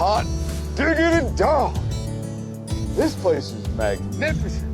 hot diggity dog. This place is magnificent.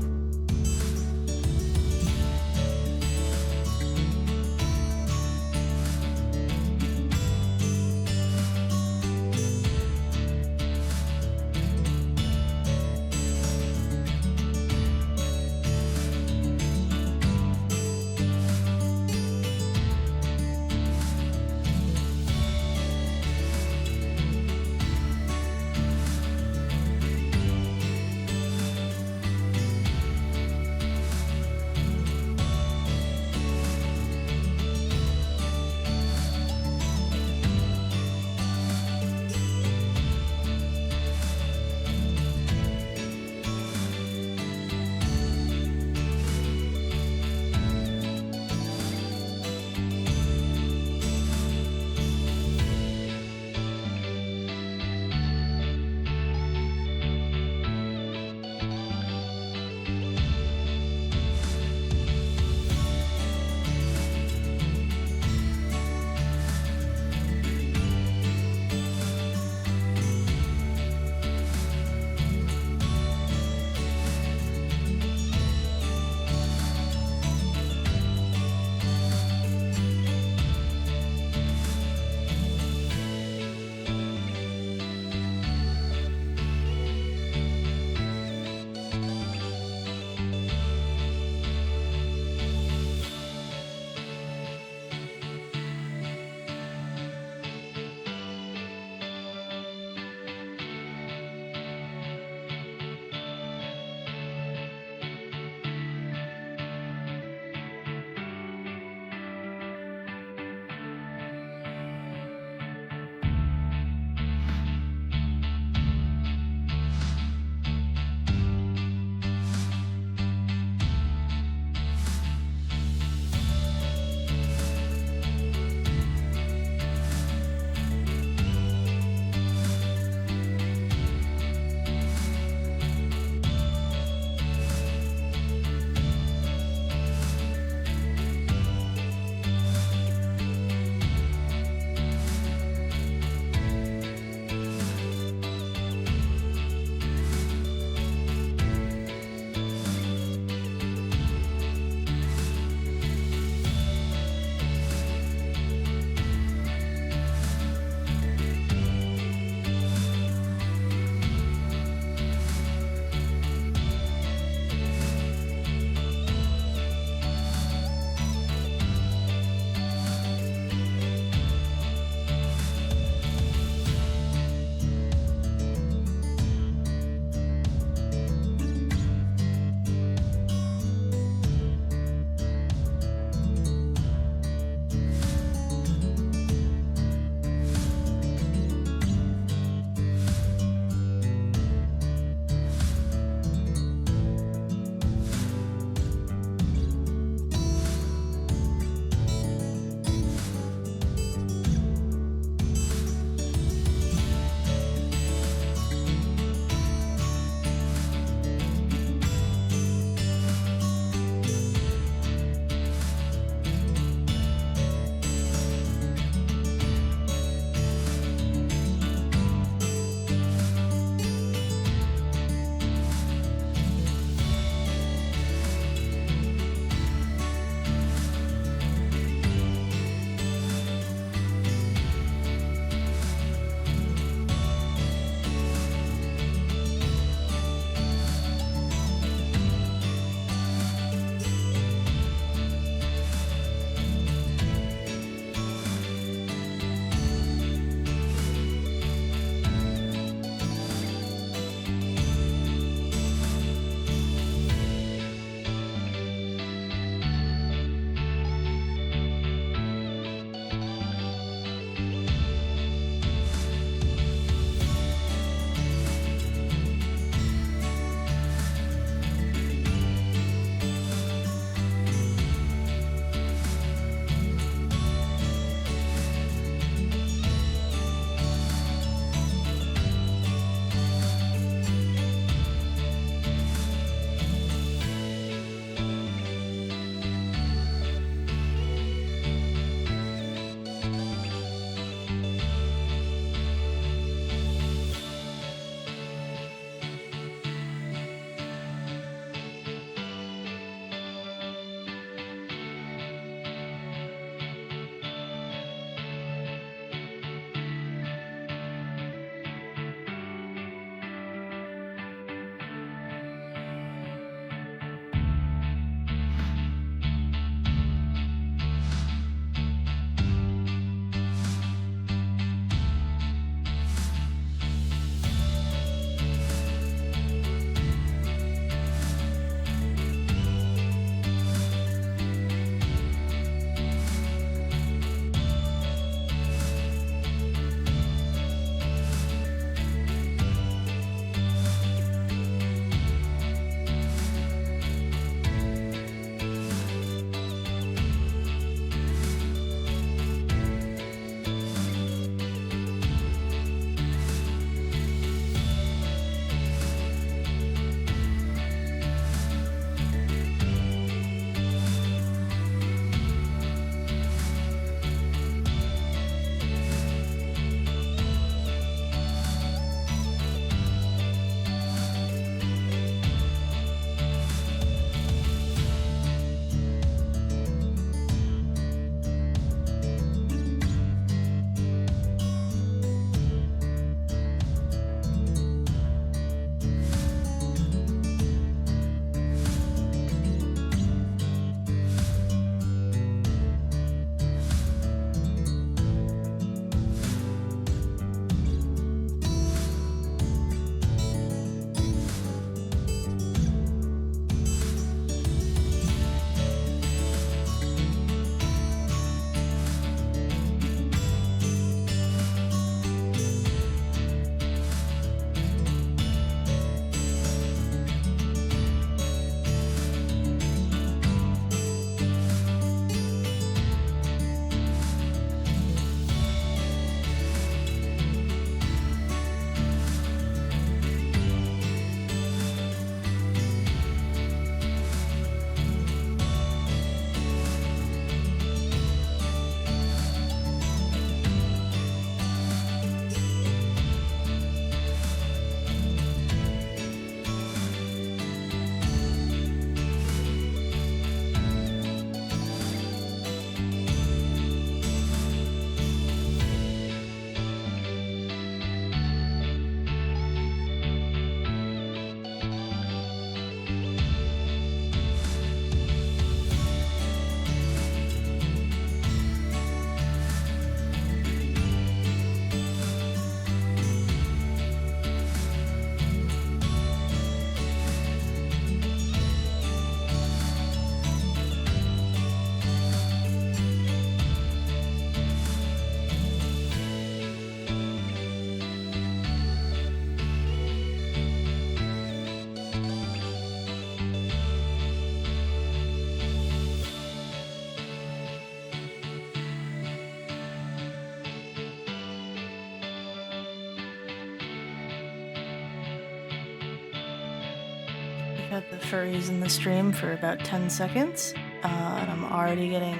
had the furries in the stream for about 10 seconds, and I'm already getting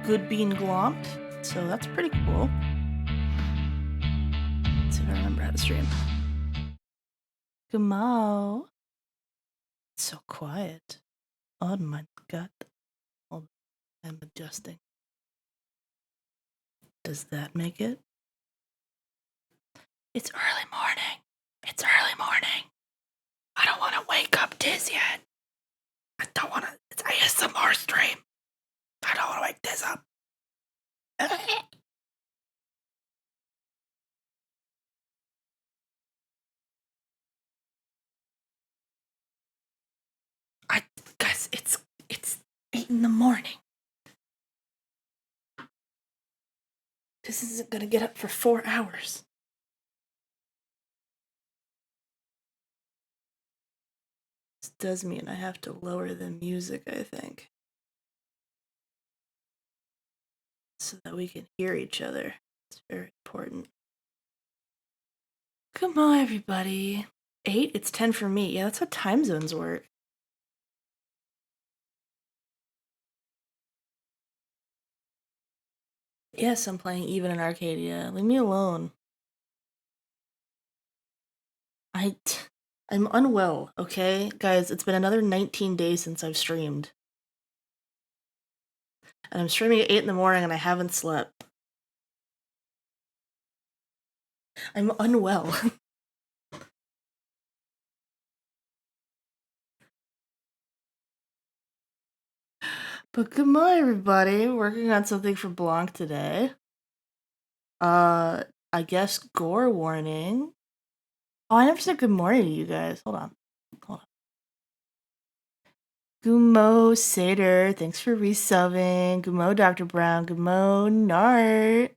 good being glomped, so that's pretty cool. Let's see if I remember how to stream. Gamo. It's so quiet. Oh my god. Hold on, I'm adjusting. Does that make it? It's early morning. It's early morning. I don't want to wake up Diz yet. I don't want to. It's ASMR stream. I don't want to wake Diz up. Guys, it's 8 in the morning. This isn't gonna get up for 4 hours. This does mean I have to lower the music, I think, so that we can hear each other. It's very important. Come on, everybody. 8? It's 10 for me. Yeah, that's how time zones work. Yes, I'm playing Even in Arcadia. Leave me alone. I'm unwell, okay? Guys, it's been another 19 days since I've streamed. And I'm streaming at 8 in the morning and I haven't slept. I'm unwell. But good morning, everybody. Working on something for Blanc today. I guess gore warning. Oh, I never said good morning to you guys. Hold on. Gumo Sater, thanks for resubbing. Gumo Dr. Brown, Gumo Nart,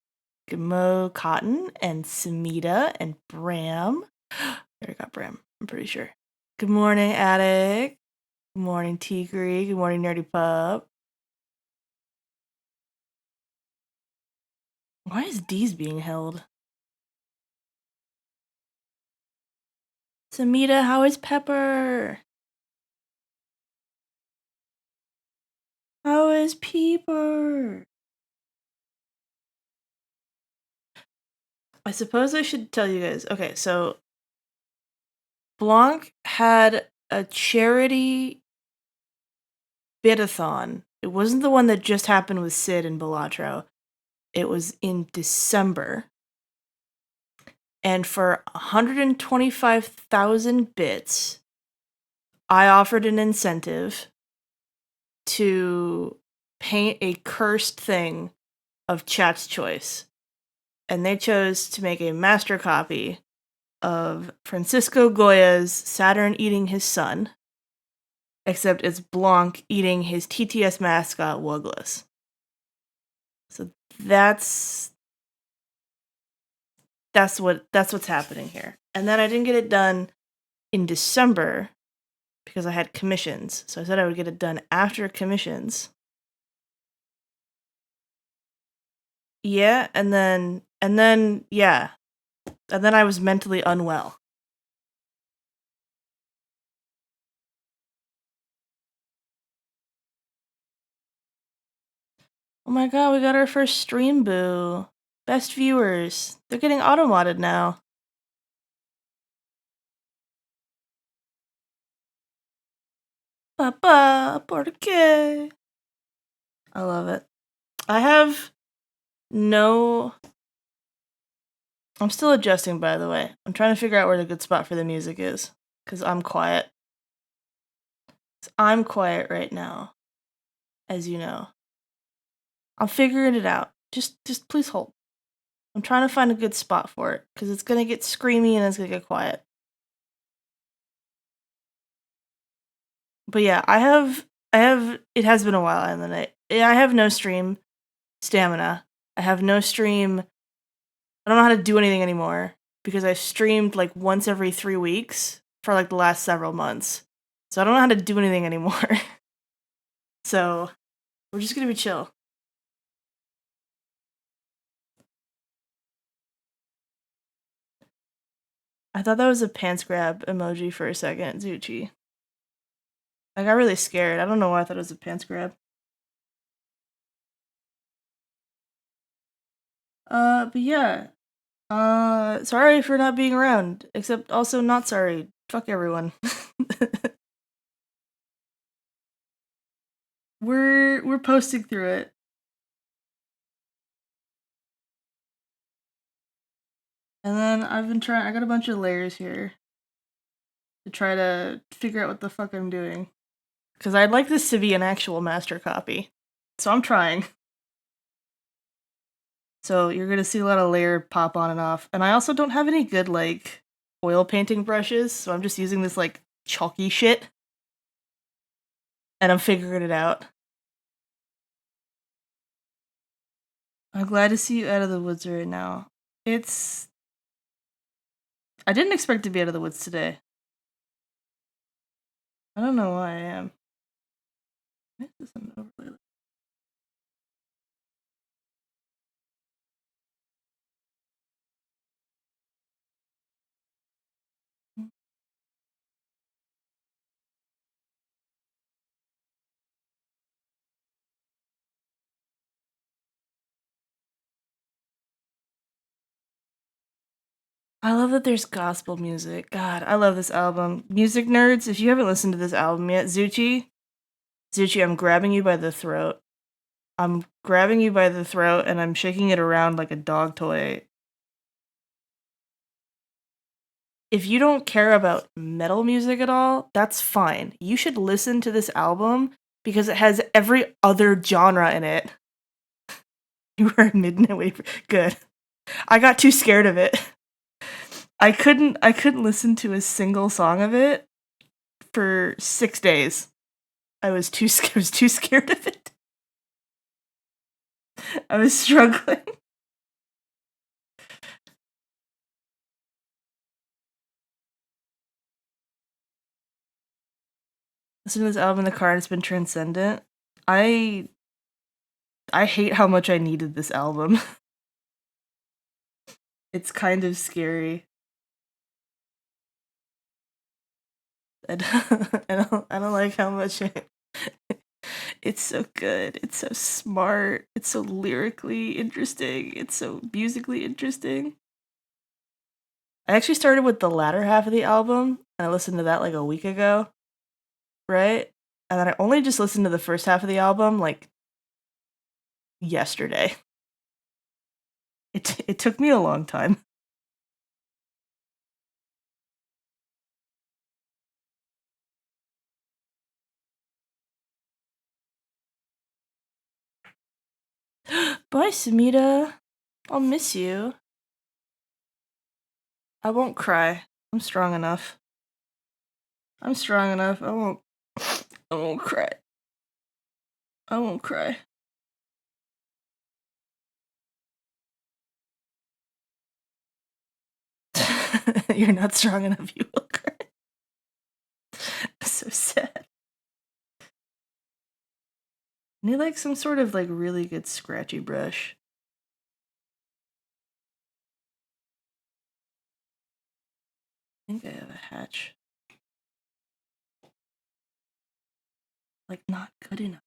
Gumo Cotton, and Samita and Bram. There, I got Bram, I'm pretty sure. Good morning, Attic. Good morning, Tigri. Good morning, Nerdy Pup. Why is D's being held? Samita, how is Pepper? How is Peeper? I suppose I should tell you guys. Okay, so Blanc had a charity bid-a-thon. It wasn't the one that just happened with Sid and Belatro. It was in December. And for 125,000 bits, I offered an incentive to paint a cursed thing of Chat's Choice. And they chose to make a master copy of Francisco Goya's Saturn eating his son, except it's Blanc eating his TTS mascot, Wugless. So that's what's happening here. And then I didn't get it done in December because I had commissions. So I said I would get it done after commissions. Yeah, and then yeah. And then I was mentally unwell. Oh my god, we got our first stream boo. Best viewers. They're getting auto-modded now. Papa, porque? I love it. I have no... I'm still adjusting, by the way. I'm trying to figure out where the good spot for the music is. Because I'm quiet. I'm quiet right now. As you know. I'm figuring it out. Just please hold. I'm trying to find a good spot for it. Because it's going to get screamy and it's going to get quiet. But yeah, I have... It has been a while, and then I have no stream stamina. I have no stream... I don't know how to do anything anymore. Because I've streamed like once every 3 weeks for like the last several months. So I don't know how to do anything anymore. So we're just gonna be chill. I thought that was a pants grab emoji for a second, Zuchi. I got really scared. I don't know why I thought it was a pants grab. But yeah. Sorry for not being around. Except also not sorry. Fuck everyone. We're posting through it. And then I've been trying I got a bunch of layers here to try to figure out what the fuck I'm doing. Because I'd like this to be an actual master copy. So I'm trying. So you're gonna see a lot of layer pop on and off. And I also don't have any good, like, oil painting brushes, so I'm just using this, like, chalky shit. And I'm figuring it out. I'm glad to see you out of the woods right now. I didn't expect to be out of the woods today. I don't know why I am. This is an overlay. I love that there's gospel music. God, I love this album. Music nerds, if you haven't listened to this album yet, Zuchi, I'm grabbing you by the throat. I'm grabbing you by the throat and I'm shaking it around like a dog toy. If you don't care about metal music at all, that's fine. You should listen to this album because it has every other genre in it. You were midnight wait. Good. I got too scared of it. I couldn't listen to a single song of it for 6 days. I was too scared of it. I was struggling. Listening to this album in the car and it's been transcendent. I hate how much I needed this album. It's kind of scary. I don't like how much it's so good. It's so smart. It's so lyrically interesting. It's so musically interesting. I actually started with the latter half of the album, and I listened to that like a week ago, right? And then I only just listened to the first half of the album like yesterday. It took me a long time. Bye, Samita. I'll miss you. I won't cry. I'm strong enough. I'm strong enough. I won't cry. I won't cry. You're not strong enough, you will cry. So sad. I need like some sort of like really good scratchy brush. I think I have a hatch. Like not good enough.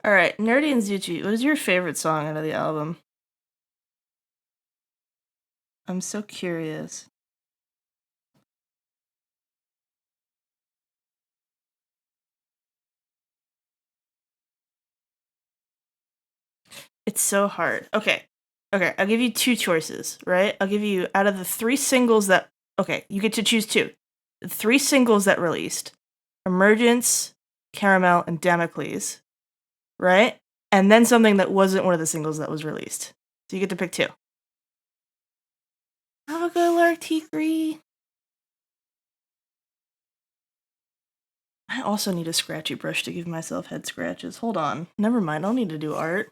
Alright, Nerdy and Zuchi, what is your favorite song out of the album? I'm so curious. It's so hard. Okay, I'll give you two choices, right? I'll give you, out of the 3 singles that, okay, you get to choose 2. The 3 singles that released, Emergence, Caramel, and Damocles, right? And then something that wasn't one of the singles that was released. So you get to pick 2. Have a good lark, Tigri. I also need a scratchy brush to give myself head scratches. Hold on. Never mind, I'll need to do art.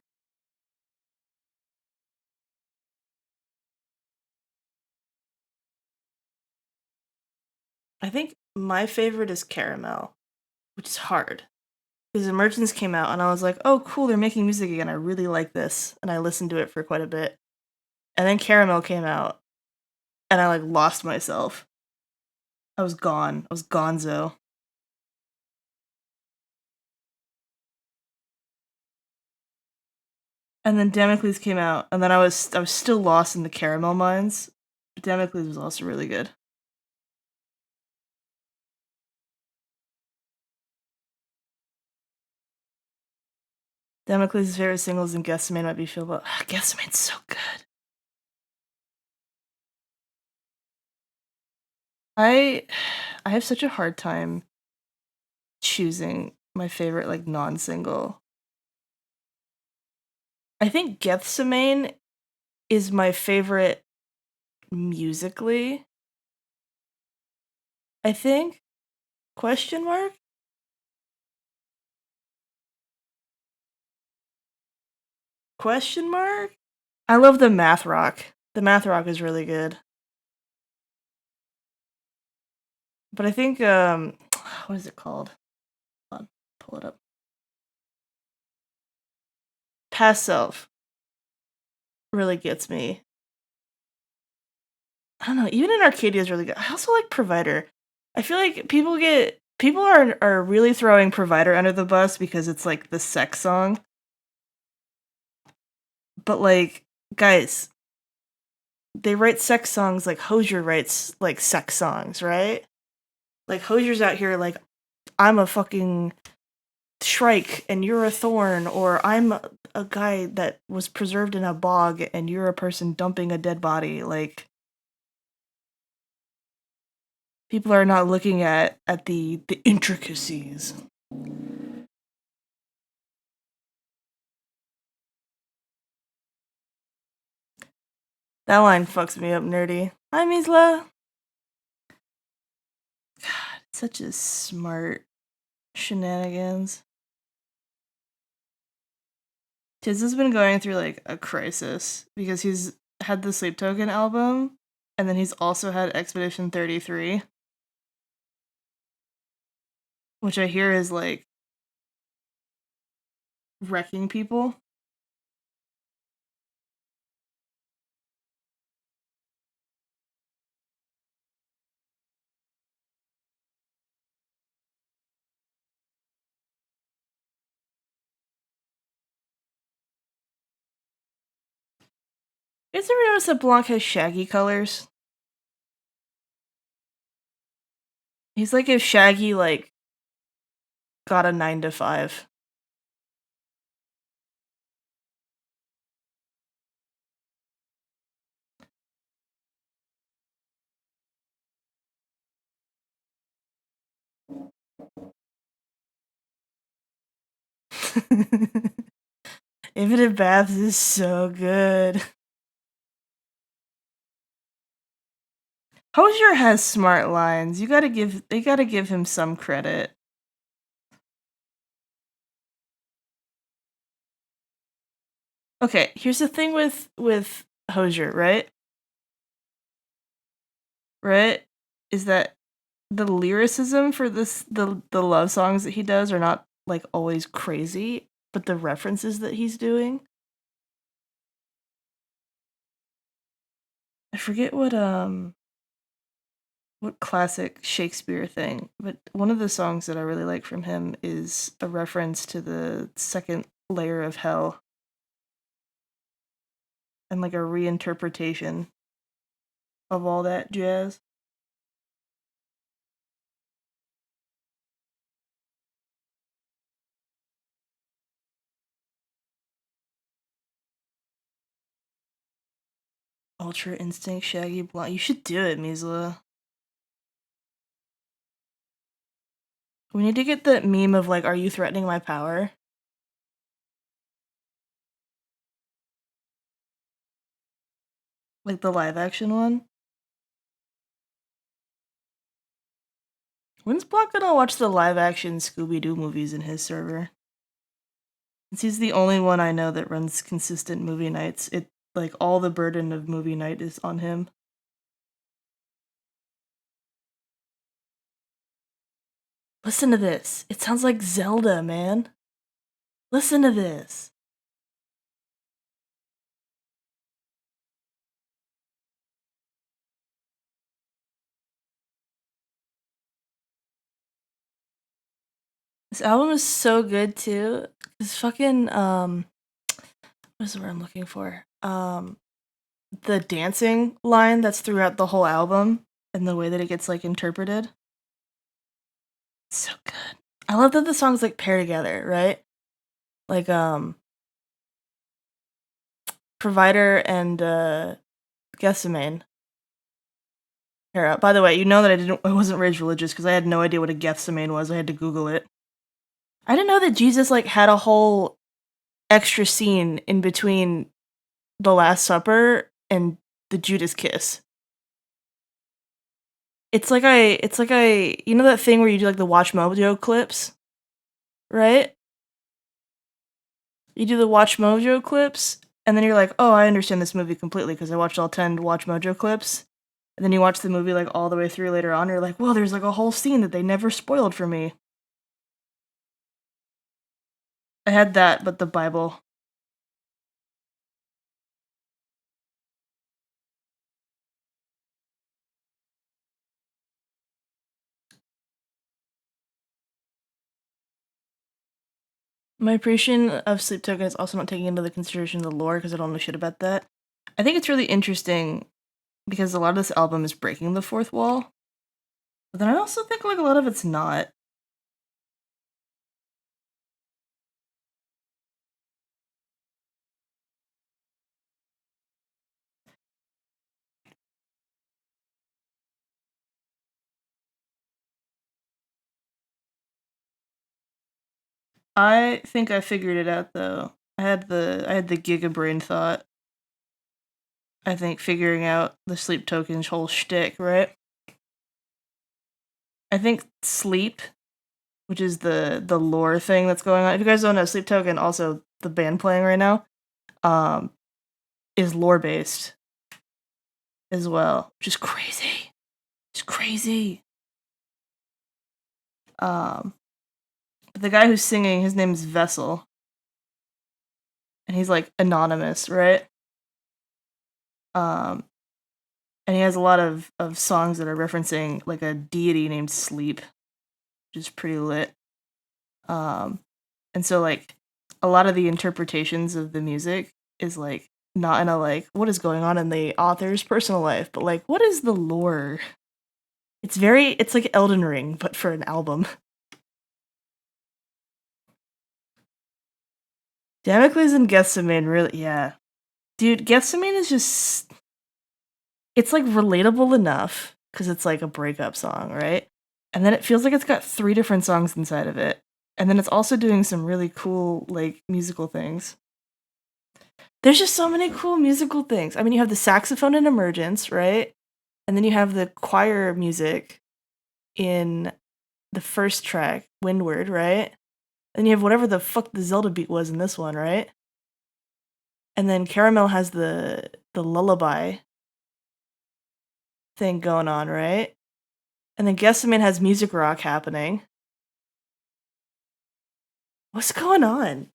I think my favorite is Caramel, which is hard. Because Emergence came out and I was like, oh cool, they're making music again. I really like this. And I listened to it for quite a bit. And then Caramel came out and I like lost myself. I was gone. I was gonzo. And then Damocles came out and then I was still lost in the Caramel mines. Damocles was also really good. Damocles' favorite singles and Guesstimate might be Feel, but Guesstimate's so good. I I have such a hard time choosing my favorite like non-single. I think Gethsemane is my favorite musically. I think question mark? Question mark? I love the math rock. The math rock is really good. But I think what is it called? Hold on, pull it up. Past Self really gets me. I don't know, even in Arcadia is really good. I also like Provider. I feel like people are really throwing Provider under the bus because it's like the sex song. But like, guys, they write sex songs like Hosier writes like sex songs, right? Like Hosier's out here like I'm a fucking Shrike and you're a thorn, or I'm a guy that was preserved in a bog and you're a person dumping a dead body. Like people are not looking at the intricacies. That line fucks me up, nerdy. Hi, Misla. God, such a smart shenanigans. Tiz has been going through like a crisis because he's had the Sleep Token album, and then he's also had Expedition 33, which I hear is like wrecking people. Is ever notice that Blanc has shaggy colors? He's like if Shaggy like got a 9 to 5. Infinite Baths is so good. Hosier has smart lines. They gotta give him some credit. Okay, here's the thing with Hosier, right? Right? Is that the lyricism for the love songs that he does are not like always crazy, but the references that he's doing. I forget what classic Shakespeare thing, but one of the songs that I really like from him is a reference to the second layer of hell and like a reinterpretation of all that jazz. Ultra Instinct, Shaggy Blonde. You should do it, Misla. We need to get that meme of like, are you threatening my power? Like the live action one. When's Block gonna watch the live action Scooby Doo movies in his server? Since he's the only one I know that runs consistent movie nights, it like all the burden of movie night is on him. Listen to this. It sounds like Zelda, man. Listen to this. This album is so good too. This fucking what is the word I'm looking for? The dancing line that's throughout the whole album and the way that it gets like interpreted. It's so good. I love that the songs like pair together, right? Like Provider and Gethsemane pair up. By the way, you know that I wasn't raised religious because I had no idea what a Gethsemane was. I had to Google it. I didn't know that Jesus like had a whole extra scene in between the Last Supper and the Judas kiss. It's like I you know that thing where you do like the Watch Mojo clips, right? You do the Watch Mojo clips, and then you're like, oh, I understand this movie completely because I watched all 10 Watch Mojo clips. And then you watch the movie like all the way through later on, and you're like, well, there's like a whole scene that they never spoiled for me. I had that, but the Bible. My appreciation of Sleep Token is also not taking into the consideration the lore because I don't know shit about that. I think it's really interesting because a lot of this album is breaking the fourth wall, but then I also think like a lot of it's not. I think I figured it out though. I had the Giga Brain thought. I think figuring out the Sleep Token's whole shtick, right? I think sleep, which is the lore thing that's going on. If you guys don't know, Sleep Token, also the band playing right now, um, is lore based as well, which is crazy. It's crazy. Um, but the guy who's singing, his name is Vessel, and he's like anonymous, right? Um, and he has a lot of songs that are referencing like a deity named Sleep, which is pretty lit. Um, and so like a lot of the interpretations of the music is like not in a like what is going on in the author's personal life, but like what is the lore? It's like Elden Ring, but for an album. Damocles and Gethsemane really yeah. Dude, Gethsemane is just it's like relatable enough because it's like a breakup song, right? And then it feels like it's got three different songs inside of it. And then it's also doing some really cool like musical things. There's just so many cool musical things. I mean, you have the saxophone in Emergence, right? And then you have the choir music in the first track, Windward, right? And you have whatever the fuck the Zelda beat was in this one, right? And then Caramel has the lullaby thing going on, right? And then Gessamin has music rock happening. What's going on?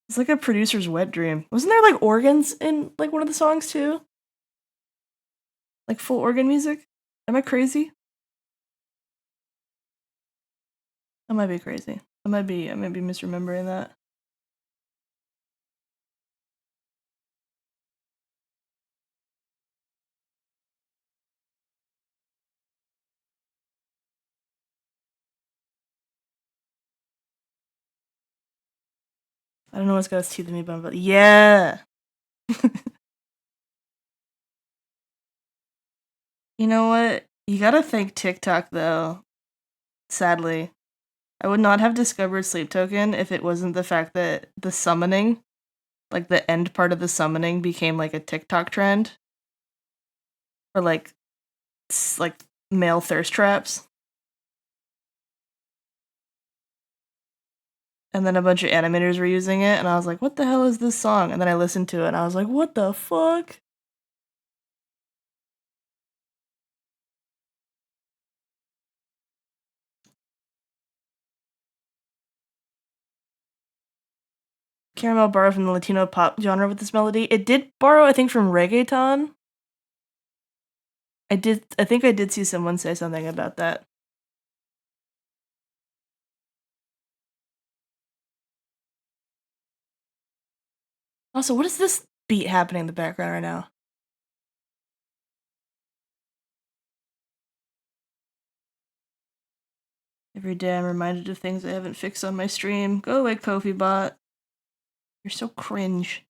It's like a producer's wet dream. Wasn't there like organs in like one of the songs too? Like full organ music? Am I crazy? I might be crazy. I might be misremembering that. I don't know what's got its teeth in me, but yeah. You know what? You gotta thank TikTok though. Sadly, I would not have discovered Sleep Token if it wasn't the fact that the summoning, like the end part of the summoning, became like a TikTok trend for like male thirst traps. And then a bunch of animators were using it, and I was like, what the hell is this song? And then I listened to it, and I was like, what the fuck? Caramel borrowed from the Latino pop genre with this melody. It did borrow, I think, from reggaeton. I think I did see someone say something about that. Also, what is this beat happening in the background right now? Every day I'm reminded of things I haven't fixed on my stream. Go away, Kofi bot. You're so cringe.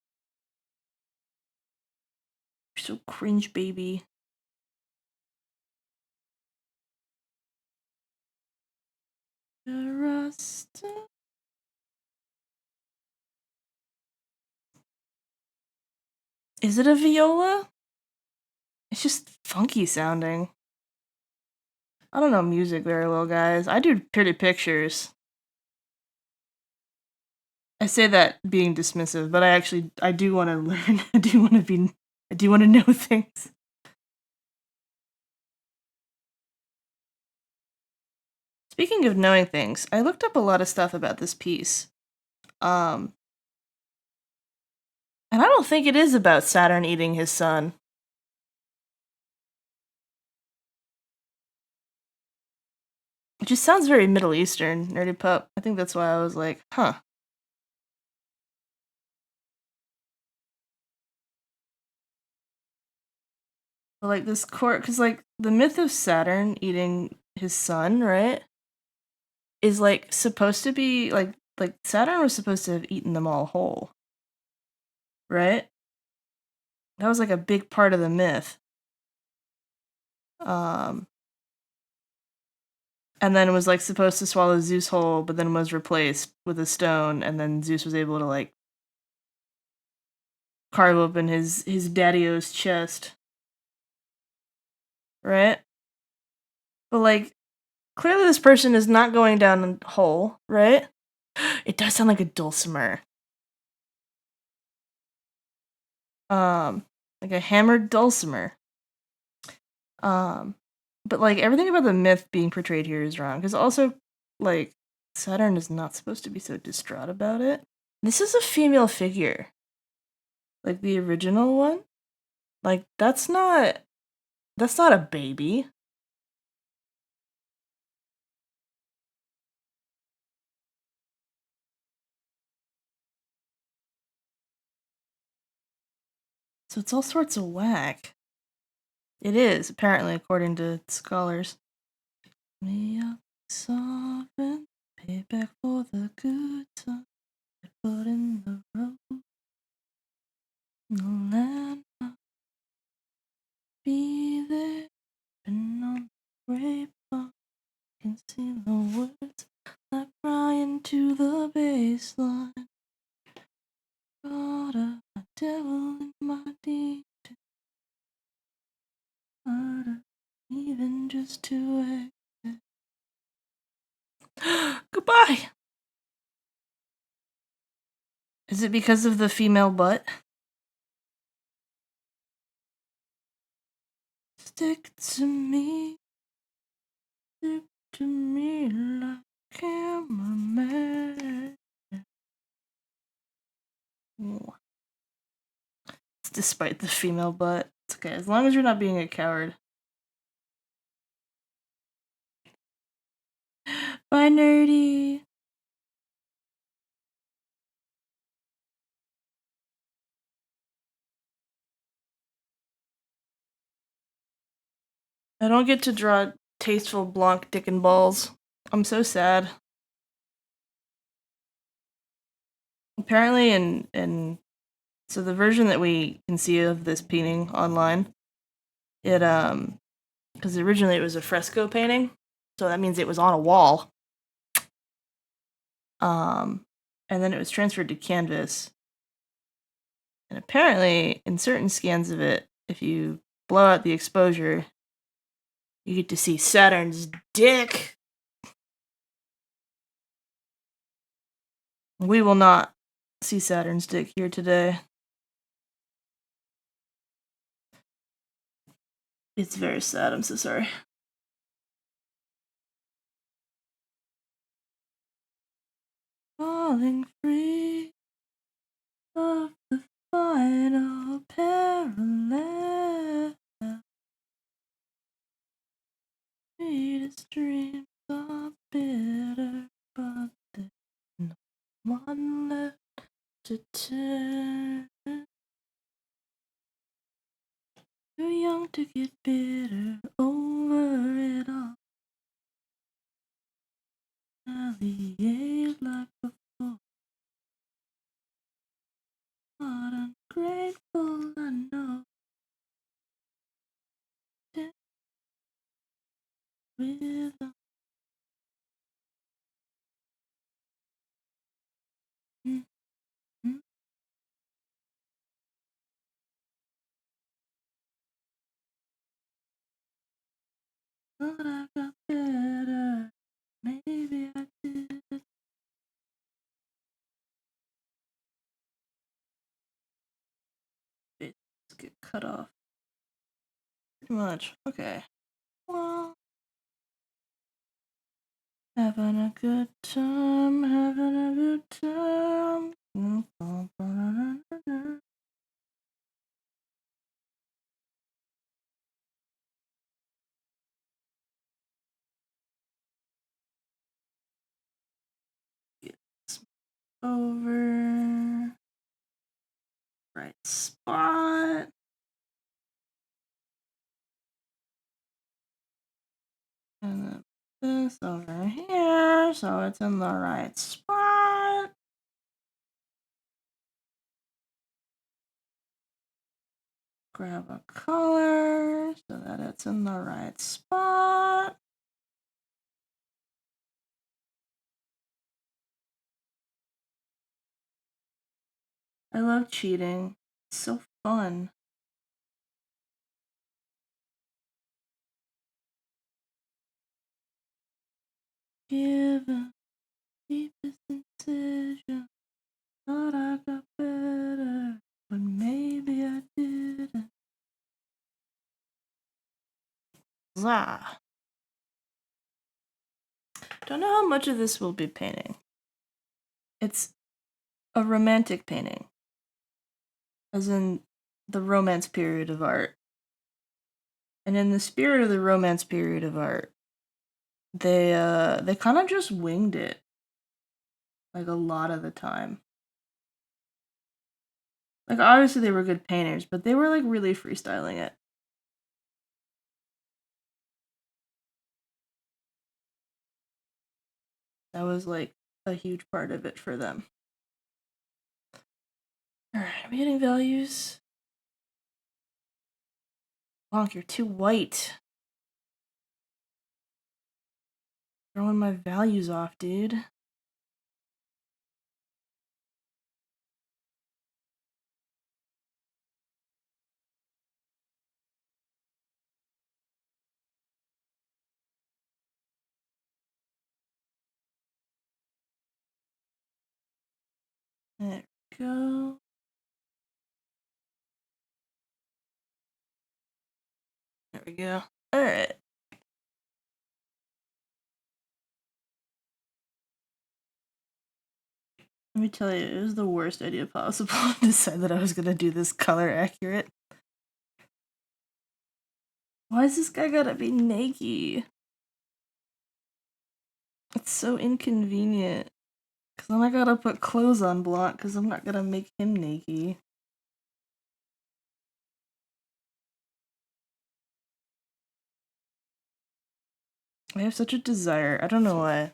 You're so cringe, baby. Rasta. Is it a viola? It's just funky sounding. I don't know music very well, guys. I do pretty pictures. I say that being dismissive, but I do want to learn. I do want to know things. Speaking of knowing things, I looked up a lot of stuff about this piece. And I don't think it is about Saturn eating his son. It just sounds very Middle Eastern, nerdy pup. I think that's why I was like, huh. But like this court, because like the myth of Saturn eating his son, right, is like supposed to be like Saturn was supposed to have eaten them all whole, right? That was like a big part of the myth. And then it was like supposed to swallow Zeus whole, but then was replaced with a stone, and then Zeus was able to like carve open his daddy-o's chest, right? But like clearly this person is not going down whole, right? It does sound like a dulcimer. Like a hammered dulcimer. But like everything about the myth being portrayed here is wrong, because also like Saturn is not supposed to be so distraught about it. This is a female figure, like the original one. Like that's not a baby. So it's all sorts of whack. It is, apparently, according to scholars. Me up sovereign, payback for the good time I put in the road. No land, be there, been on the grapevine, can see the words like crying to the baseline. Got a devil in my deep, murder, even just to exit. Goodbye! Is it because of the female butt? Stick to me like cameraman. It's despite the female butt. It's okay, as long as you're not being a coward. Bye, nerdy! I don't get to draw tasteful Blanc dick and balls. I'm so sad. Apparently, so the version that we can see of this painting online, it because originally it was a fresco painting, so that means it was on a wall. And then it was transferred to canvas. And apparently, in certain scans of it, if you blow out the exposure, you get to see Saturn's dick. We will not see Saturn's dick here today. It's very sad, I'm so sorry. Falling free. of the final parallel. Sweetest dreams are bitter, but there's no one left to turn. Too young to get bitter over it all. Alleviate like before. Not ungrateful, I know. Rhythm. Mm-hmm. Thought I got better. Maybe I did. Let's get cut off. Too much. Okay. Well, having a good time, having a good time. It's over. Right spot. And then this over here, so it's in the right spot. Grab a color so that it's in the right spot. I love cheating. It's so fun. Given deepest incision, thought I got better, but maybe I didn't. Zah. Don't know how much of this we'll be painting. It's a romantic painting, as in the romance period of art. And in the spirit of the romance period of art, they kind of just winged it, like a lot of the time. Like obviously they were good painters, but they were like really freestyling it. That was like a huge part of it for them. Alright, are we getting values? Bonk, you're too white. Throwing my values off, dude. There we go. There we go. Alright. Let me tell you, it was the worst idea possible to decide that I was gonna do this color accurate. Why is this guy gotta be naked? It's so inconvenient. Cause then I gotta put clothes on Blanc, cause I'm not gonna make him naked. I have such a desire. I don't know why.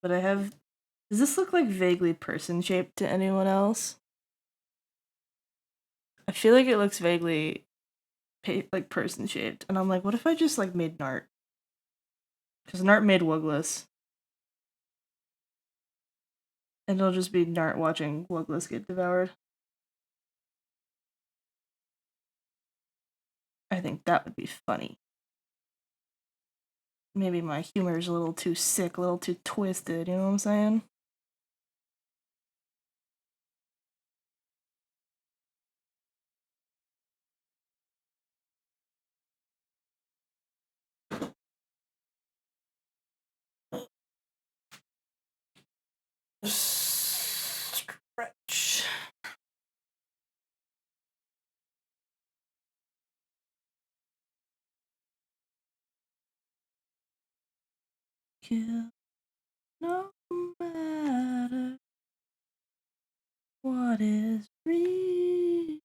But I have... Does this look like vaguely person-shaped to anyone else? I feel like it looks vaguely like person-shaped. And I'm like, what if I just like made Nart? Because Nart made Wugless. And it'll just be Nart watching Wugless get devoured. I think that would be funny. Maybe my humor is a little too sick, a little too twisted, you know what I'm saying? Stretch. kill no matter what is real.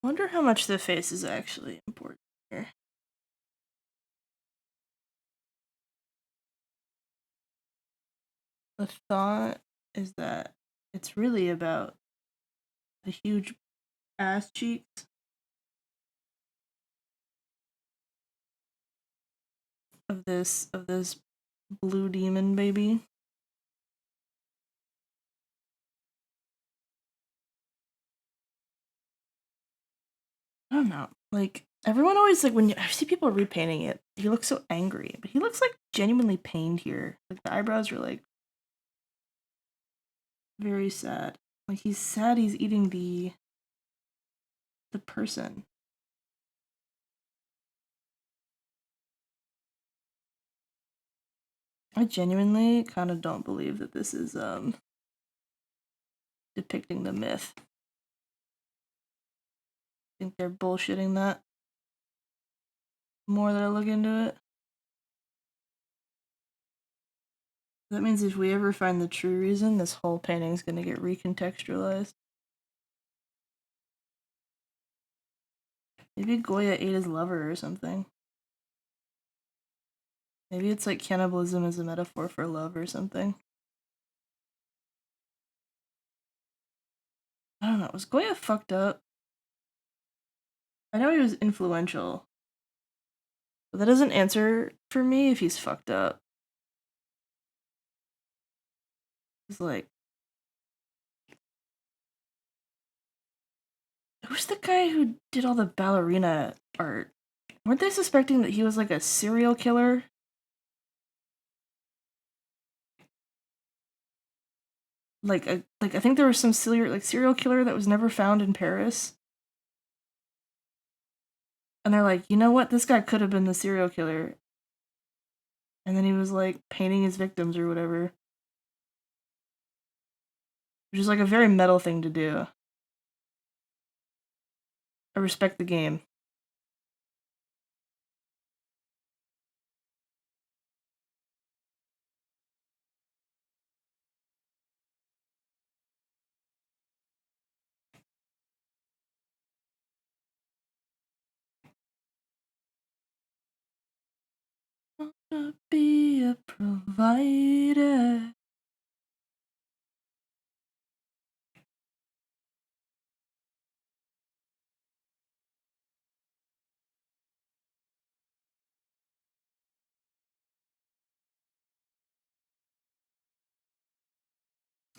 Wonder how much the face is actually important here. The thought is that it's really about the huge ass cheeks of this blue demon baby. I don't know. Like everyone always like when I see people repainting it, he looks so angry, but he looks like genuinely pained here. Like the eyebrows are like very sad. Like he's sad he's eating the person. I genuinely kind of don't believe that this is depicting the myth. I think they're bullshitting that. The more that I look into it. That means if we ever find the true reason, this whole painting's gonna get recontextualized. Maybe Goya ate his lover or something. Maybe it's like cannibalism is a metaphor for love or something. I don't know. Was Goya fucked up? I know he was influential. But that doesn't answer for me if he's fucked up. It's like, who's the guy who did all the ballerina art? Weren't they suspecting that he was like a serial killer? Like I think there was some serial killer that was never found in Paris. And they're like, you know what? This guy could have been the serial killer. And then he was like painting his victims or whatever. Which is like a very metal thing to do. I respect the game. Wanna be a provider.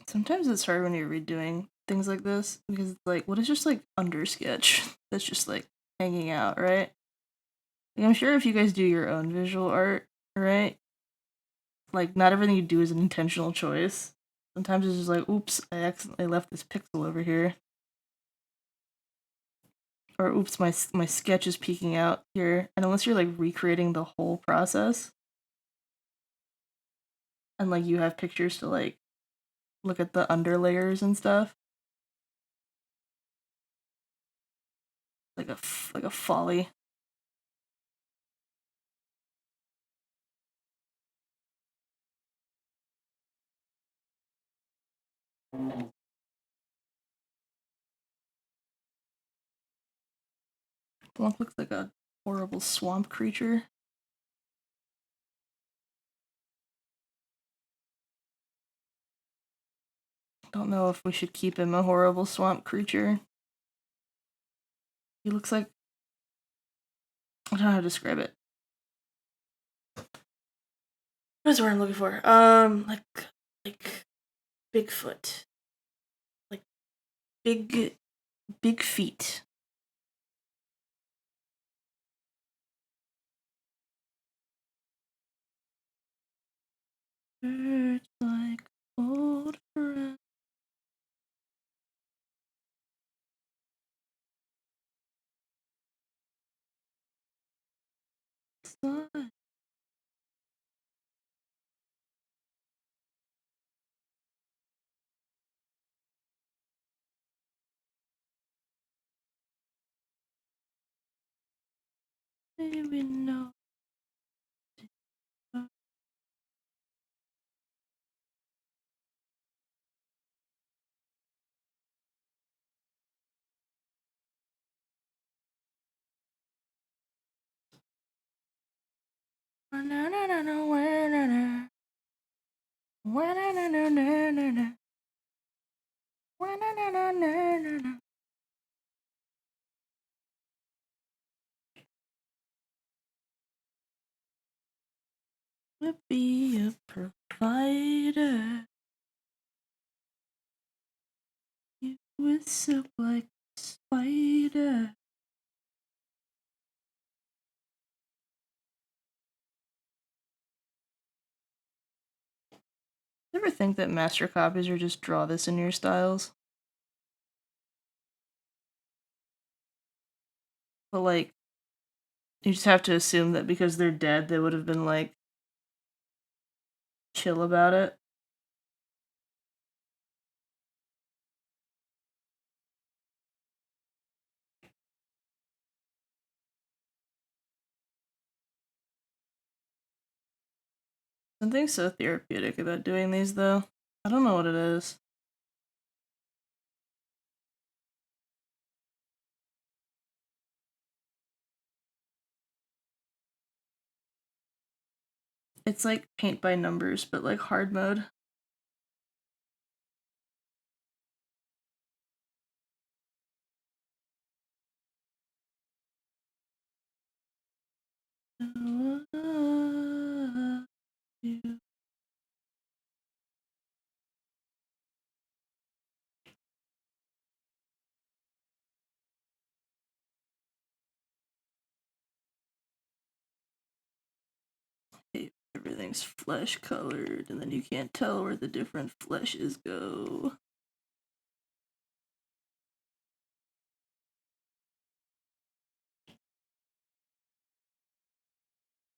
Sometimes it's hard when you're redoing things like this because it's like, what is just like under sketch that's just like hanging out, right? Like, I'm sure if you guys do your own visual art, right? Like, not everything you do is an intentional choice. Sometimes it's just like, oops, I accidentally left this pixel over here. Or oops, my sketch is peeking out here. And unless you're like recreating the whole process, and like you have pictures to like look at the underlayers and stuff, like a folly. Blanc looks like a horrible swamp creature. Don't know if we should keep him a horrible swamp creature. He looks like, I don't know how to describe it. What is the word I'm looking for? Like Bigfoot. Like big feet. Birds like old friends. Baby, no. Would be a provider. You would silk like a spider. Ever think that master copies are just draw this in your styles? But like, you just have to assume that because they're dead, they would have been like chill about it. Something so therapeutic about doing these, though. I don't know what it is. It's like paint by numbers, but like hard mode. Everything's flesh colored, and then you can't tell where the different fleshes go.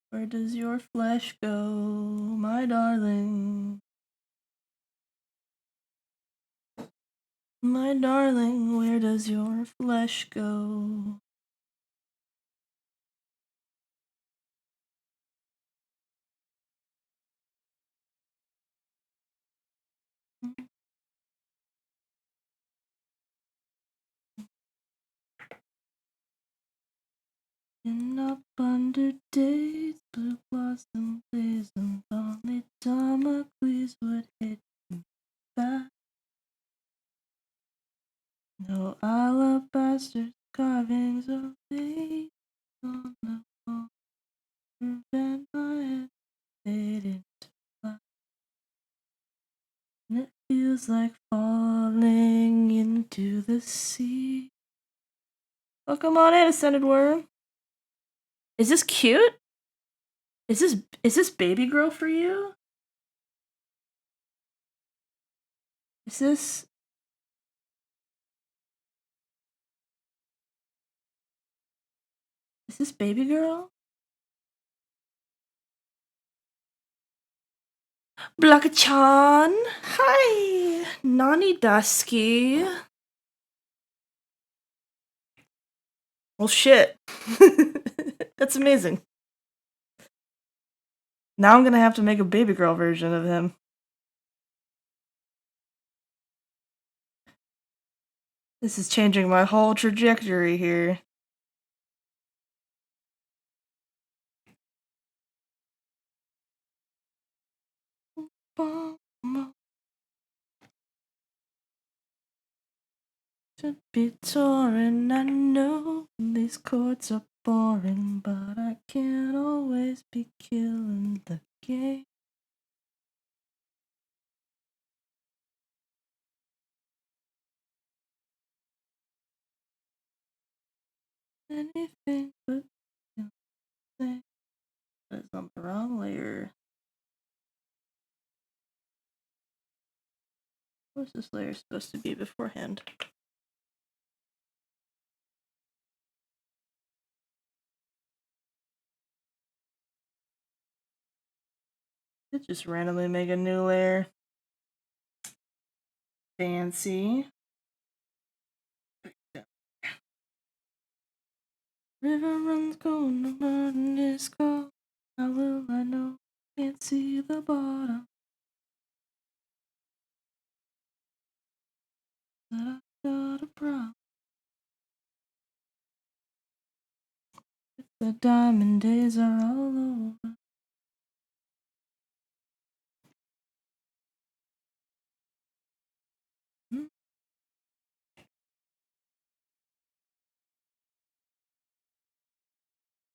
Where does your flesh go, my darling? My darling, where does your flesh go? And up under days, blue blossom blazing, only Damocles would hit back. No alabaster carvings of face on the wall prevent my head fading to black. And it feels like falling into the sea. Oh, come on in, Ascended Worm. Is this cute? Is this baby girl for you? Is this baby girl? Blaka-chan! Hi! Nani Dusky. Well, shit. That's amazing. Now I'm gonna have to make a baby girl version of him. This is changing my whole trajectory here. Should be touring, I know these chords are boring, but I can't always be killing the game. Anything but say it's on the wrong layer. What's this layer supposed to be beforehand? It just randomly make a new layer. Fancy. River runs cold, the mountain is cold. How will I know? Can't see the bottom. That I got a problem. The diamond days are all over.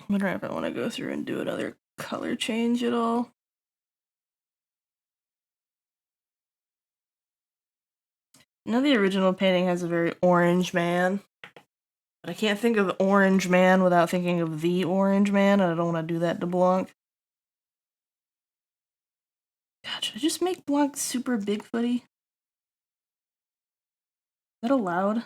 I wonder if I want to go through and do another color change at all. I know the original painting has a very orange man, but I can't think of Orange Man without thinking of the Orange Man, and I don't want to do that to Blanc. God, should I just make Blanc super Bigfooty? Is that allowed?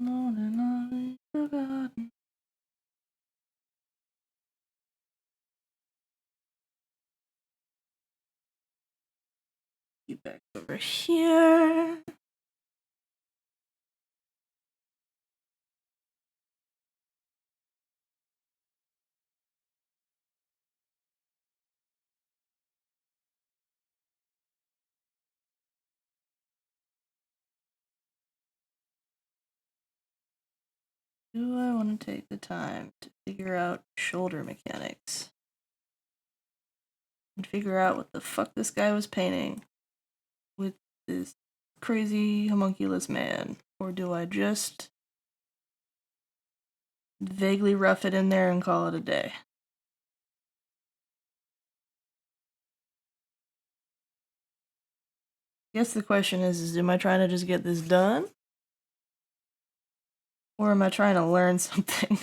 On and on, forgotten. You back over here. Do I want to take the time to figure out shoulder mechanics? And figure out what the fuck this guy was painting with this crazy homunculus man? Or do I just vaguely rough it in there and call it a day? I guess the question is am I trying to just get this done? Or am I trying to learn something?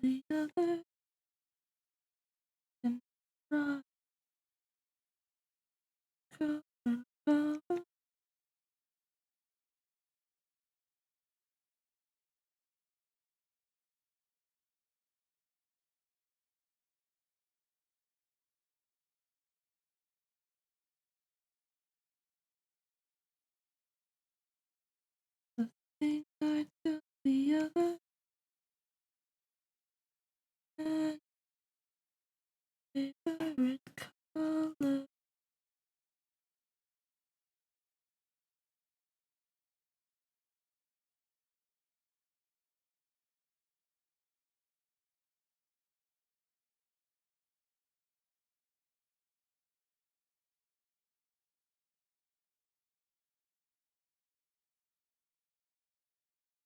The other can rock, cover, cover. The thing I took the other and favorite color.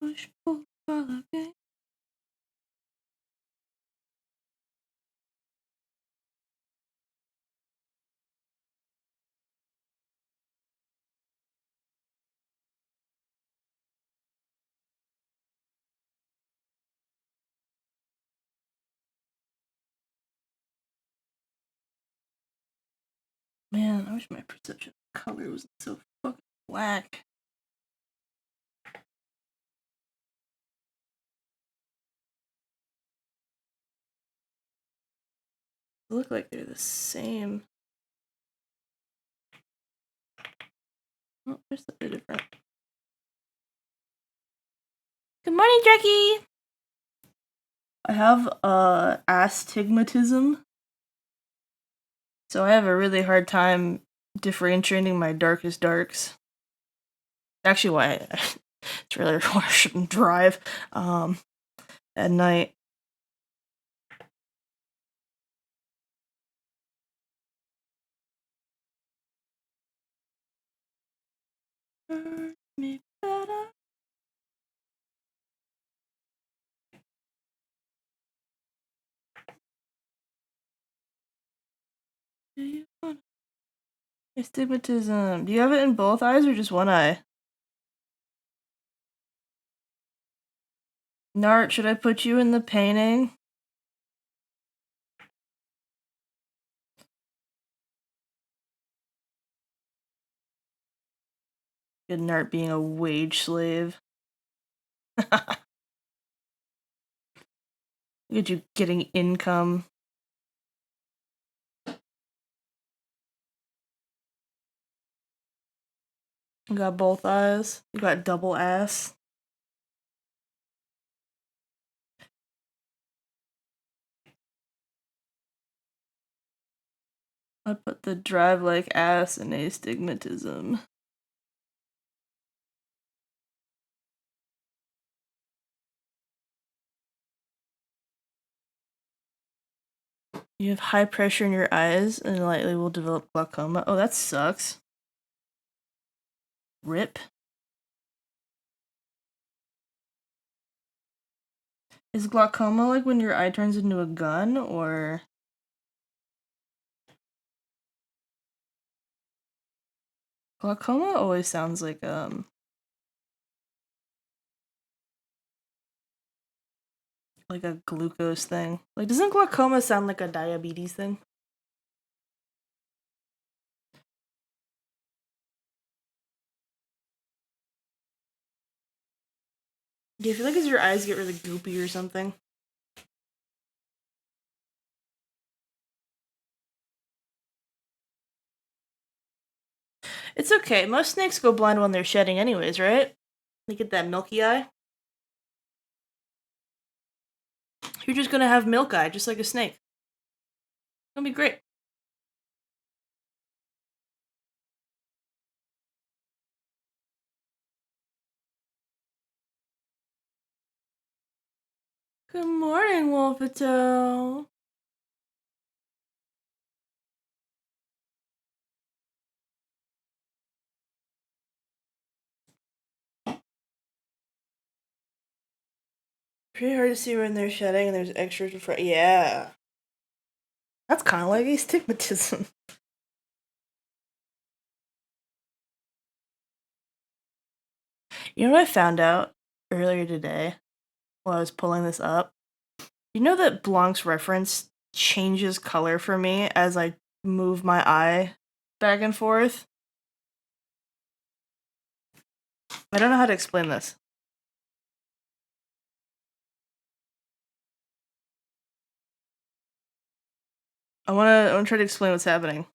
Push, pull, color game. Man, I wish my perception of color wasn't so fucking whack. They look like they're the same. Oh, they're slightly different. Good morning, Jackie! I have astigmatism, so I have a really hard time differentiating my darkest darks. Actually, why it's really why I shouldn't drive at night. Me better. Do you want astigmatism? Do you have it in both eyes or just one eye? Nart, should I put you in the painting? Good Nart being a wage slave. Look at you getting income. You got both eyes. You got double ass. I put the drive like ass in astigmatism. You have high pressure in your eyes and likely will develop glaucoma. Oh, that sucks. Rip. Is glaucoma like when your eye turns into a gun, or... Glaucoma always sounds like a glucose thing. Like, doesn't glaucoma sound like a diabetes thing? Do you feel like as your eyes get really goopy or something? It's okay. Most snakes go blind when they're shedding anyways, right? They get that milky eye. You're just gonna have milk eye, just like a snake. It's gonna be great. Good morning, Wolfito. Pretty hard to see when they're shedding and there's extras in front. Yeah. That's kind of like astigmatism. You know what I found out earlier today while I was pulling this up? You know that Blanc's reference changes color for me as I move my eye back and forth? I don't know how to explain this. I wanna try to explain what's happening.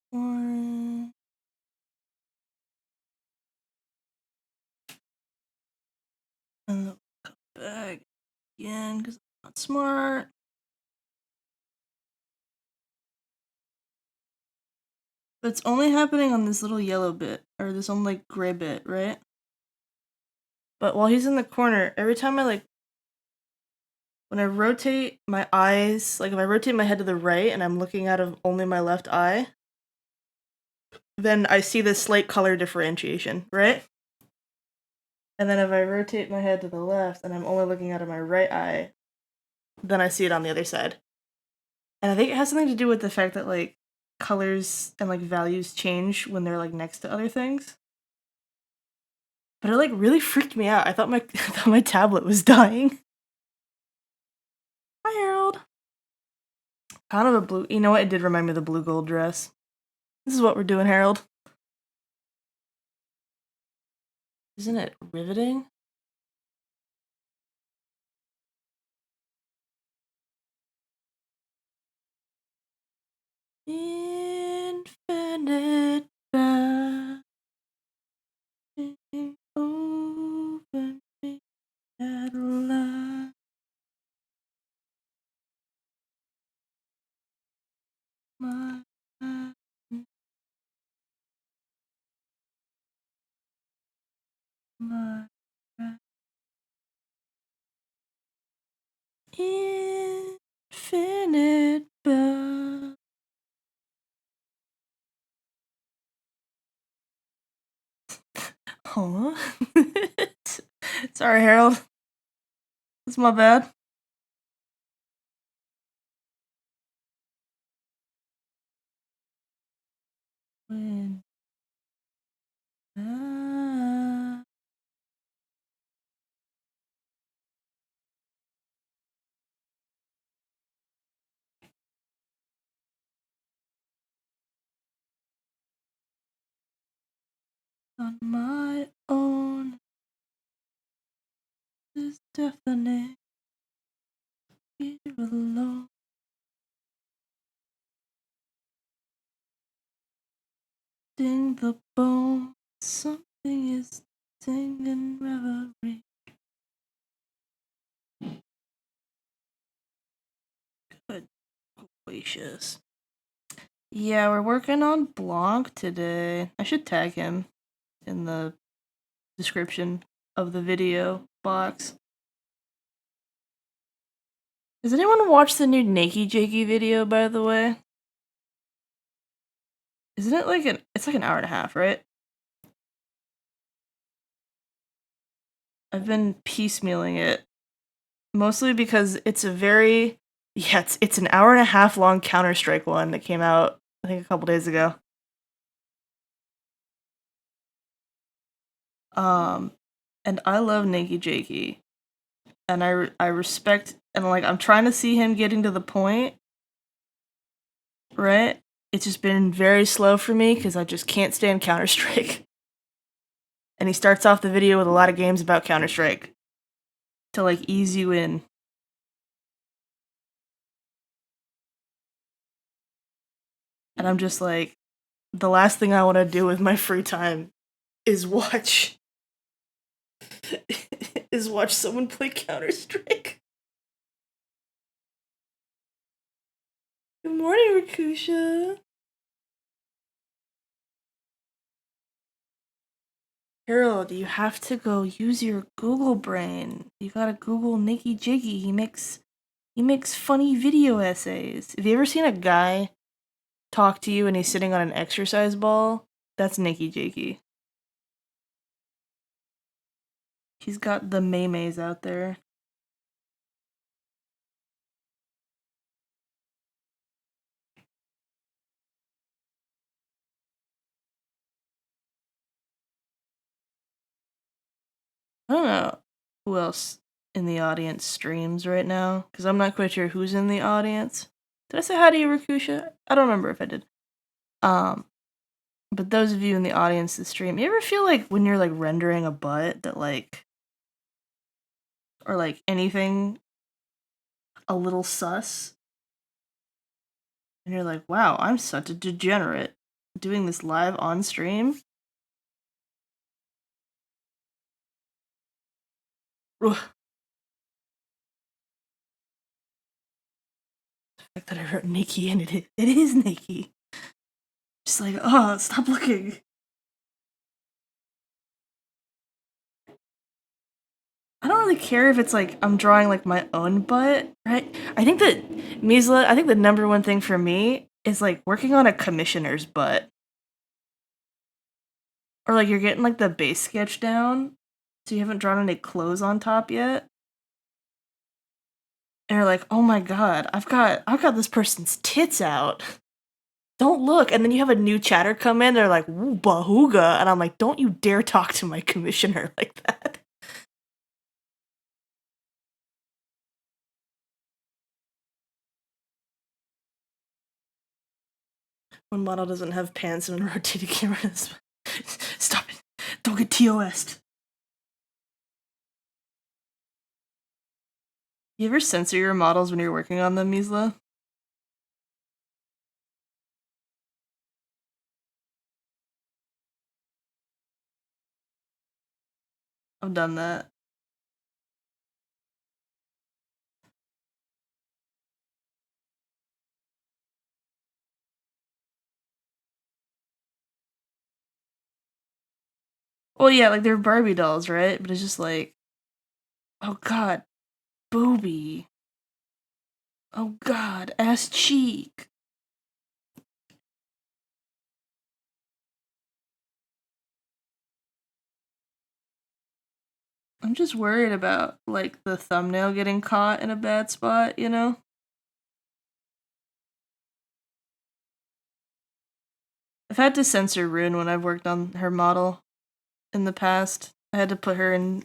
One. And then come back again because I'm not smart. But it's only happening on this little yellow bit, or this only like gray bit, right? But while he's in the corner, every time when I rotate my eyes, like if I rotate my head to the right and I'm looking out of only my left eye, then I see this slight color differentiation, right? And then if I rotate my head to the left and I'm only looking out of my right eye, then I see it on the other side. And I think it has something to do with the fact that like colors and like values change when they're like next to other things. But it like really freaked me out. I thought my I thought my tablet was dying. Hi Harold. Kind of a blue. You know what? It did remind me of the blue gold dress. This is what we're doing, Harold. Isn't it riveting? Infinite bounding over me at last. My My infinite bow. Huh? Sorry, Harold. That's my bad. When on my own is definite. Here alone. Ding the bone. Something is singing reverie. Good gracious. Yeah, we're working on Blanc today. I should tag him in the description of the video box. Has anyone watched the new Nakey Jakey video, by the way? Isn't it like it's like an hour and a half, right? I've been piecemealing it. Mostly because it's a very it's an hour and a half long Counter-Strike one that came out I think a couple days ago. And I love Nakey Jakey. And I respect and like I'm trying to see him getting to the point, right? It's just been very slow for me because I just can't stand Counter-Strike. And he starts off the video with a lot of games about Counter-Strike to like ease you in. And I'm just like, the last thing I want to do with my free time is watch is watch someone play Counter-Strike. Good morning, Rakusha. Harold, you have to go use your Google brain. You gotta Google Nakey Jakey. He makes funny video essays. Have you ever seen a guy talk to you and he's sitting on an exercise ball? That's Nakey Jakey. He's got the maymays out there. I don't know who else in the audience streams right now, because I'm not quite sure who's in the audience. Did I say hi to you, Rakusha? I don't remember if I did. But those of you in the audience that stream, you ever feel like when you're like rendering a butt that like, or like anything a little sus, and you're like, wow, I'm such a degenerate doing this live on stream? Ugh. The fact that I wrote Nikki and it is Nikki. Just like, oh, stop looking. I don't really care if it's like I'm drawing like my own butt, right? I think that Misla, I think the number one thing for me is like working on a commissioner's butt. Or like you're getting like the base sketch down, so you haven't drawn any clothes on top yet. And you're like, oh my god, I've got this person's tits out. Don't look. And then you have a new chatter come in, they're like, woo bahooga. And I'm like, don't you dare talk to my commissioner like that. When model doesn't have pants and a rotating camera. Stop it. Don't get TOS'd. You ever censor your models when you're working on them, Misla? I've done that. Well, yeah, like they're Barbie dolls, right? But it's just like, oh god, booby. Oh god, ass cheek. I'm just worried about like the thumbnail getting caught in a bad spot, you know? I've had to censor Rune when I've worked on her model in the past. I had to put her in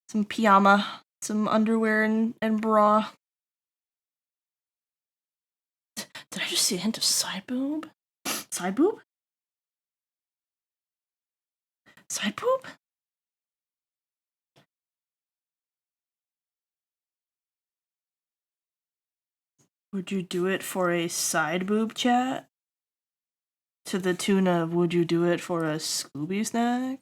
some pajama, some underwear and bra. Did I just see a hint of side boob? Side boob? Side boob? Would you do it for a side boob chat? To the tune of, would you do it for a Scooby snack?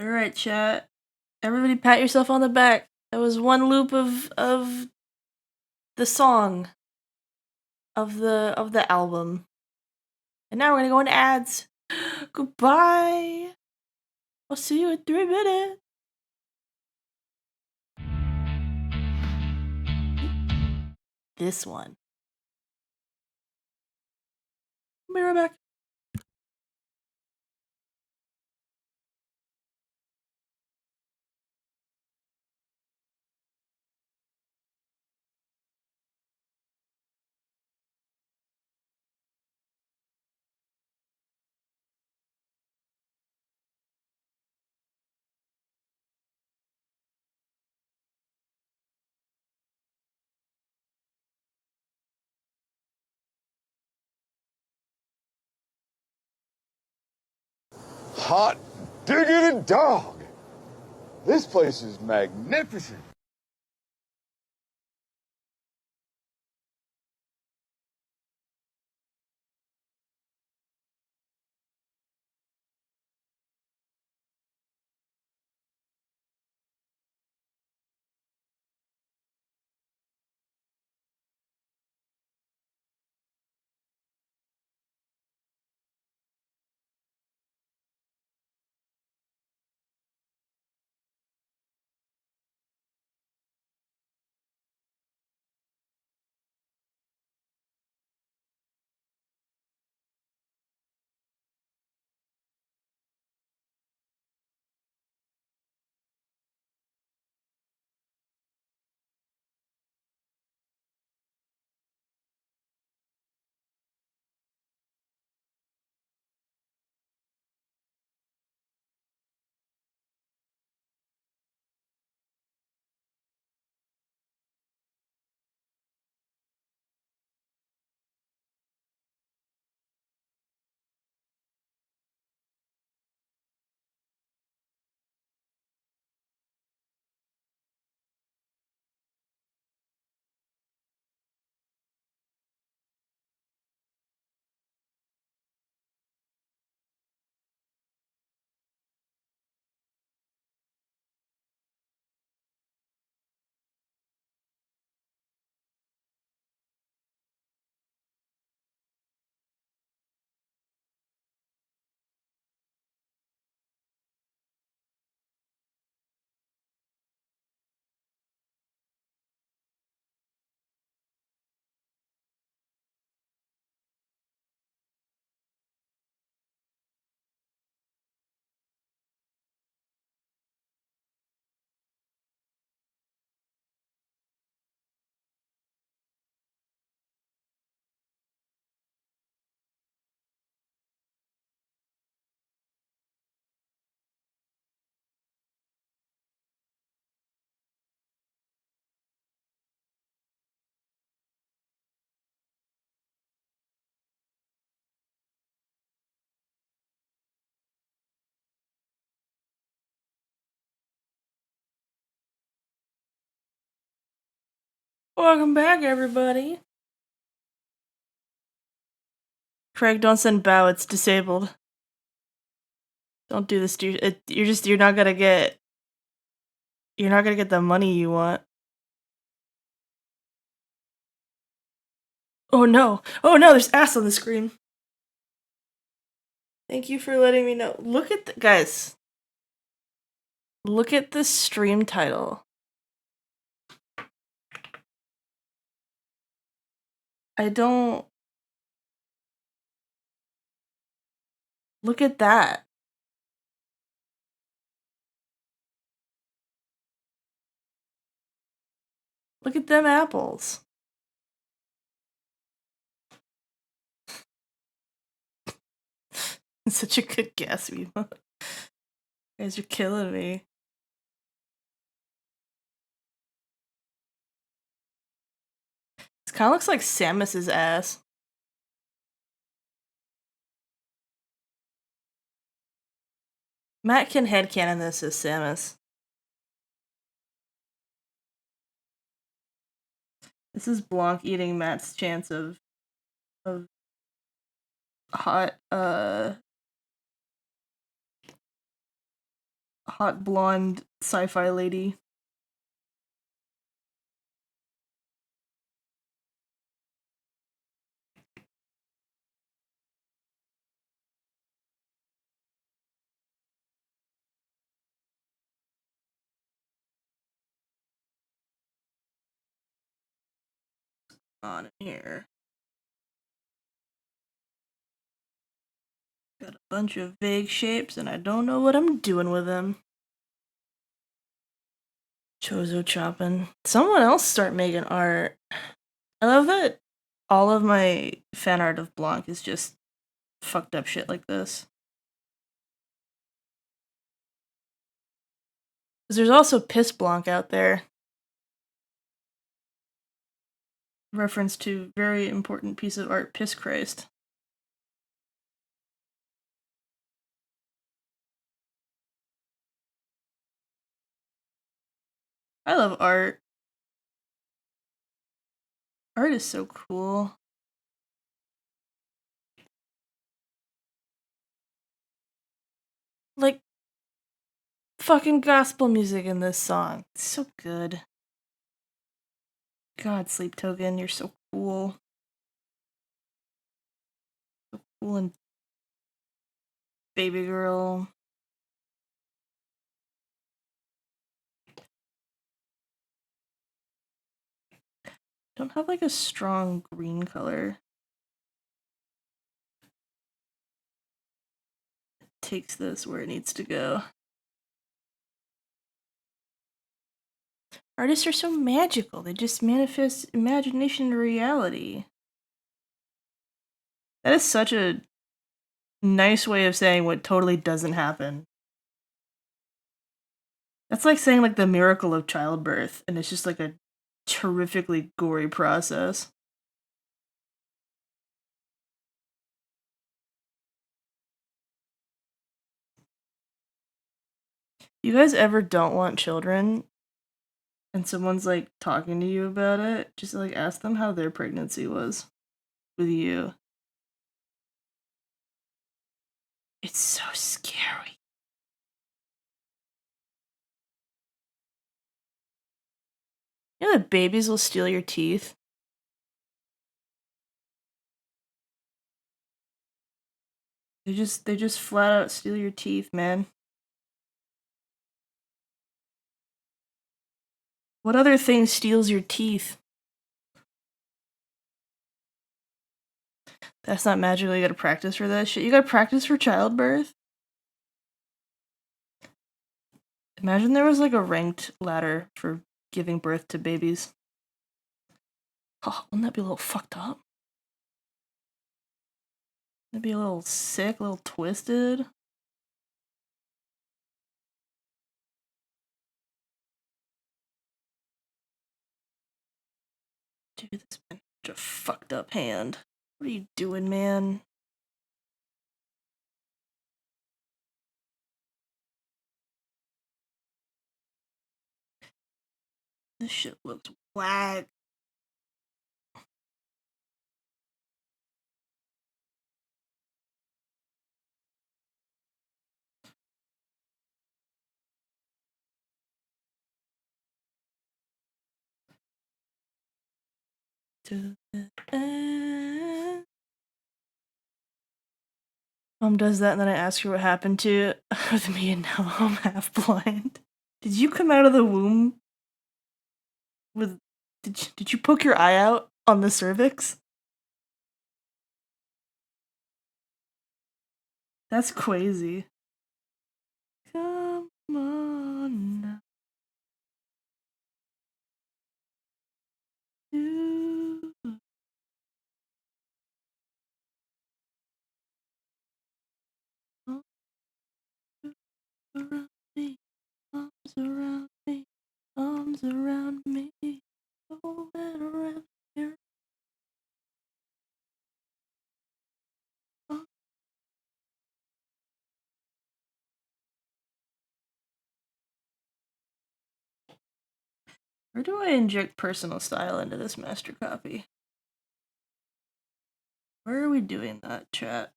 Alright, chat. Everybody pat yourself on the back. That was one loop of the song of the album. And now we're gonna go into ads. Goodbye. I'll see you in 3 minutes. This one. Be right back. Hot diggity dog. This place is magnificent. Welcome back, everybody. Craig, don't send bow, it's disabled. Don't do this, dude. You're not gonna get the money you want. Oh no! Oh no! There's ass on the screen. Thank you for letting me know. Look at guys. Look at the stream title. I don't. Look at that. Look at them apples. It's such a good guess, Viva. You guys are killing me. This kind of looks like Samus's ass. Matt can headcanon this as Samus. This is Blanc eating Matt's chance of hot hot blonde sci-fi lady. On here. Got a bunch of vague shapes and I don't know what I'm doing with them. Chozo chopping. Someone else start making art. I love that all of my fan art of Blanc is just fucked up shit like this. Because there's also Piss Blanc out there. Reference to very important piece of art, Piss Christ. I love art. Art is so cool. Like, fucking gospel music in this song. It's so good. God, Sleep Token, you're so cool. So cool and baby girl. Don't have like a strong green color. It takes this where it needs to go. Artists are so magical. They just manifest imagination into reality. That is such a nice way of saying what totally doesn't happen. That's like saying like the miracle of childbirth, and it's just like a terrifically gory process. You guys ever don't want children and someone's like talking to you about it, just like ask them how their pregnancy was with you. It's so scary. You know that babies will steal your teeth? They just flat out steal your teeth, man. What other thing steals your teeth? That's not magically. You gotta practice for that shit. You gotta practice for childbirth? Imagine there was like a ranked ladder for giving birth to babies. Oh, wouldn't that be a little fucked up? That'd be a little sick, a little twisted. Dude, this man's such a fucked up hand. What are you doing, man? This shit looks whack. to the end. Mom does that, and then I ask her what happened to with me, and now I'm half blind. Did you come out of the womb with? Did you poke your eye out on the cervix? That's crazy. Come on now. You arms around me, arms around me, arms around me, oh, and around here. Oh. Where do I inject personal style into this master copy? Where are we doing that, chat?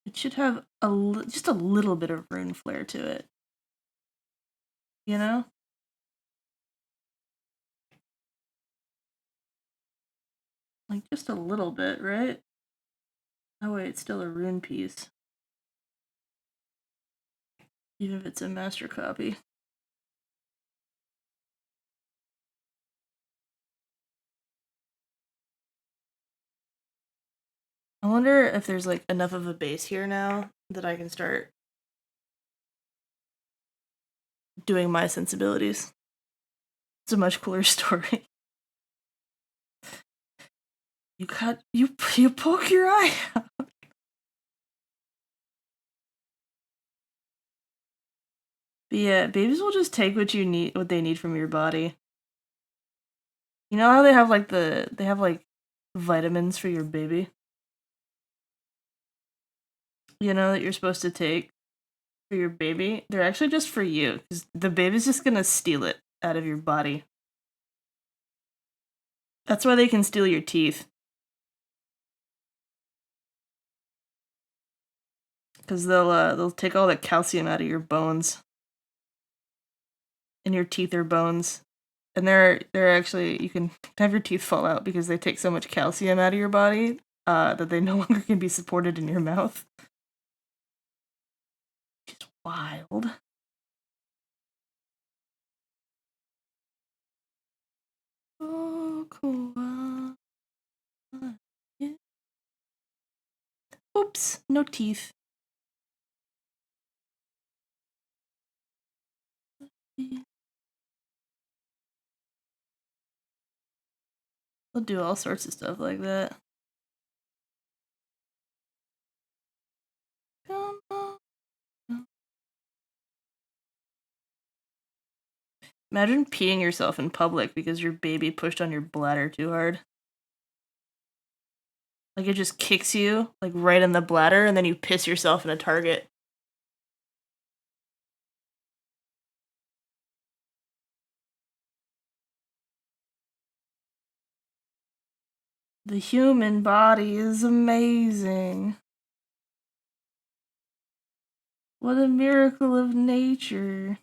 It should have just a little bit of rune flair to it. You know? Like, just a little bit, right? Oh wait, it's still a rune piece. Even if it's a master copy. I wonder if there's like enough of a base here now that I can start doing my sensibilities. It's a much cooler story. You poke your eye out. But yeah, babies will just take what they need from your body. You know how they have like vitamins for your baby? You know that you're supposed to take for your baby? They're actually just for you, because the baby's just gonna steal it out of your body. That's why they can steal your teeth. Because they'll take all the calcium out of your bones. And your teeth are bones. And they're actually, you can have your teeth fall out because they take so much calcium out of your body that they no longer can be supported in your mouth. It's wild. Oh, cool. Yeah. Oops, no teeth. They'll do all sorts of stuff like that. Come on. Imagine peeing yourself in public because your baby pushed on your bladder too hard. Like it just kicks you like right in the bladder and then you piss yourself in a target. The human body is amazing. What a miracle of nature.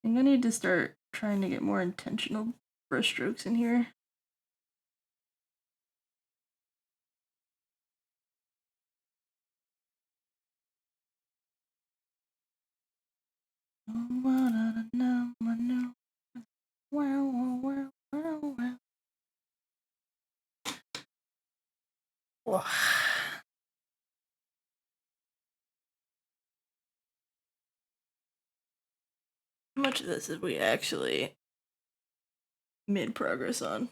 I think I need to start trying to get more intentional brush strokes in here. How much of this have we actually made progress on?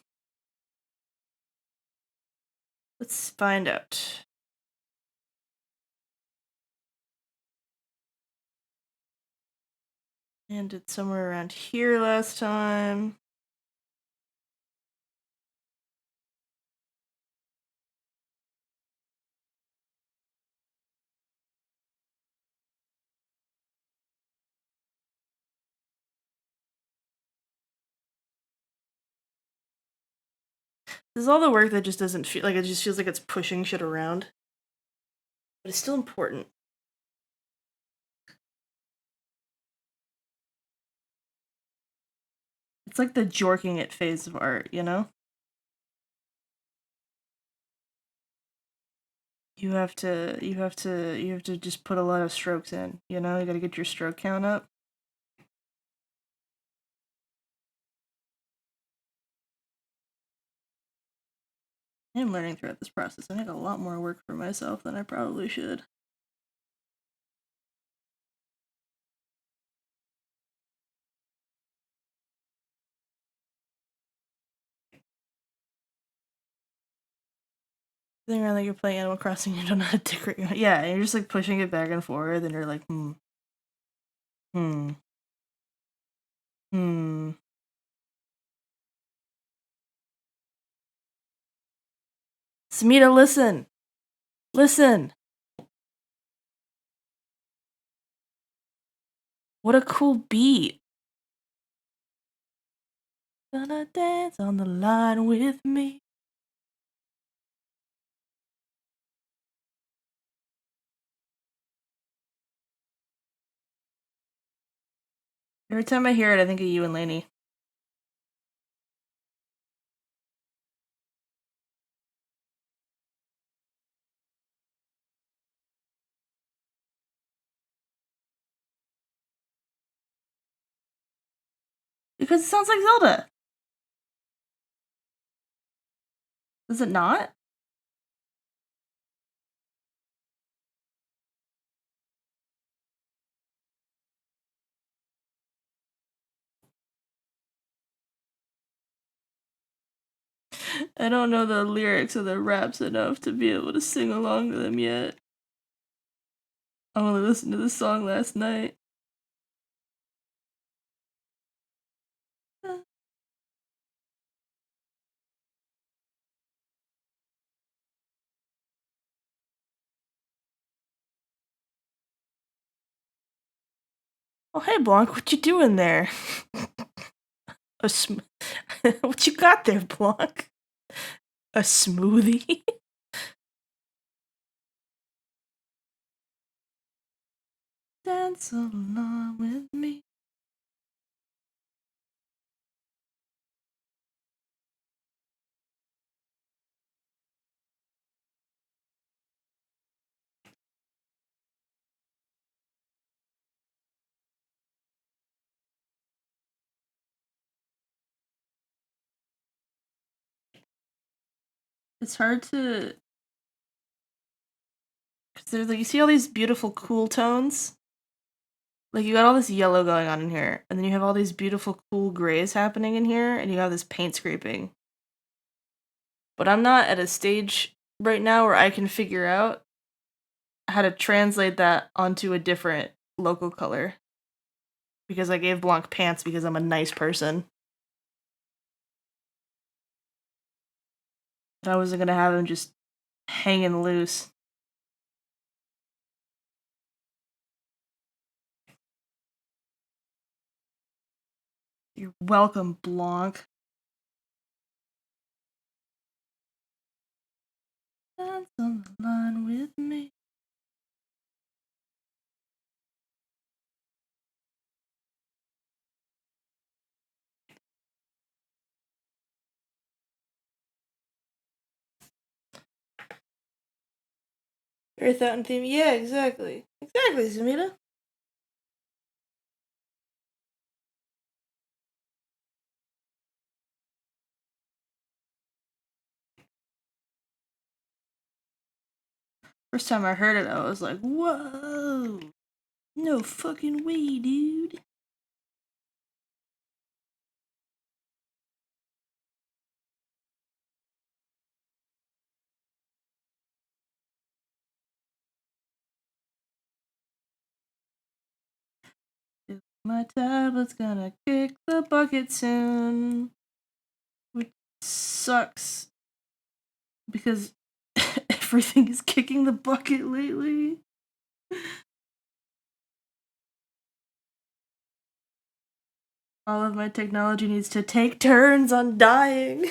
Let's find out. Ended somewhere around here last time. This is all the work that just doesn't feel like it just feels like it's pushing shit around. but it's still important. It's like the jorking it phase of art, you know? You have to just put a lot of strokes in, you know? You gotta get your stroke count up. I'm learning throughout this process. I make a lot more work for myself than I probably should. Sitting around like you're playing Animal Crossing, you don't know how to decorate your. Yeah, and you're just like pushing it back and forth, and you're like, hmm. Smita, listen! Listen! What a cool beat! Gonna dance on the line with me. Every time I hear it, I think of you and Lainey. Because it sounds like Zelda. Does it not? I don't know the lyrics of the raps enough to be able to sing along to them yet. I only listened to this song last night. Oh, hey, Blanc, what you doing there? What you got there, Blanc? A smoothie? Dance along with me. It's hard to... Because there's like, you see all these beautiful cool tones? Like, you got all this yellow going on in here, and then you have all these beautiful cool grays happening in here, and you have this paint scraping. But I'm not at a stage right now where I can figure out how to translate that onto a different local color. Because I gave Blanc pants because I'm a nice person. I wasn't gonna have him just hanging loose. You're welcome, Blanc. Dance on the line with me. Earth out and theme. Yeah, exactly. Exactly, Samita. First time I heard it, I was like, whoa! No fucking way, dude. My tablet's gonna kick the bucket soon. Which sucks. Because everything is kicking the bucket lately. All of my technology needs to take turns on dying.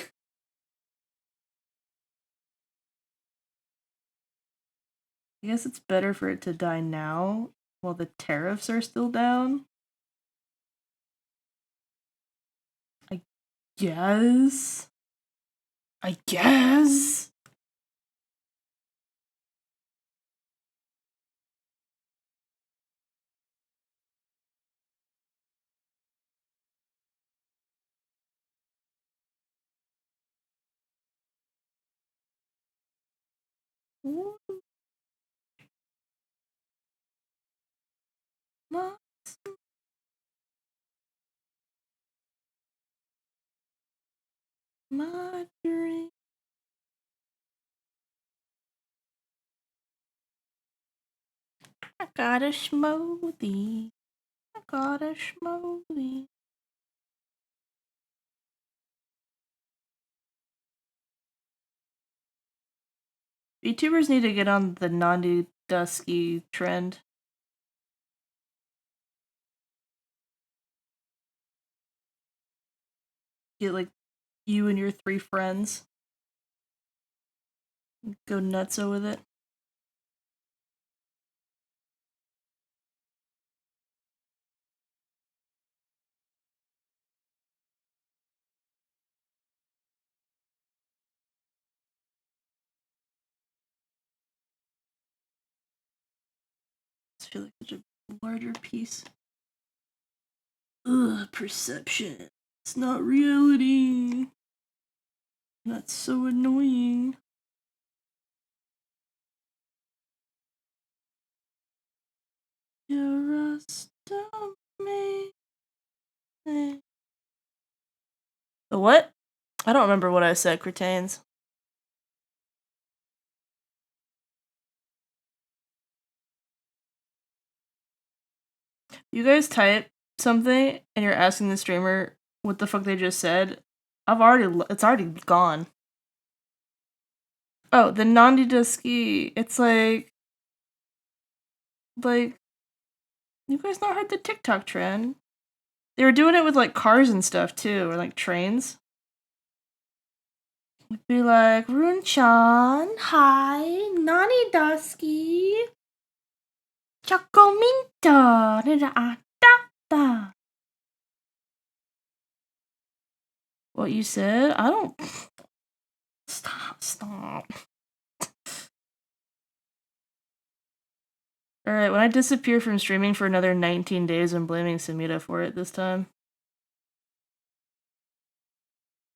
I guess it's better for it to die now while the tariffs are still down. I guess. I guess. My dream. I got a smoothie. I got a smoothie. YouTubers need to get on the Nandi Dusky trend. Get like you and your 3 friends. Go nutso with it. I feel like such a larger piece. Ugh, perception. It's not reality. That's so annoying. You're a star me. The what? I don't remember what I said, Cretains. You guys type something and you're asking the streamer what the fuck they just said. It's already gone. Oh, the Nandi Dusky. It's like, you guys not heard the TikTok trend? They were doing it with like cars and stuff too, or like trains. It'd be like, Runchan, hi, Nani Dusky, Chocominta, da. What you said? I don't. Stop. Alright, when I disappear from streaming for another 19 days, I'm blaming Samita for it this time.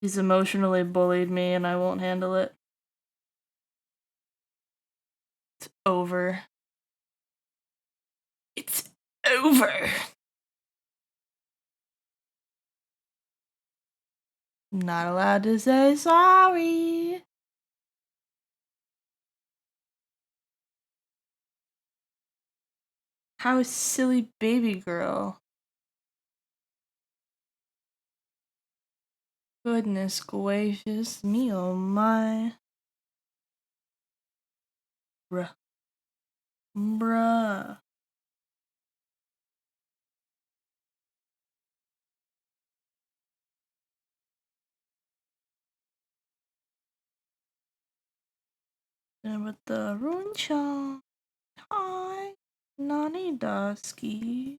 He's emotionally bullied me and I won't handle it. It's over. It's over. I'm not allowed to say sorry. How silly baby girl. Goodness gracious me, oh my. Bruh. And with the Runchan. Hi. Nani Dusky.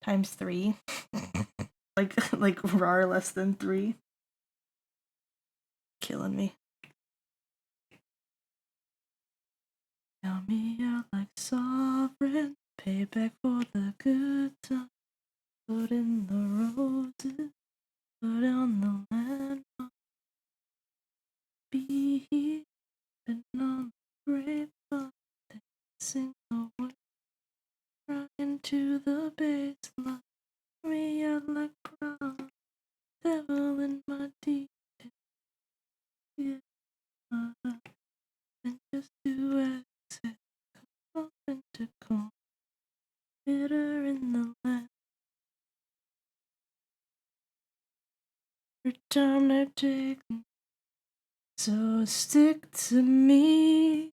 Times 3. like rar less than 3. Killing me. Count me out like sovereign. Payback for the good time. Put in the roses. Put on the landmark. Be here. Been on the grapevine. Sing the word. Right into the baseline. Me out like prom. Devil in my deep. Yeah. And just to exit. Come into come. Bitter in the land. Your time to take. So stick to me.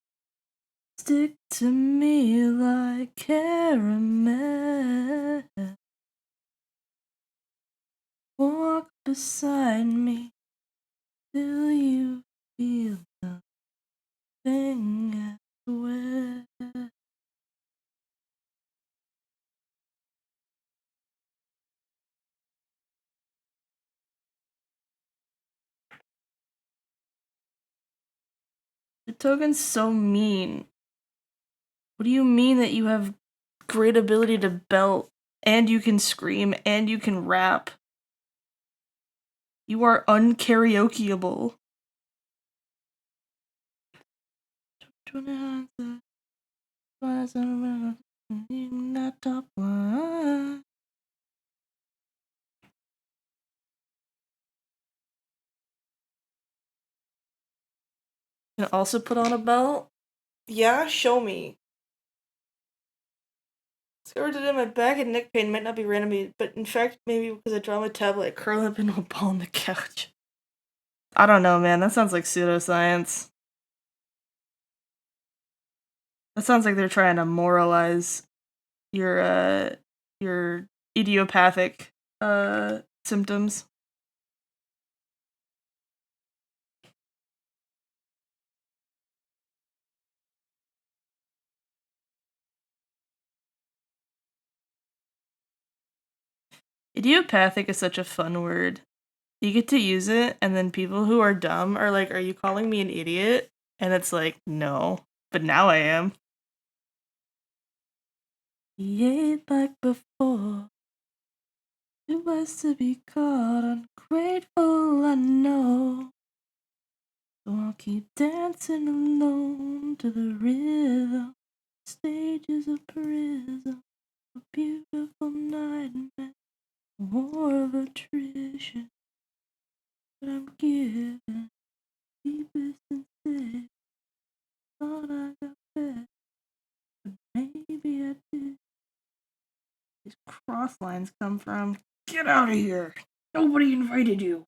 Stick to me like caramel. Walk beside me till you feel nothing else. Sweat. The token's so mean. What do you mean that you have great ability to belt, and you can scream, and you can rap? You are unkaraokeable. Can also put on a belt? Yeah, show me. Discovered today my back and neck pain might not be random, but in fact, maybe because I draw my tablet, I curl up into a ball on the couch. I don't know, man. That sounds like pseudoscience. That sounds like they're trying to moralize your idiopathic symptoms. Idiopathic is such a fun word. You get to use it, and then people who are dumb are like, "Are you calling me an idiot?" And it's like, no, but now I am. He ain't like before. It was to be caught ungrateful, I know. So I'll keep dancing alone to the rhythm. Stage is a prison, a beautiful nightmare, a war of attrition. But I'm given deepest inside. Thought I got better, but maybe I did. These cross lines come from. Get out of here! Nobody invited you.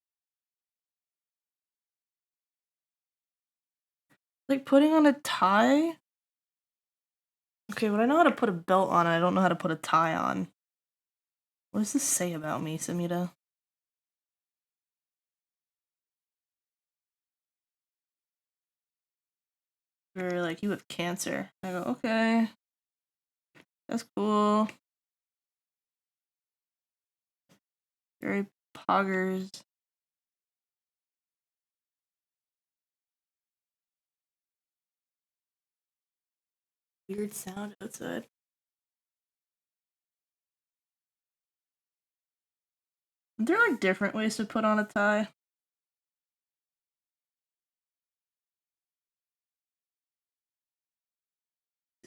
Like putting on a tie? Okay, but I know how to put a belt on, I don't know how to put a tie on. What does this say about me, Samita? Or like, you have cancer. I go, okay. That's cool. Very poggers. Weird sound outside. Are there like different ways to put on a tie?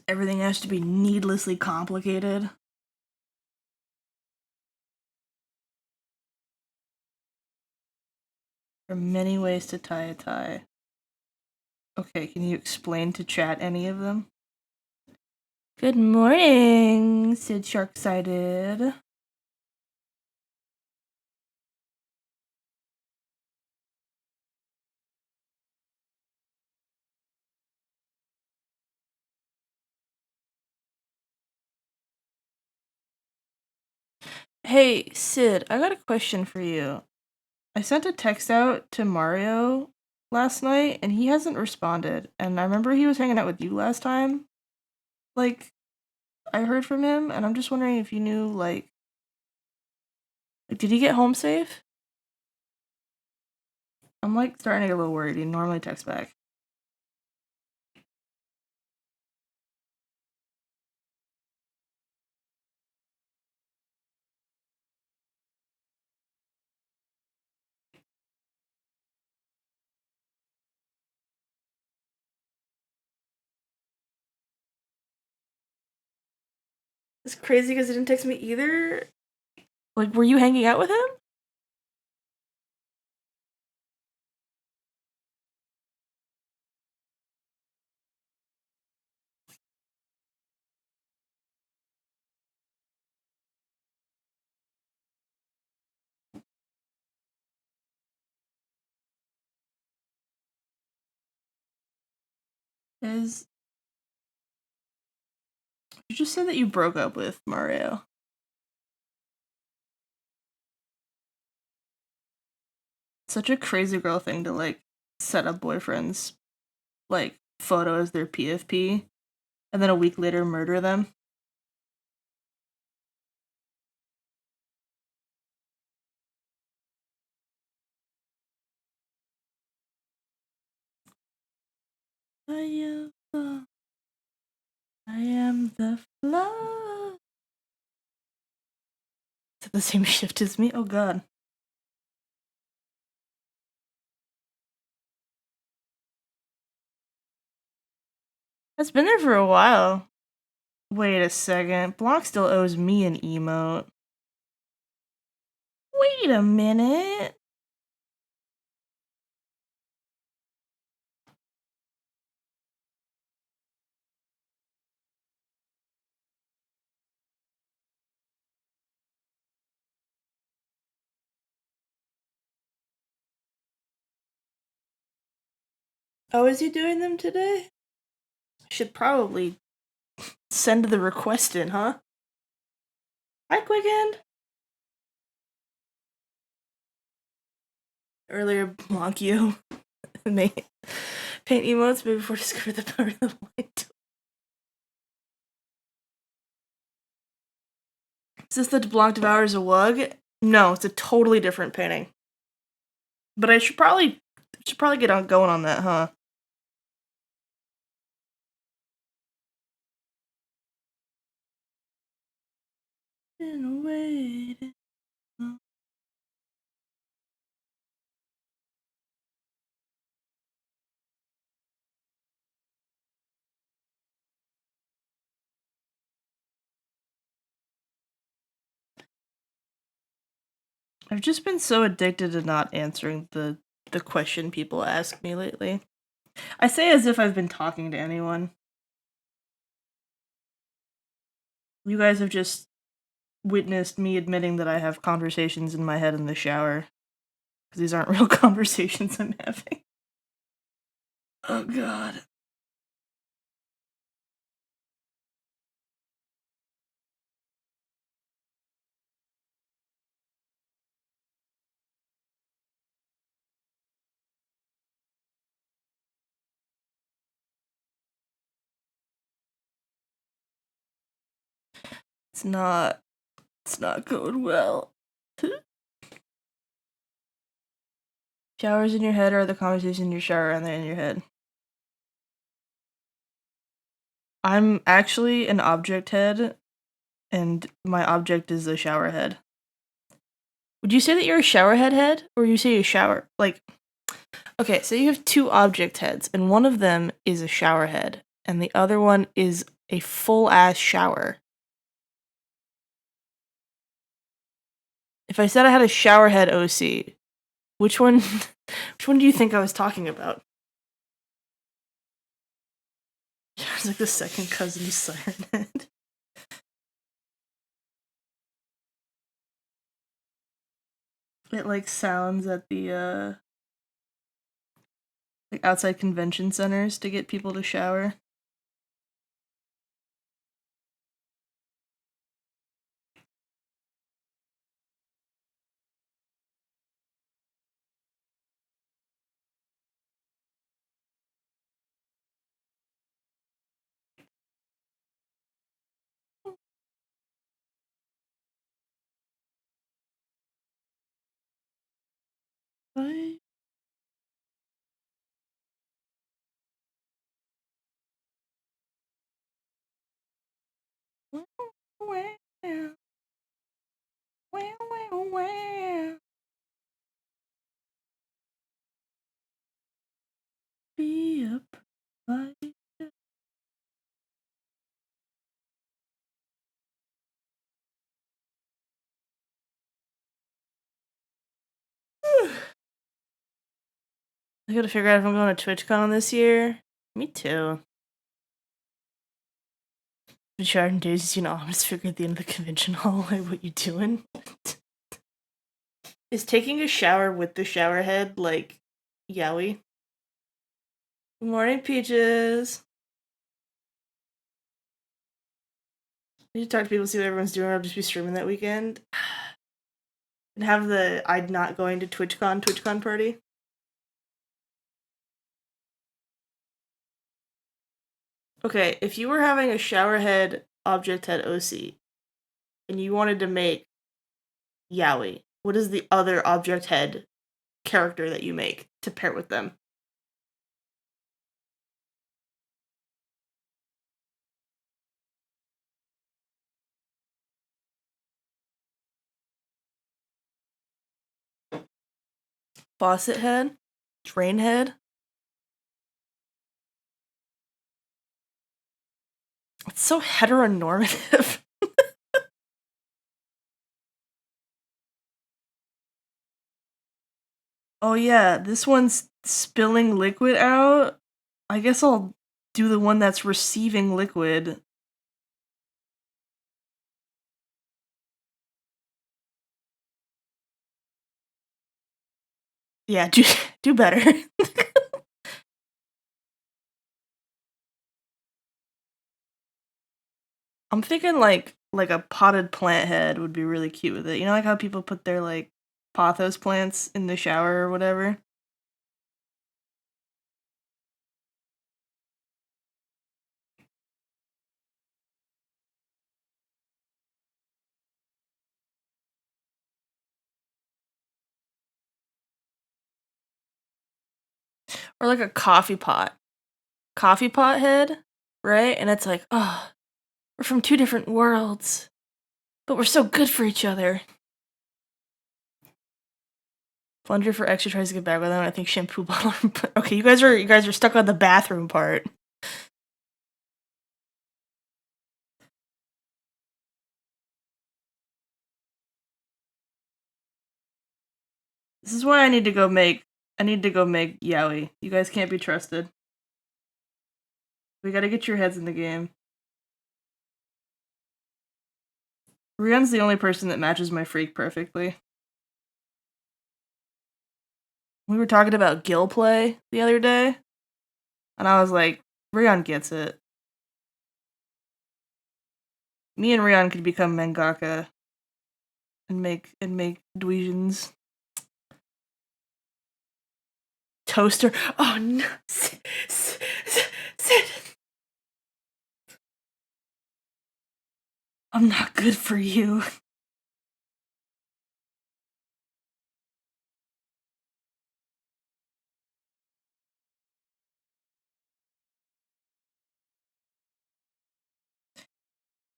Everything has to be needlessly complicated. There are many ways to tie a tie. Okay, can you explain to chat any of them? Good morning, Sid Shark-sided. Hey, Sid, I got a question for you. I sent a text out to Mario last night, and he hasn't responded. And I remember he was hanging out with you last time. Like, I heard from him, and I'm just wondering if you knew, like did he get home safe? I'm, like, starting to get a little worried. He normally texts back. It's crazy because he didn't text me either. Like, were you hanging out with him? Is you just said that you broke up with Mario? Such a crazy girl thing to, like, set up boyfriends, like, photo as their PFP, and then a week later murder them. I am the flood. Is it the same shift as me? Oh god. It's been there for a while. Wait a second. Block still owes me an emote. Wait a minute. Oh, is he doing them today? I should probably send the request in, huh? Hi, Quickend. Earlier, Blankio made paint emotes before discovered the power of the light. Is this the Blanc Devours a Wug? No, it's a totally different painting. But I should probably get on going on that, huh? Been waiting. I've just been so addicted to not answering the question people ask me lately. I say as if I've been talking to anyone. You guys have just witnessed me admitting that I have conversations in my head in the shower. Because these aren't real conversations I'm having. Oh god. It's not going well. Showers in your head are the conversations in your shower and they're in your head. I'm actually an object head, and my object is a shower head. Would you say that you're a shower head, or you say a shower, like, okay, so you have two object heads, and one of them is a shower head, and the other one is a full-ass shower. If I said I had a shower head OC, which one do you think I was talking about? It's like the second cousin of Siren Head. It like sounds at the like outside convention centers to get people to shower. Bye. Be up. Bye. I gotta figure out if I'm going to TwitchCon this year. Me too. Shard days, you know, I'm just figuring at the end of the convention hall, like, what you doing? Is taking a shower with the shower head, like, yaoi? Good morning, Peaches. I need to talk to people, see what everyone's doing. I'll just be streaming that weekend. And have the I'm not going to TwitchCon party. Okay, if you were having a shower head object head OC and you wanted to make Yaoi, what is the other object head character that you make to pair with them? Faucet head? Drain head? It's so heteronormative. Oh yeah, this one's spilling liquid out. I guess I'll do the one that's receiving liquid. Yeah, do better. I'm thinking like a potted plant head would be really cute with it. You know, like how people put their like pothos plants in the shower or whatever. Or like a coffee pot head, right? And it's like, oh, we're from two different worlds, but we're so good for each other. Plunger for extra tries to get back with them. I think shampoo bottle. Okay, you guys are stuck on the bathroom part. This is why I need to go make Yaoi. You guys can't be trusted. We gotta get your heads in the game. Rion's the only person that matches my freak perfectly. We were talking about gill play the other day, and I was like, Rion gets it. Me and Rion could become mangaka and make Dweezins. Toaster. Oh no. Sit. I'm not good for you.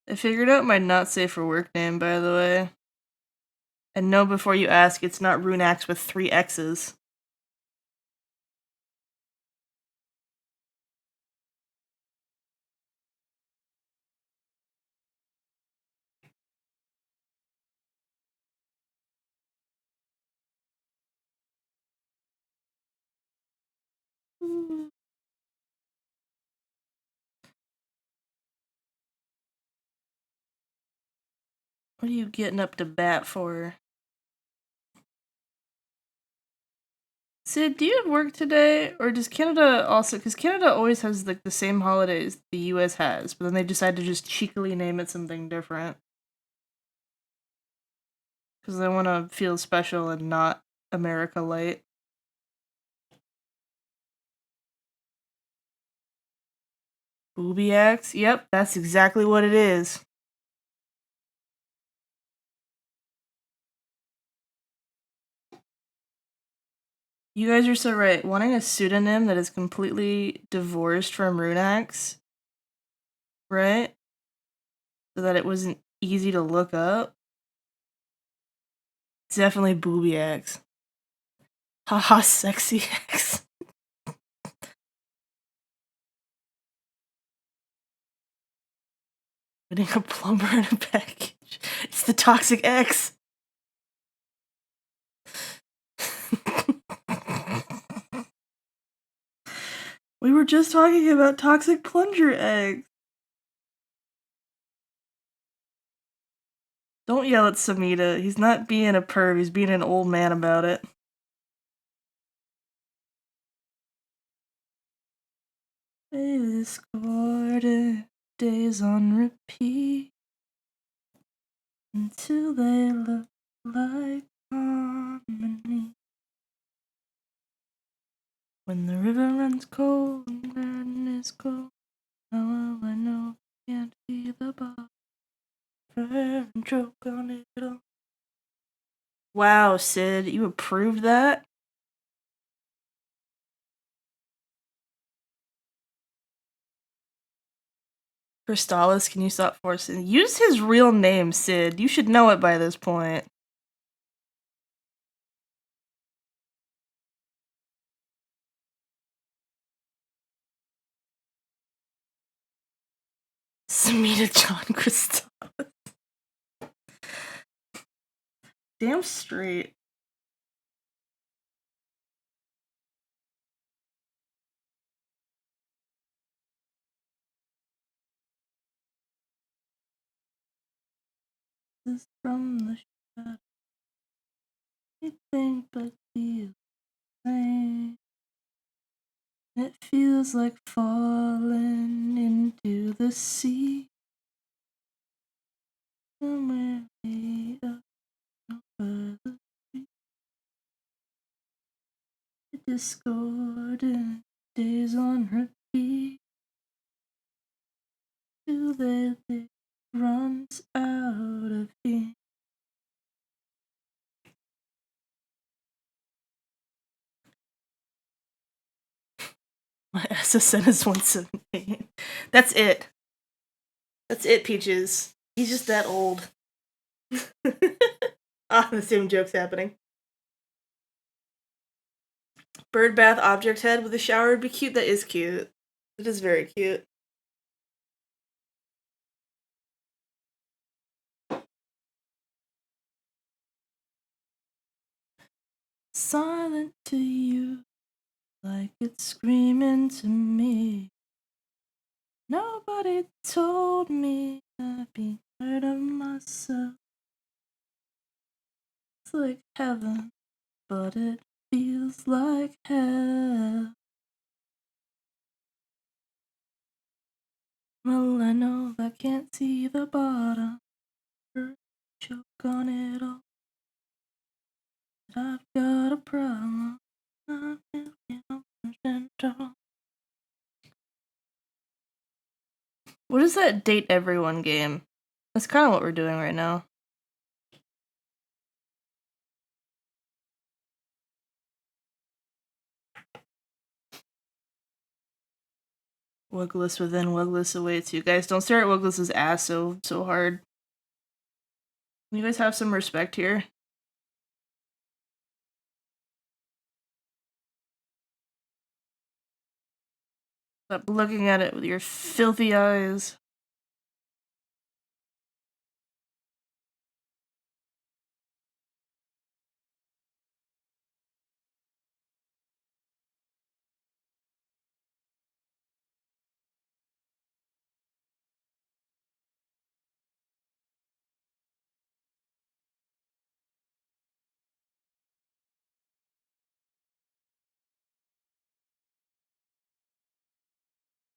I figured out my not safe for work name, by the way. And no, before you ask, it's not Runax with 3 X's. What are you getting up to bat for? Sid, do you have work today? Or does Canada also... Because Canada always has like the same holidays the US has, but then they decide to just cheekily name it something different. Because they want to feel special and not America light. Booby Axe? Yep, that's exactly what it is. You guys are so right. Wanting a pseudonym that is completely divorced from Runax, right? So that it wasn't easy to look up. Definitely Booby X. Haha, sexy X. Putting a plumber in a package. It's the Toxic X. We were just talking about Toxic Plunger eggs. Don't yell at Samita. He's not being a perv, he's being an old man about it. This quarter days on repeat until they look like harmony. When the river runs cold and the garden is cold, Oh, I know can't see the bar. Forever and choke on it all. Wow, Sid, you approved that? Crystallis, can you stop forcing? Use his real name, Sid. You should know it by this point. Samita John Crystallis. Damn straight. This from the shadow. You think but feel the same. It feels like falling into the sea. Somewhere way up over the street. Discordant days on repeat. Till the day runs out of ink. My SSN is 178. That's it. That's it, Peaches. He's just that old. The same joke's happening. Bird bath object head with a shower would be cute. That is cute. It is very cute. Silent to you, like it's screaming to me. Nobody told me I'd be tired of myself. It's like heaven, but it feels like hell. Well, I know I can't see the bottom. Choke on it all. I've got a problem. What is that date everyone game? That's kind of what we're doing right now. Wugless within, Wugless awaits. You guys don't stare at Wugless's ass so hard. You guys have some respect here. Stop looking at it with your filthy eyes.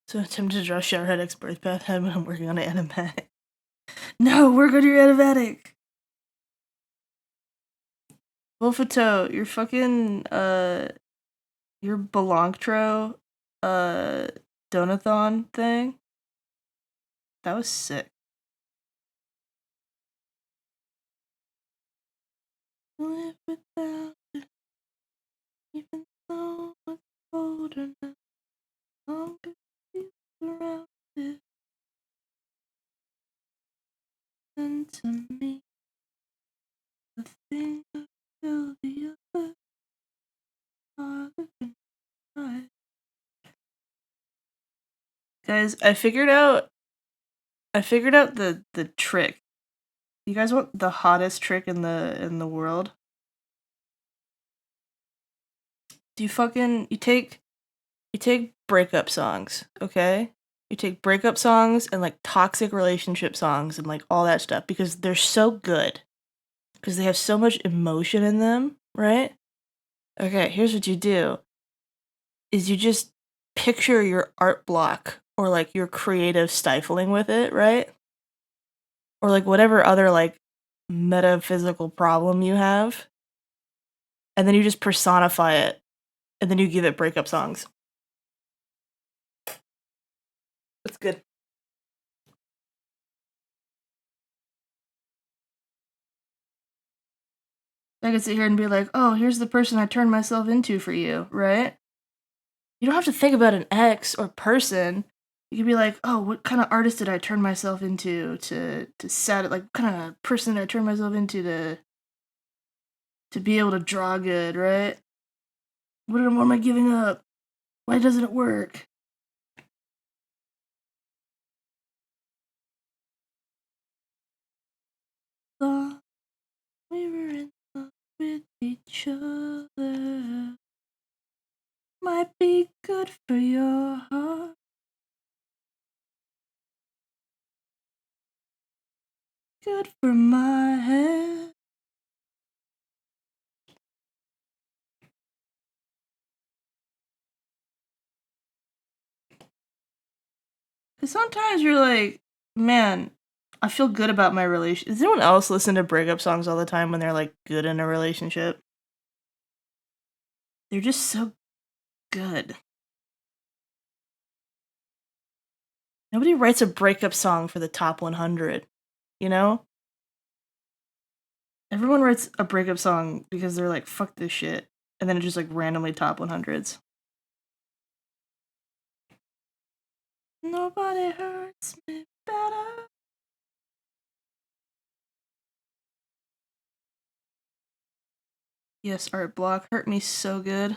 So attempted to draw Showerhead X birth path head when I'm working on an animatic. No, work on your animatic! Wolfito, your fucking, your Belongtro, Donathon thing? That was sick. Live without it, even though it's older now. Longer feels around it. And to me, the thing I feel the other harder than I. Guys, I figured out the trick. You guys want the hottest trick in the world? You take breakup songs, okay? You take breakup songs and like toxic relationship songs and like all that stuff because they're so good. Because they have so much emotion in them, right? Okay, here's what you do. Is you just picture your art block or like your creative stifling with it, right? Or like whatever other like metaphysical problem you have. And then you just personify it. And then you give it breakup songs. That's good. I could sit here and be like, oh, here's the person I turned myself into for you, right? You don't have to think about an ex or person. You could be like, oh, what kind of artist did I turn myself into to set it? Like, what kind of person did I turn myself into to be able to draw good, right? What am I giving up? Why doesn't it work? Thought we were in love with each other. Might be good for your heart. Good for my head. Because sometimes you're like, man, I feel good about my relation. Does anyone else listen to breakup songs all the time when they're like good in a relationship? They're just so good. Nobody writes a breakup song for the top 100, you know? Everyone writes a breakup song because they're like, fuck this shit. And then it just like randomly top 100s. Nobody hurts me better. Yes, Art Block hurt me so good.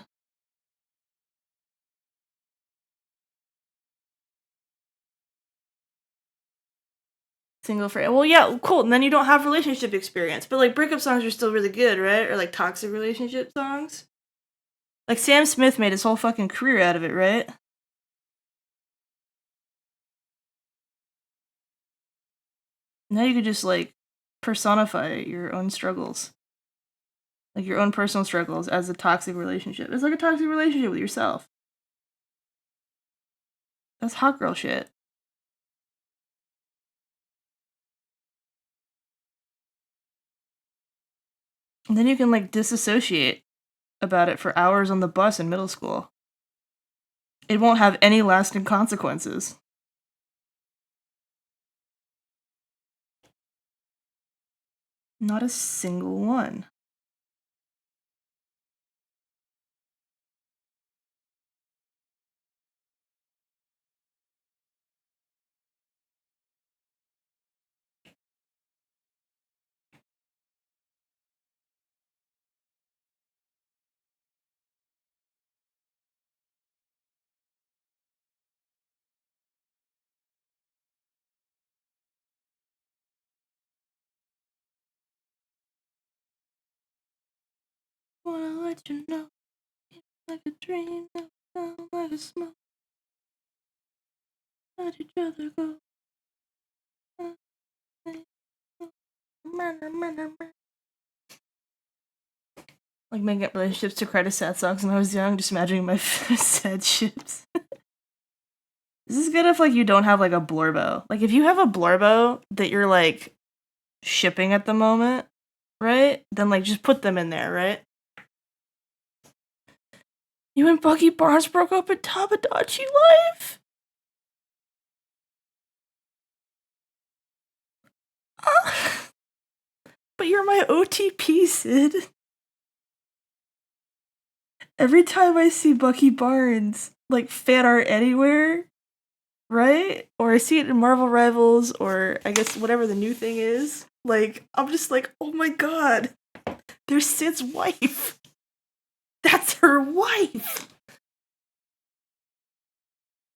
Single friend. Well, yeah, cool. And then you don't have relationship experience. But like breakup songs are still really good, right? Or like toxic relationship songs. Like Sam Smith made his whole fucking career out of it, right? Now you could just like personify your own struggles. Like your own personal struggles as a toxic relationship. It's like a toxic relationship with yourself. That's hot girl shit. And then you can like disassociate about it for hours on the bus in middle school. It won't have any lasting consequences. Not a single one. Wanna let you know, like a dream, like a smoke. Let each other go. Like making up relationships to credit sad songs when I was young, just imagining my sad ships. This is good if like you don't have like a blurbo. Like if you have a blurbo that you're like shipping at the moment, right? Then like just put them in there, right? You and Bucky Barnes broke up in Tamagotchi life? But you're my OTP, Sid. Every time I see Bucky Barnes, like fan art anywhere, right? Or I see it in Marvel Rivals, or I guess whatever the new thing is, like, I'm just like, oh my god, there's Sid's wife. That's her wife.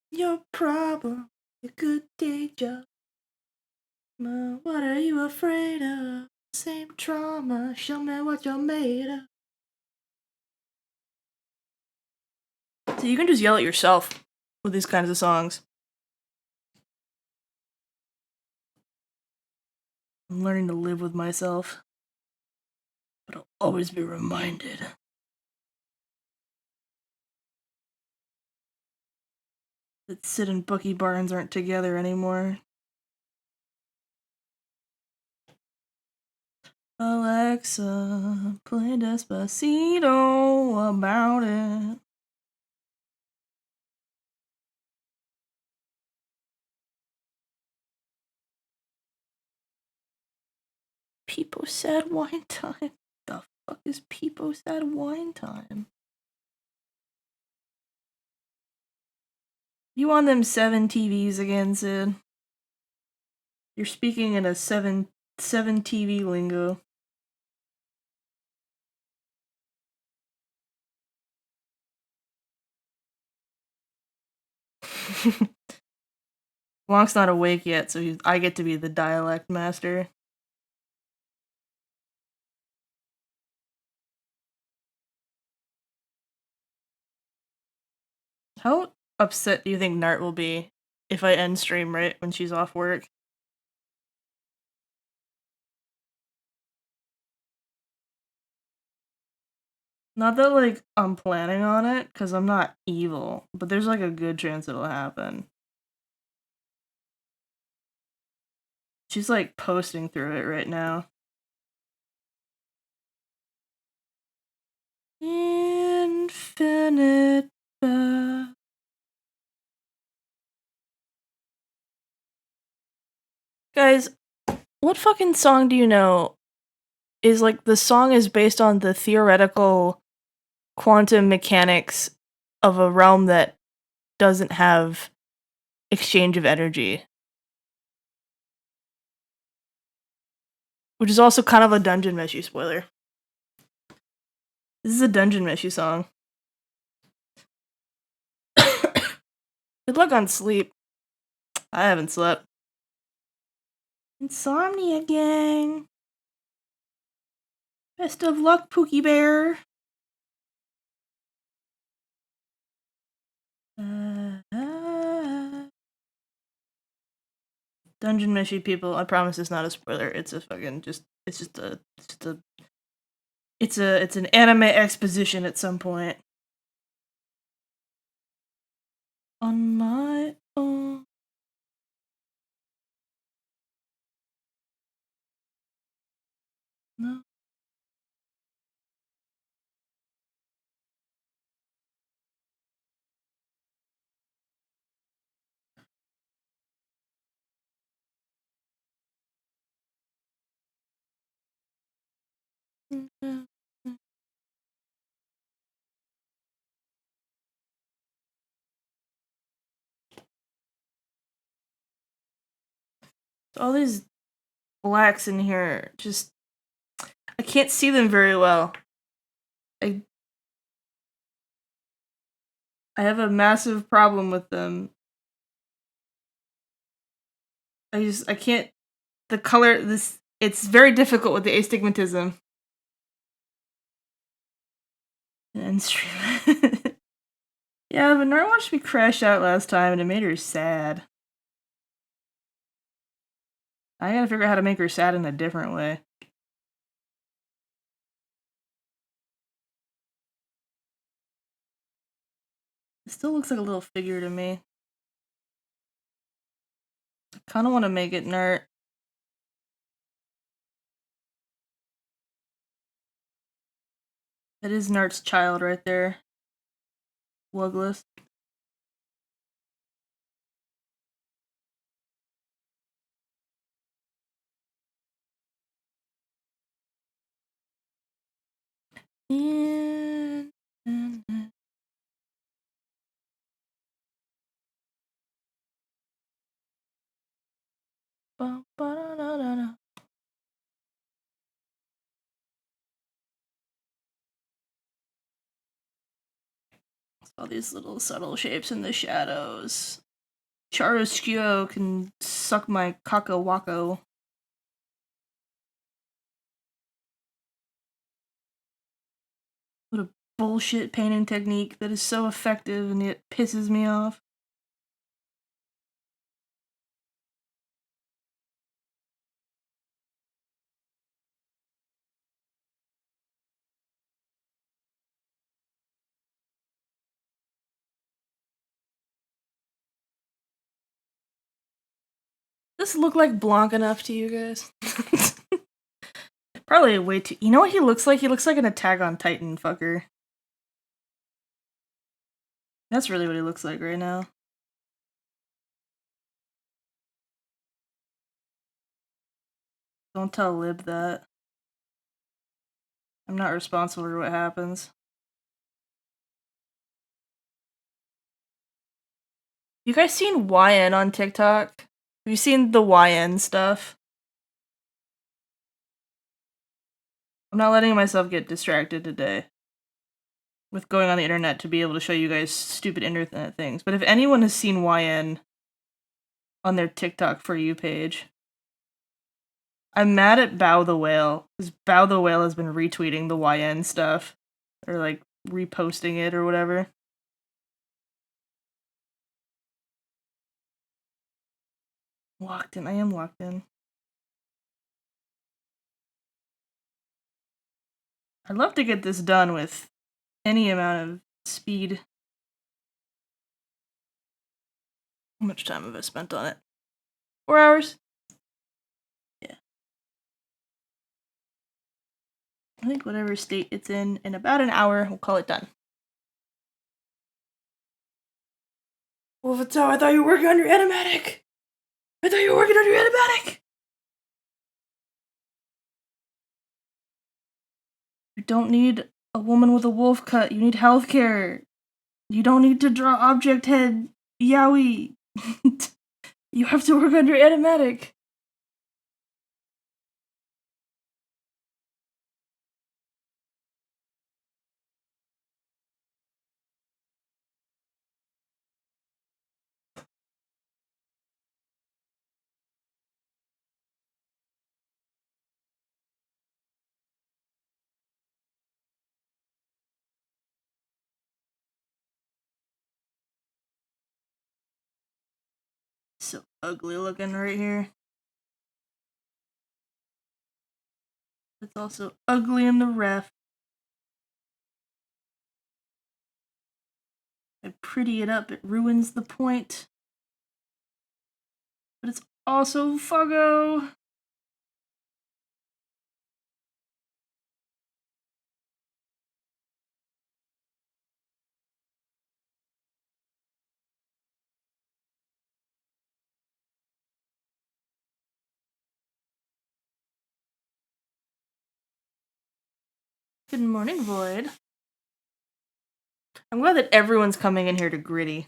Your problem, your good day job. What are you afraid of? Same trauma, show me what you're made of. So you can just yell at yourself with these kinds of songs. I'm learning to live with myself, but I'll always be reminded that Sid and Bucky Barnes aren't together anymore. Alexa, play Despacito about it. People said wine time. The fuck is Peepo Sad Wine Time? You on them 7 TVs again, Sid? You're speaking in a 7 TV lingo. Wonk's not awake yet, so I get to be the dialect master. How upset do you think Nart will be if I end stream right when she's off work? Not that, like, I'm planning on it, because I'm not evil, but there's, like, a good chance it'll happen. She's, like, posting through it right now. Infinite Guys, what fucking song do you know is, like, the song is based on the theoretical quantum mechanics of a realm that doesn't have exchange of energy? Which is also kind of a Dungeon Meshy spoiler. This is a Dungeon Meshy song. Good luck on sleep. I haven't slept. Insomnia gang. Best of luck, Pookie Bear. Dungeon Meshy people, I promise it's not a spoiler. It's a fucking it's an anime exposition at some point. On my own. No. All these blacks in here, just I can't see them very well. I have a massive problem with them. I can't the color it's very difficult with the astigmatism. And stream. Yeah, but Nora watched me crash out last time and it made her sad. I gotta figure out how to make her sad in a different way. It still looks like a little figure to me. I kinda wanna make it Nert. That is Nert's child right there. Wugless. All these little subtle shapes in the shadows. Chiaroscuro can suck my caco wacko. What a bullshit painting technique that is so effective and it pisses me off. Does this look like Blanc enough to you guys? Probably way too. You know what he looks like? He looks like an Attack on Titan fucker. That's really what he looks like right now. Don't tell Lib that. I'm not responsible for what happens. You guys seen YN on TikTok? Have you seen the YN stuff? I'm not letting myself get distracted today with going on the internet to be able to show you guys stupid internet things. But if anyone has seen YN on their TikTok For You page, I'm mad at Bow the Whale, because Bow the Whale has been retweeting the YN stuff, or like reposting it or whatever. Locked in. I am locked in. I'd love to get this done with any amount of speed. How much time have I spent on it? 4 hours? Yeah. I think whatever state it's in about an hour, we'll call it done. Wolfito, I thought you were working on your animatic! I thought you were working on your animatic! You don't need a woman with a wolf cut, you need healthcare. You don't need to draw object head yaoi. You have to work on your animatic. So ugly looking right here. It's also ugly in the ref. I pretty it up, it ruins the point. But it's also fuggo. Good morning, Void. I'm glad that everyone's coming in here to gritty.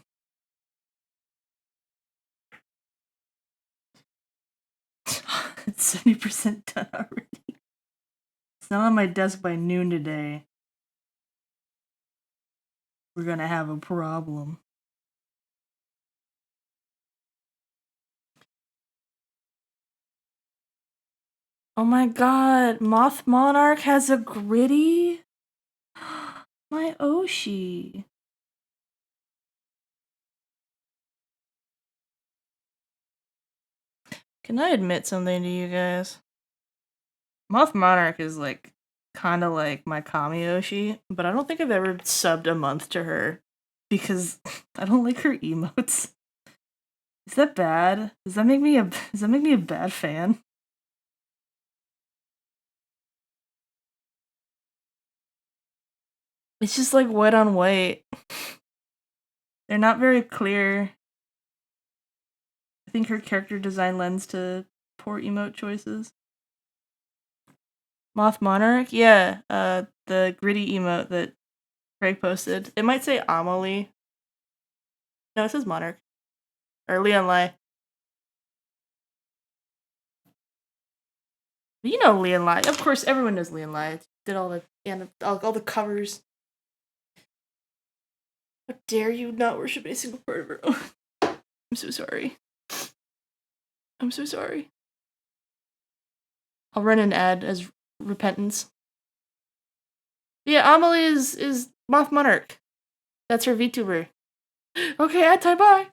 It's 70% done already. It's not on my desk by noon today. We're gonna have a problem. Oh my god, Moth Monarch has a gritty? My Oshi. Can I admit something to you guys? Moth Monarch is like kind of like my Kami Oshi, but I don't think I've ever subbed a month to her because I don't like her emotes. Is that bad? Does that make me a bad fan? It's just like white on white. They're not very clear. I think her character design lends to poor emote choices. Moth Monarch? Yeah, the gritty emote that Craig posted. It might say Amelie. No, it says Monarch. Or Leon Lai. You know Leon Lai. Of course, everyone knows Leon Lai. Did all the covers. How dare you not worship a single part of her? I'm so sorry. I'm so sorry. I'll run an ad as repentance. Yeah, Amelie is Moth Monarch. That's her VTuber. Okay, ad time, bye!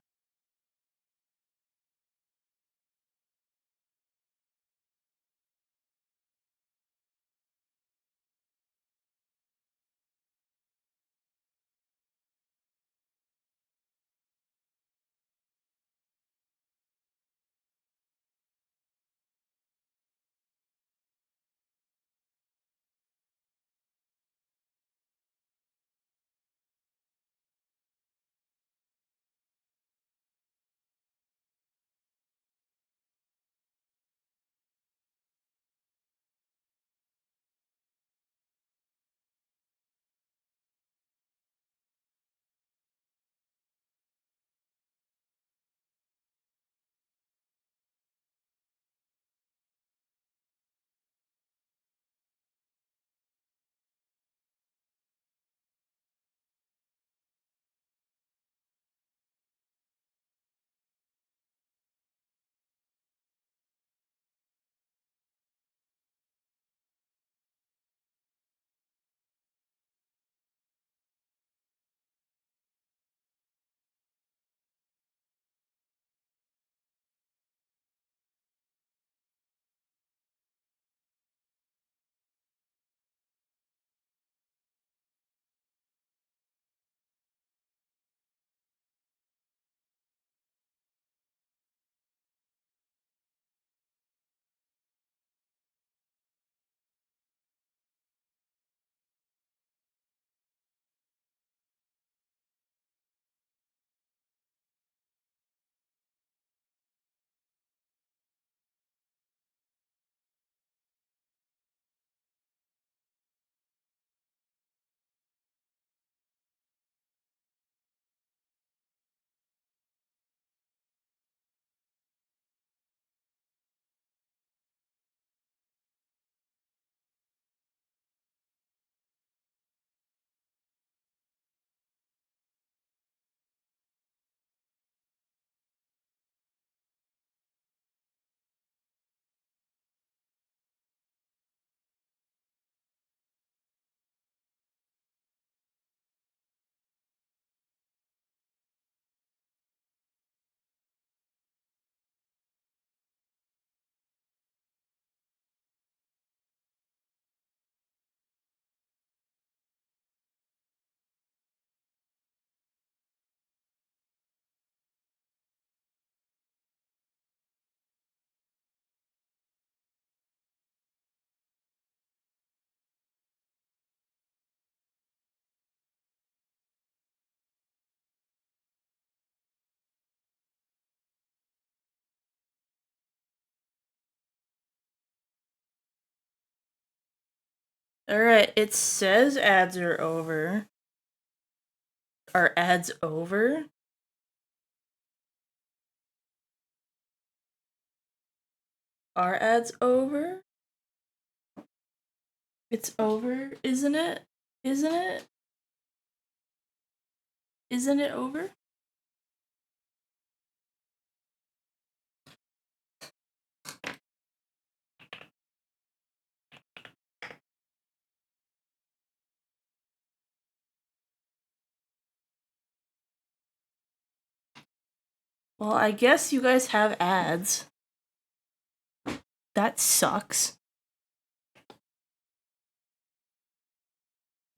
Alright, it says ads are over. Are ads over? Are ads over? It's over, isn't it? Isn't it? Isn't it over? Well, I guess you guys have ads. That sucks.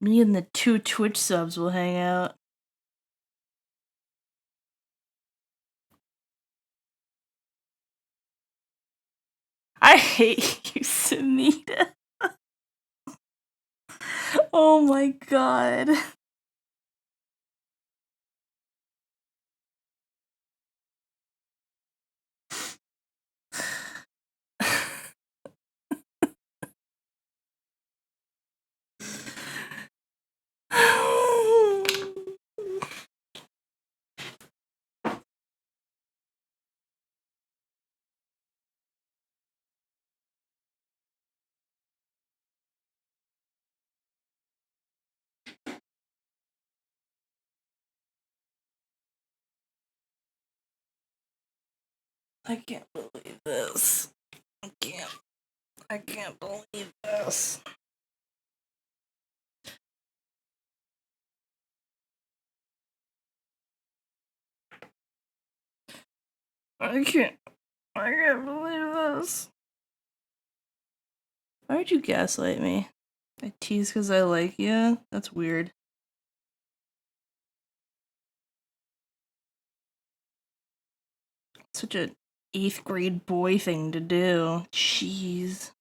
Me and the 2 Twitch subs will hang out. I hate you, Samita. Oh my god. I can't believe this. I can't believe this. I can't believe this. Why would you gaslight me? I tease because I like you? That's weird. Such a 8th grade boy thing to do. Jeez.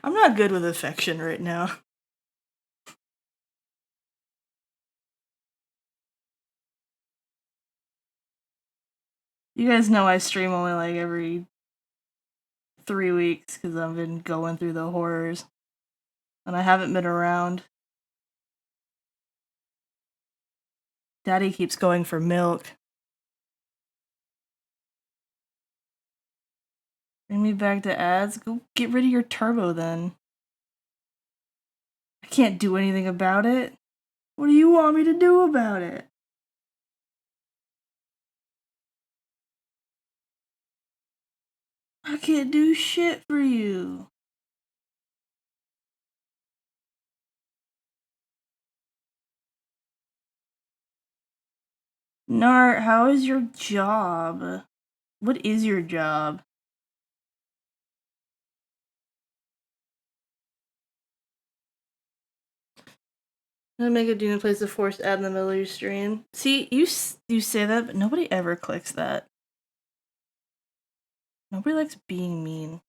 I'm not good with affection right now. You guys know I stream only like every 3 weeks because I've been going through the horrors. And I haven't been around. Daddy keeps going for milk. Bring me back to ads? Go get rid of your turbo then. I can't do anything about it. What do you want me to do about it? I can't do shit for you. Nart, how is your job? What is your job? I'm gonna make a Duna plays the forced ad in the middle of your stream. See, you say that, but nobody ever clicks that. Nobody likes being mean.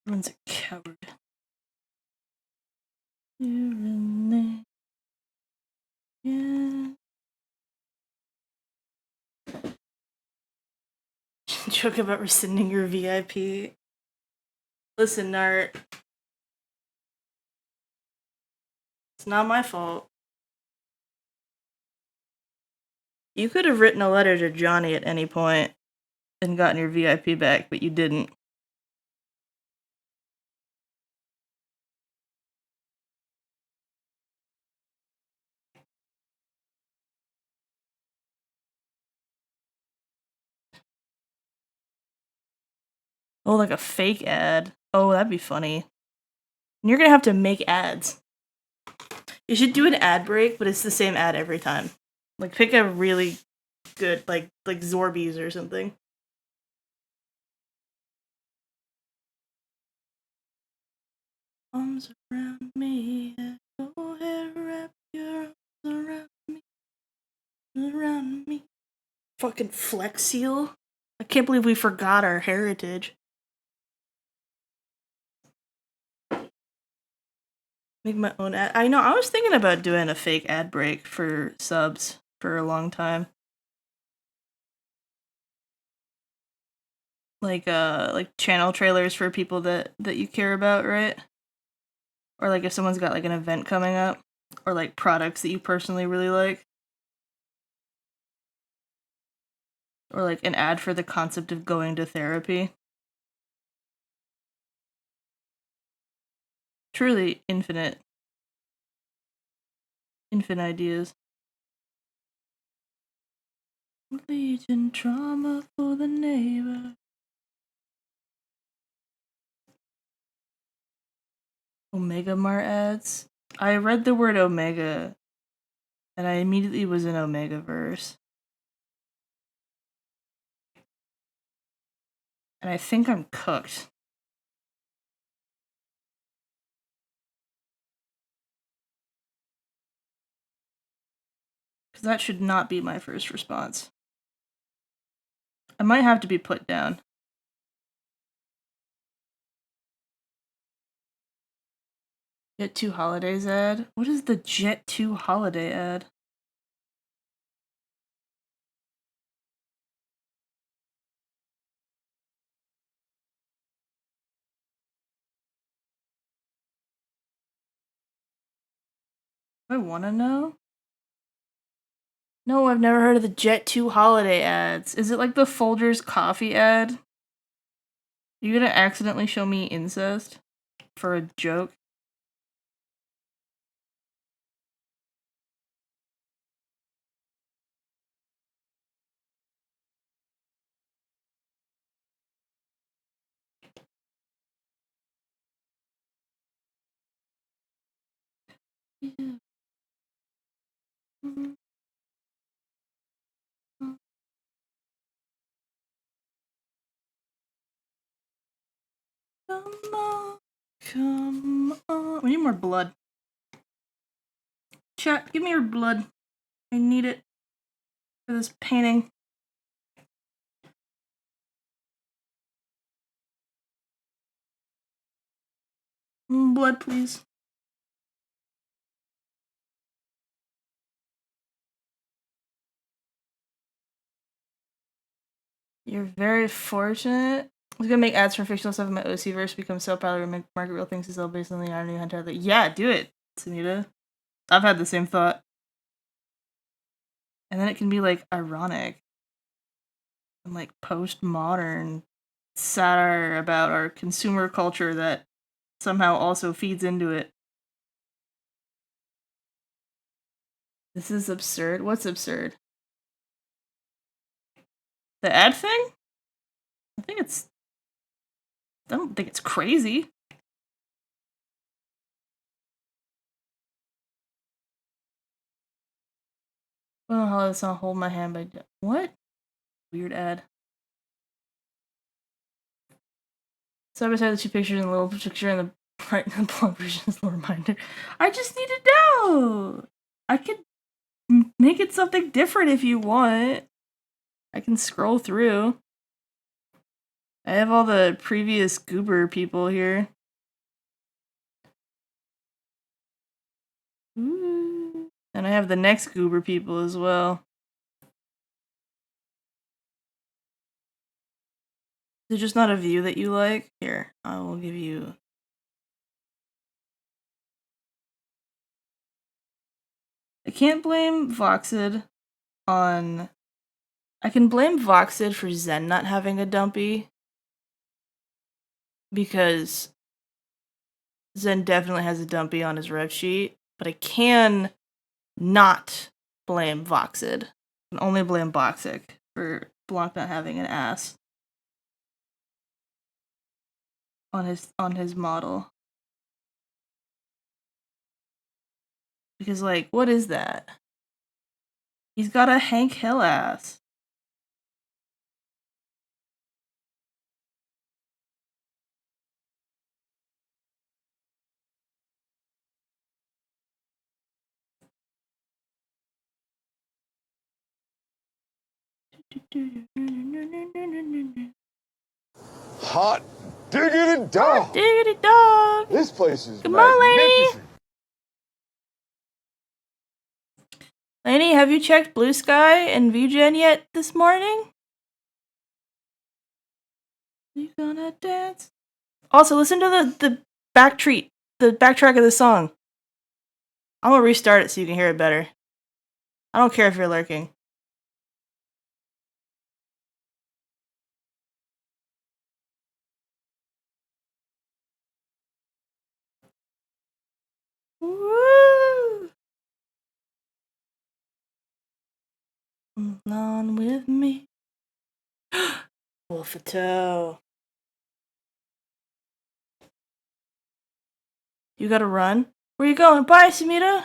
Everyone's a coward. You're in there. Yeah. Joke about rescinding your VIP. Listen, Nart. It's not my fault. You could have written a letter to Johnny at any point and gotten your VIP back, but you didn't. Oh, like a fake ad. Oh, that'd be funny. And you're gonna have to make ads. You should do an ad break, but it's the same ad every time. Like, pick a really good, like Zorbies or something. Arms around me, go ahead, wrap your arms around me. Fucking Flex Seal. I can't believe we forgot our heritage. Make my own ad. I know, I was thinking about doing a fake ad break for subs for a long time. Like channel trailers for people that you care about, right? Or like if someone's got like an event coming up, or like products that you personally really like. Or like an ad for the concept of going to therapy. Truly infinite ideas. Legion trauma for the neighbor. Omega Mart ads. I read the word Omega, and I immediately was in Omega verse. And I think I'm cooked. Because that should not be my first response. I might have to be put down. Jet 2 Holidays ad? What is the Jet 2 Holiday ad? I want to know. No, I've never heard of the Jet 2 Holiday ads. Is it like the Folgers coffee ad? You gonna accidentally show me incest? For a joke? Yeah. Come on, come on. We need more blood. Chat, give me your blood. I need it for this painting. Blood, please. You're very fortunate. I was gonna make ads for fictional stuff in my OC verse become so popular and market real things to sell based on the irony entirely. Yeah, do it, Sunita. I've had the same thought. And then it can be like ironic and like postmodern satire about our consumer culture that somehow also feeds into it. This is absurd. What's absurd? The ad thing? I don't think it's crazy. Well, how let's not hold my hand by what? Weird ad. So beside the two pictures and the little picture and the right and the blonde version is a reminder. I just need to know. I could make it something different if you want. I can scroll through. I have all the previous Goober people here. Ooh. And I have the next Goober people as well. Is it just not a view that you like? Here, I will give you. I can't blame Voxid on. I can blame Voxid for Zen not having a dumpy. Because Zen definitely has a dumpy on his rev sheet. But I can not blame Voxid. I can only blame Boxic for Blanc not having an ass on his model. Because like, what is that? He's got a Hank Hill ass. Hot diggity dog! Diggity dog! This place is Come on, lady! magnificent. Lainey, have you checked Blue Sky and VGen yet this morning? You gonna dance? Also, listen to the backtrack of the song. I'm gonna restart it so you can hear it better. I don't care if you're lurking. Woo! Along with me. Wolfito. You gotta run? Where you going? Bye, Samita!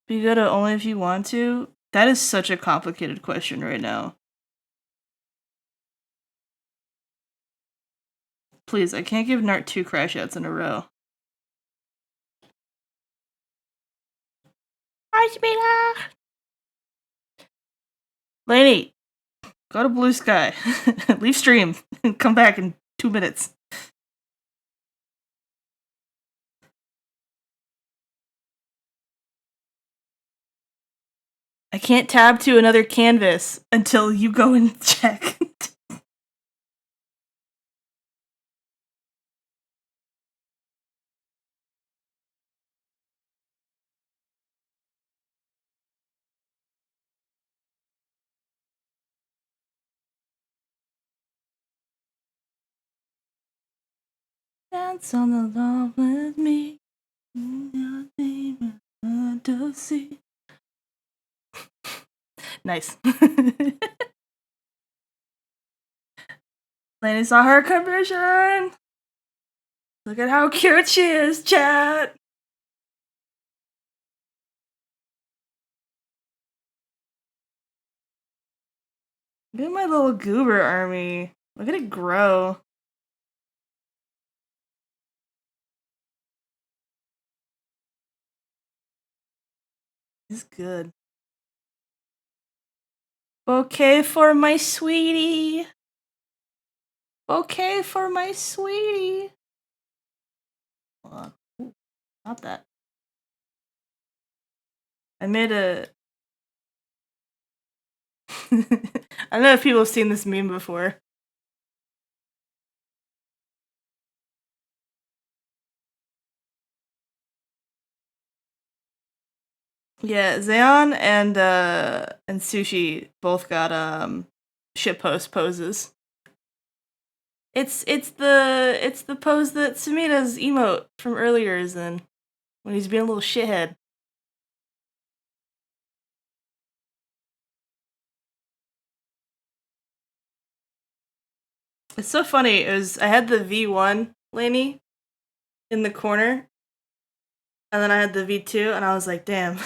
You gotta only if you want to? That is such a complicated question right now. Please, I can't give Nart 2 crash outs in a row. Bye, Samita! Lainey, go to Blue Sky. Leave stream. Come back in 2 minutes. I can't tab to another canvas until you go and check. Dance on the lawn with me. Nice. Lainey saw her conversion. Look at how cute she is, chat. Look at my little goober army. Look at it grow. It's good. Bouquet for my sweetie. Bouquet for my sweetie. Hold on. Ooh, not that. I made a... I don't know if people have seen this meme before. Yeah, Zeon and Sushi both got shitpost poses. It's the pose that Sumita's emote from earlier is in, when he's being a little shithead. It's so funny. I had the V1 Lainey in the corner, and then I had the V2, and I was like, damn,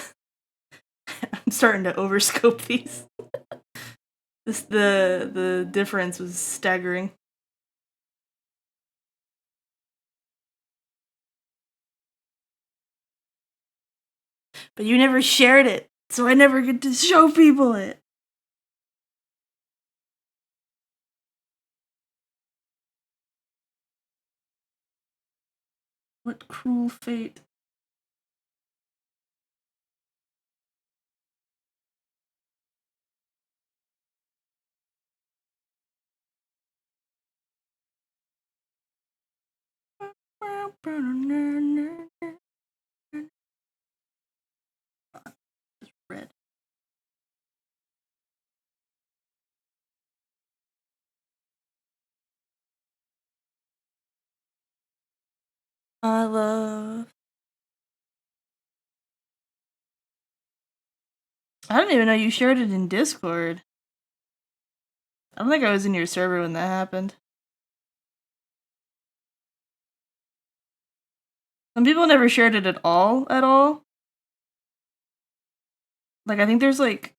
I'm starting to overscope these. The difference was staggering. But you never shared it, so I never get to show people it. What cruel fate. Red. I love. I didn't even know you shared it in Discord. I don't think I was in your server when that happened. Some people never shared it at all. Like, I think there's like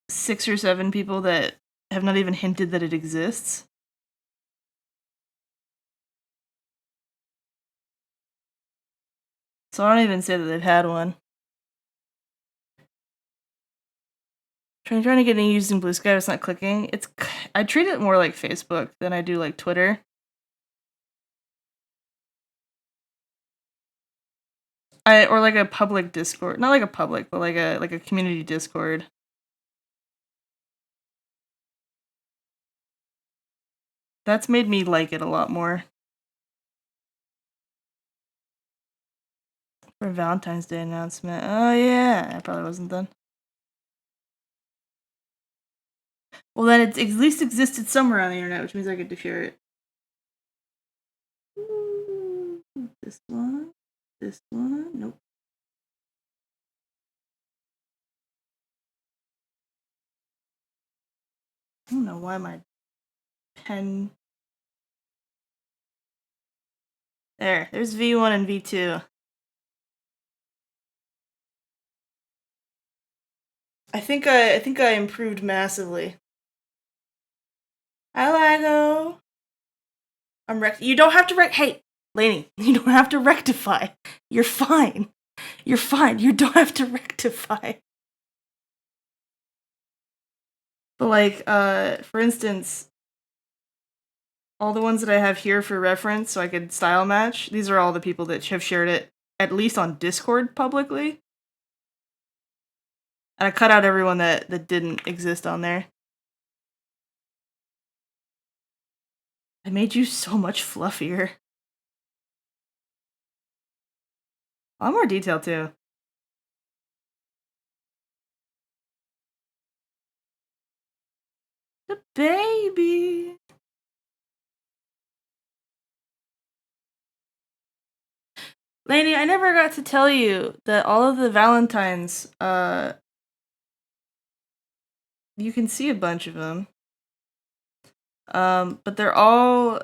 6 or 7 people that have not even hinted that it exists. So I don't even say that they've had one. Trying to get it used in Blue Sky, it's not clicking. I treat it more like Facebook than I do like Twitter. Or like a public Discord. Not like a public, but like a community Discord. That's made me like it a lot more. For Valentine's Day announcement. Oh yeah, I probably wasn't then. Well, then it at least existed somewhere on the internet, which means I get to share it. Ooh, this one. This one. Nope. I don't know why my pen. There's V1 and V2. I think I improved massively. Hi, Lago. You don't have to Hey, Lainey, you don't have to rectify. You're fine. You're fine. You don't have to rectify. But like, for instance, all the ones that I have here for reference, so I could style match. These are all the people that have shared it, at least on Discord publicly. And I cut out everyone that didn't exist on there. I made you so much fluffier. A lot more detail too. The baby. Lainey, I never got to tell you that all of the Valentines, you can see a bunch of them. But they all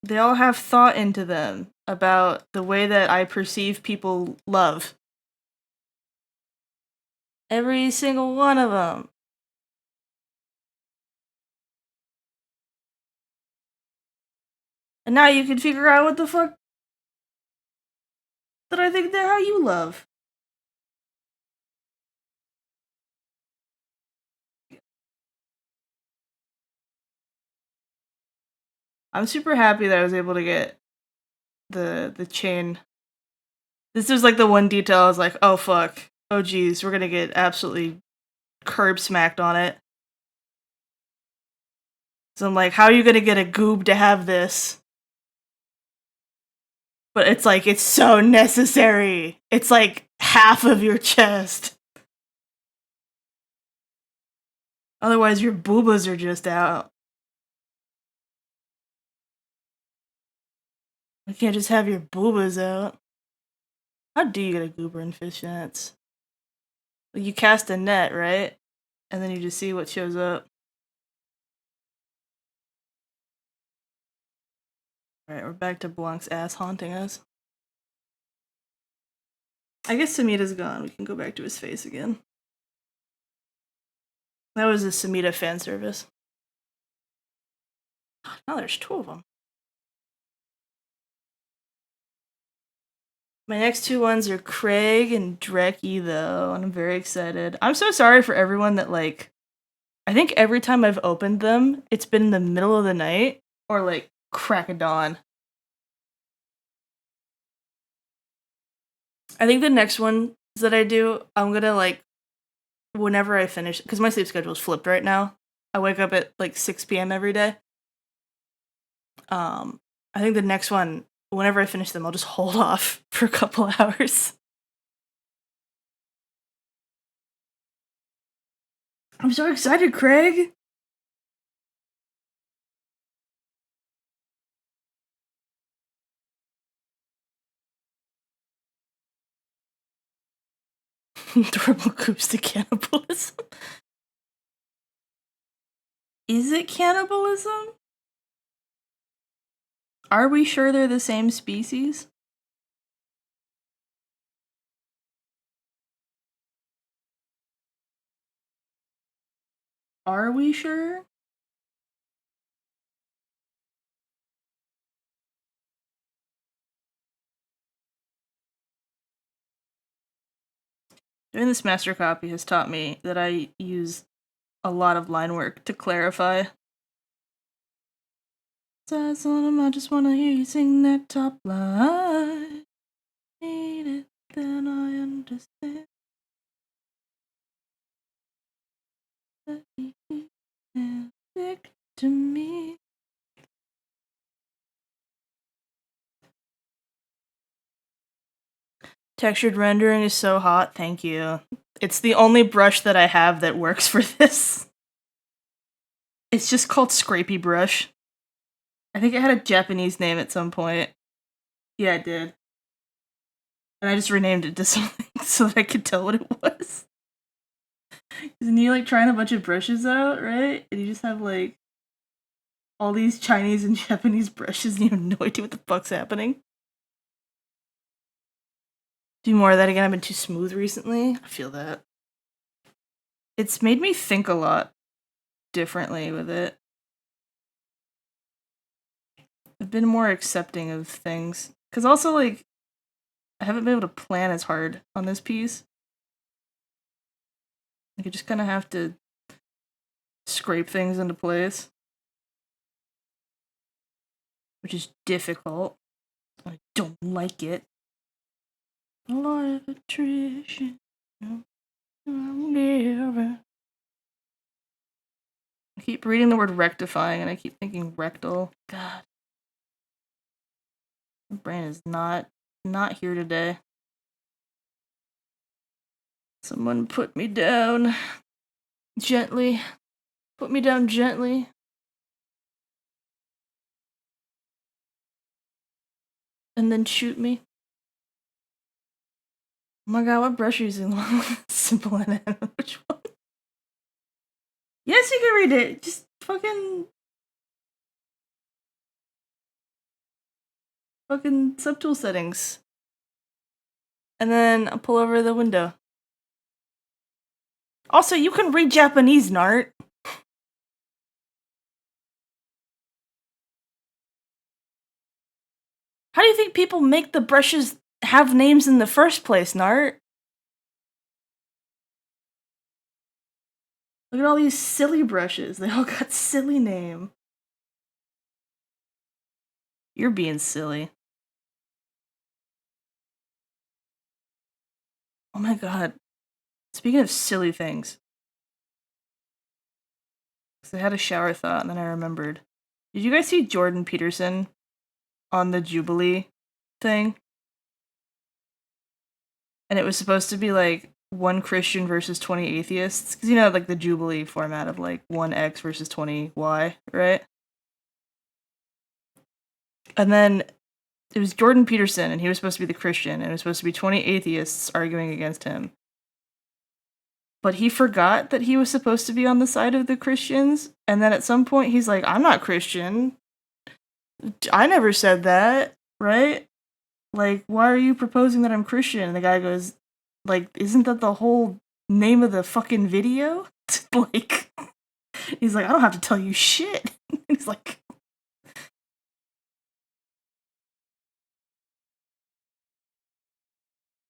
have thought into them about the way that I perceive people love. Every single one of them. And now you can figure out what the fuck that I think that how you love. I'm super happy that I was able to get the chain. This is like the one detail I was like, oh fuck. Oh geez, we're gonna get absolutely curb smacked on it. So I'm like, how are you gonna get a goob to have this? But it's like, it's so necessary. It's like half of your chest. Otherwise, your boobas are just out. You can't just have your boobas out. How do you get a goober in fishnets? You cast a net, right? And then you just see what shows up. Alright, we're back to Blanc's ass haunting us. I guess Samita's gone. We can go back to his face again. That was a Samita fan service. Now there's two of them. My next two ones are Craig and Dreki, though, and I'm very excited. I'm so sorry for everyone that, like, I think every time I've opened them, it's been in the middle of the night or, like, crack of dawn. I think the next one that I do, I'm gonna, like, whenever I finish, because my sleep schedule is flipped right now. I wake up at, like, 6 p.m. every day. I think the next one, whenever I finish them, I'll just hold off for a couple hours. I'm so excited, Craig! Adorable Coops to cannibalism. Is it cannibalism? Are we sure they're the same species? Are we sure? Doing this master copy has taught me that I use a lot of line work to clarify. I just wanna hear you sing that top line. then I understand that he is sick to me. Textured rendering is so hot, thank you. It's the only brush that I have that works for this. It's just called Scrapey Brush. I think it had a Japanese name at some point. Yeah, it did. And I just renamed it to something so that I could tell what it was. Isn't you like trying a bunch of brushes out, right? And you just have like all these Chinese and Japanese brushes and you have no idea what the fuck's happening. Do more of that again. I've been too smooth recently. I feel that. It's made me think a lot differently with it. I've been more accepting of things. Because also, like, I haven't been able to plan as hard on this piece. Like, I just kind of have to scrape things into place. Which is difficult. I don't like it. A lot of attrition. I keep reading the word rectifying and I keep thinking rectal. God. My brain is not here today. Someone put me down. Gently. Put me down gently. And then shoot me. Oh my god, what brush are you using? Simple and which one? Yes, you can read it. Just fucking subtool settings. And then I'll pull over the window. Also, you can read Japanese, Nart. How do you think people make the brushes have names in the first place, Nart? Look at all these silly brushes. They all got silly name. You're being silly. Oh my god. Speaking of silly things. Because I had a shower thought and then I remembered. Did you guys see Jordan Peterson on the Jubilee thing? And it was supposed to be like 1 Christian versus 20 atheists. Because you know, like the Jubilee format of like 1X versus 20Y, right? And then it was Jordan Peterson and he was supposed to be the Christian and it was supposed to be 20 atheists arguing against him. But he forgot that he was supposed to be on the side of the Christians. And then at some point he's like, I'm not Christian. I never said that, right? Like, why are you proposing that I'm Christian? And the guy goes, like, isn't that the whole name of the fucking video? Like, he's like, I don't have to tell you shit. He's like,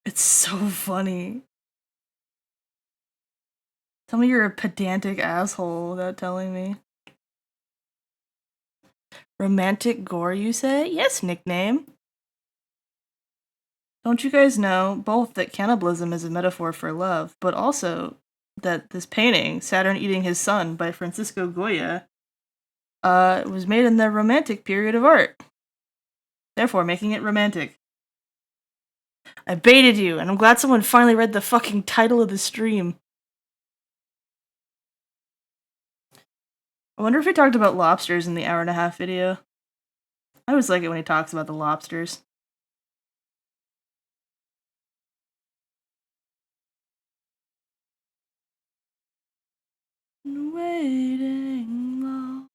it's so funny. Tell me you're a pedantic asshole without telling me. Romantic Gore, you say? Yes, nickname. Don't you guys know both that cannibalism is a metaphor for love, but also that this painting, Saturn Eating His Son by Francisco Goya, was made in the Romantic period of art. Therefore, making it romantic. I baited you, and I'm glad someone finally read the fucking title of the stream. I wonder if he talked about lobsters in the hour-and-a-half video. I always like it when he talks about the lobsters. Waiting long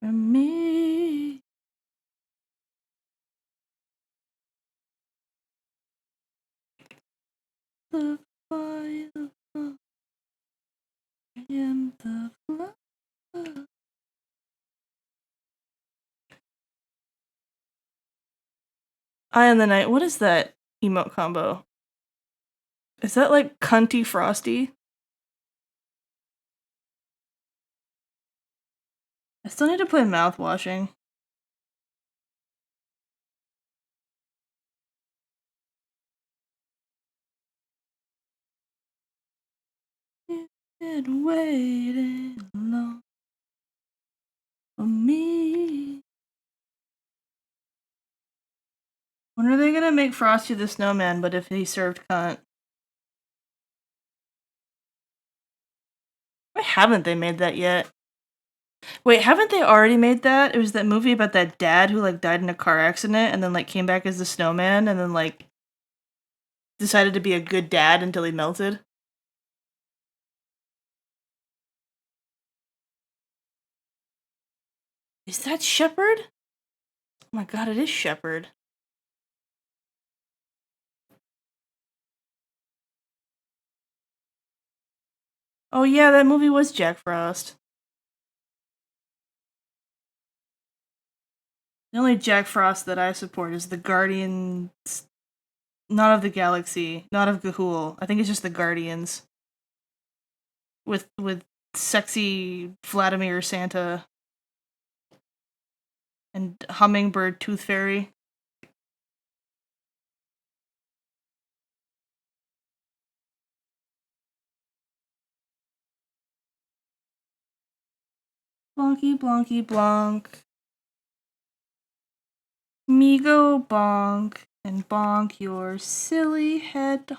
for me. The fire and the flood. Eye on the Night. What is that emote combo? Is that like Cunty Frosty? I still need to play mouthwashing. Been waiting long for me. When are they gonna make Frosty the Snowman, but if he served cunt? Why haven't they made that yet? Wait, haven't they already made that? It was that movie about that dad who, like, died in a car accident and then, like, came back as the snowman and then, like, decided to be a good dad until he melted. Is that Shepherd? Oh my god, it is Shepherd. Oh yeah, that movie was Jack Frost. The only Jack Frost that I support is the Guardians, not of the Galaxy, not of Gahul. I think it's just the Guardians. With sexy Vladimir Santa and Hummingbird Tooth Fairy. Blonky blonky blonk. Me go bonk and bonk your silly head.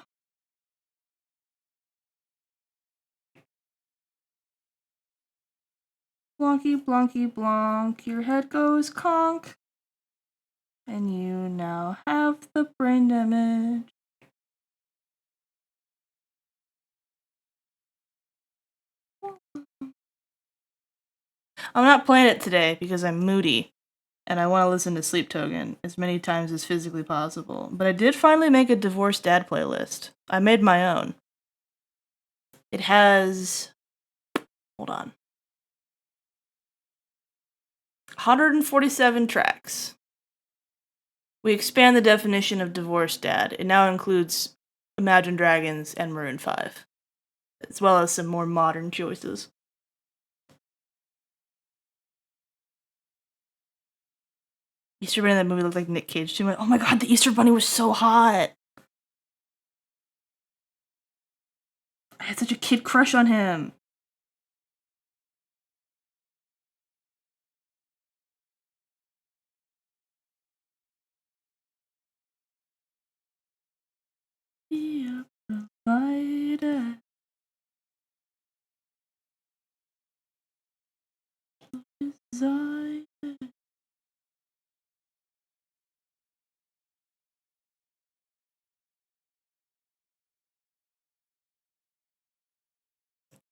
Blonky blonky blonk, your head goes conk. And you now have the brain damage. I'm not playing it today because I'm moody and I want to listen to Sleep Token as many times as physically possible. But I did finally make a Divorced Dad playlist. I made my own. It has... Hold on. 147 tracks. We expand the definition of Divorced Dad. It now includes Imagine Dragons and Maroon 5, as well as some more modern choices. Easter Bunny in that movie looked like Nick Cage too much. Oh my god, the Easter Bunny was so hot! I had such a kid crush on him. Be a provider. Desire.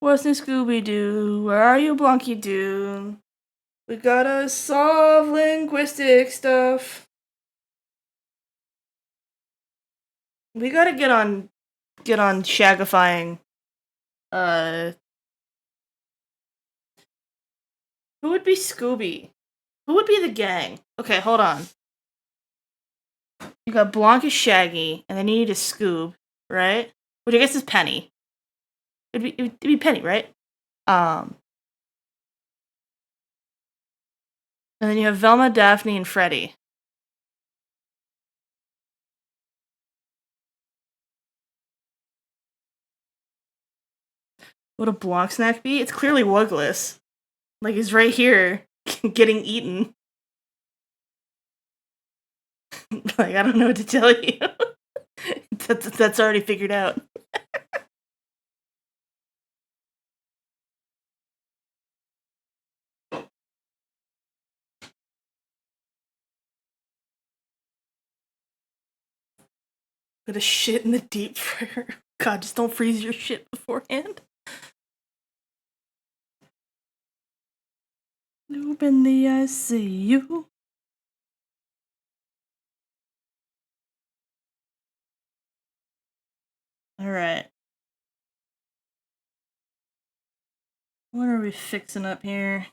What's in Scooby-Doo? Where are you, Blonky Doo? We gotta solve linguistic stuff. We gotta get on shagifying. Who would be Scooby? Who would be the gang? Okay, hold on. You got Blanc as Shaggy, and then you need a Scoob, right? Which I guess is Penny. It'd be Penny, right? And then you have Velma, Daphne, and Freddy. What would a Blanc snack be? It's clearly Wugless. Like, he's right here, getting eaten. Like, I don't know what to tell you. That's already figured out. Put a shit in the deep fryer. God, just don't freeze your shit beforehand. Noob in the ICU. Alright. What are we fixing up here?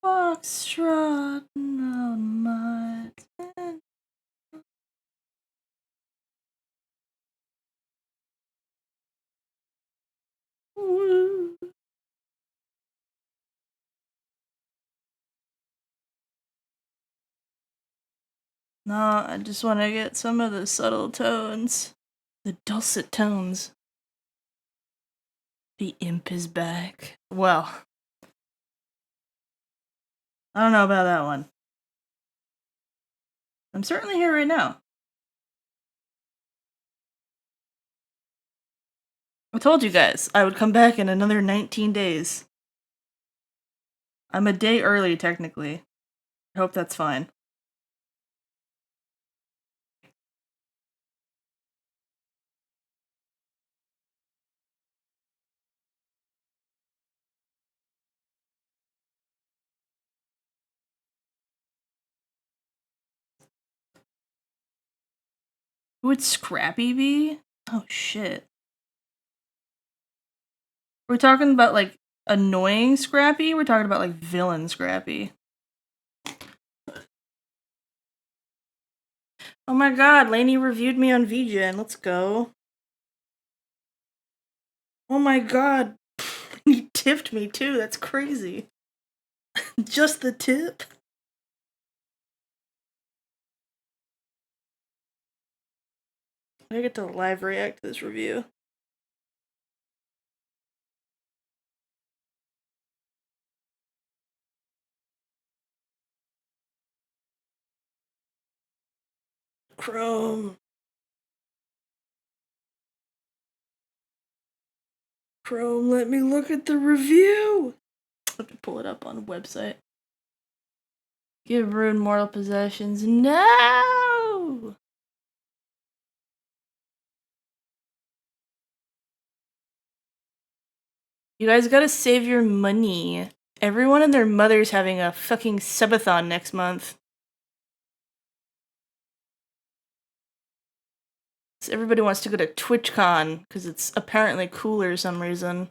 Foxtrot on my tent. Woo. No, I just want to get some of the subtle tones. The dulcet tones. The imp is back. Well, I don't know about that one. I'm certainly here right now. I told you guys I would come back in another 19 days. I'm a day early, technically. I hope that's fine. Who would Scrappy be? Oh shit. We're talking about like annoying Scrappy? We're talking about like villain Scrappy. Oh my god, Lainey reviewed me on VGen. Let's go. Oh my god. He tipped me too. That's crazy. Just the tip? I get to live react to this review. Chrome. Chrome, let me look at the review. I have to pull it up on a website. Give Rune mortal possessions. No! You guys gotta save your money. Everyone and their mother's having a fucking subathon next month. So everybody wants to go to TwitchCon because it's apparently cooler for some reason.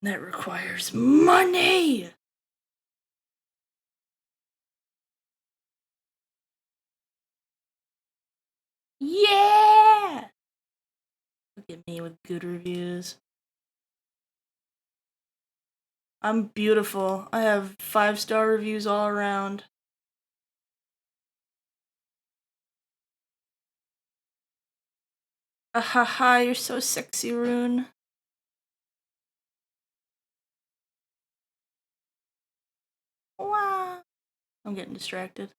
That requires money! Yeah! Look at me with good reviews. I'm beautiful. I have 5-star reviews all around. Ahaha, you're so sexy, Rune. Wow. I'm getting distracted.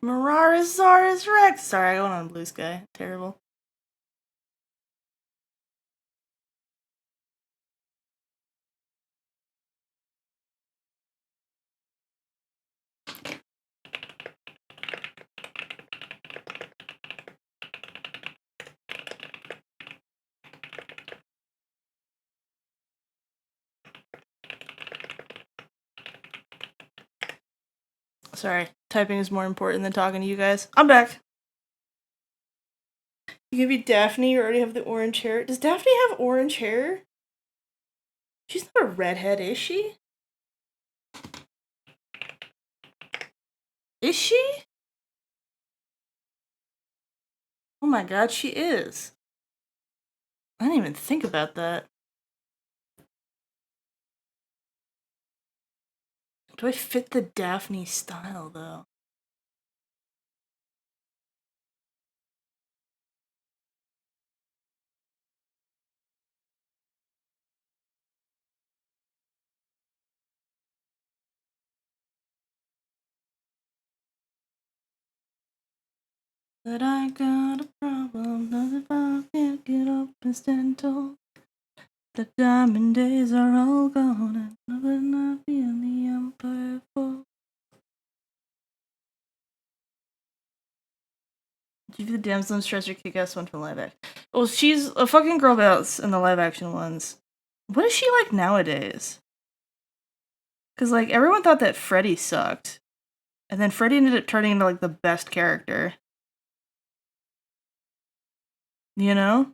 Marasaurus Rex! Sorry, I went on Blue Sky. Terrible. Sorry, typing is more important than talking to you guys. I'm back! You gonna be Daphne? You already have the orange hair. Does Daphne have orange hair? She's not a redhead, is she? Is she? Oh my god, she is. I didn't even think about that. Do I fit the Daphne style, though? That I got a problem, nothing I can't get up and stand tall. The diamond days are all gone, and nothing not be in the empire for. Give the damsel in distress or kick-ass one from live action. Well, she's a fucking girl bounce in the live action ones. What is she like nowadays? Cause like everyone thought that Freddy sucked, and then Freddy ended up turning into like the best character. You know?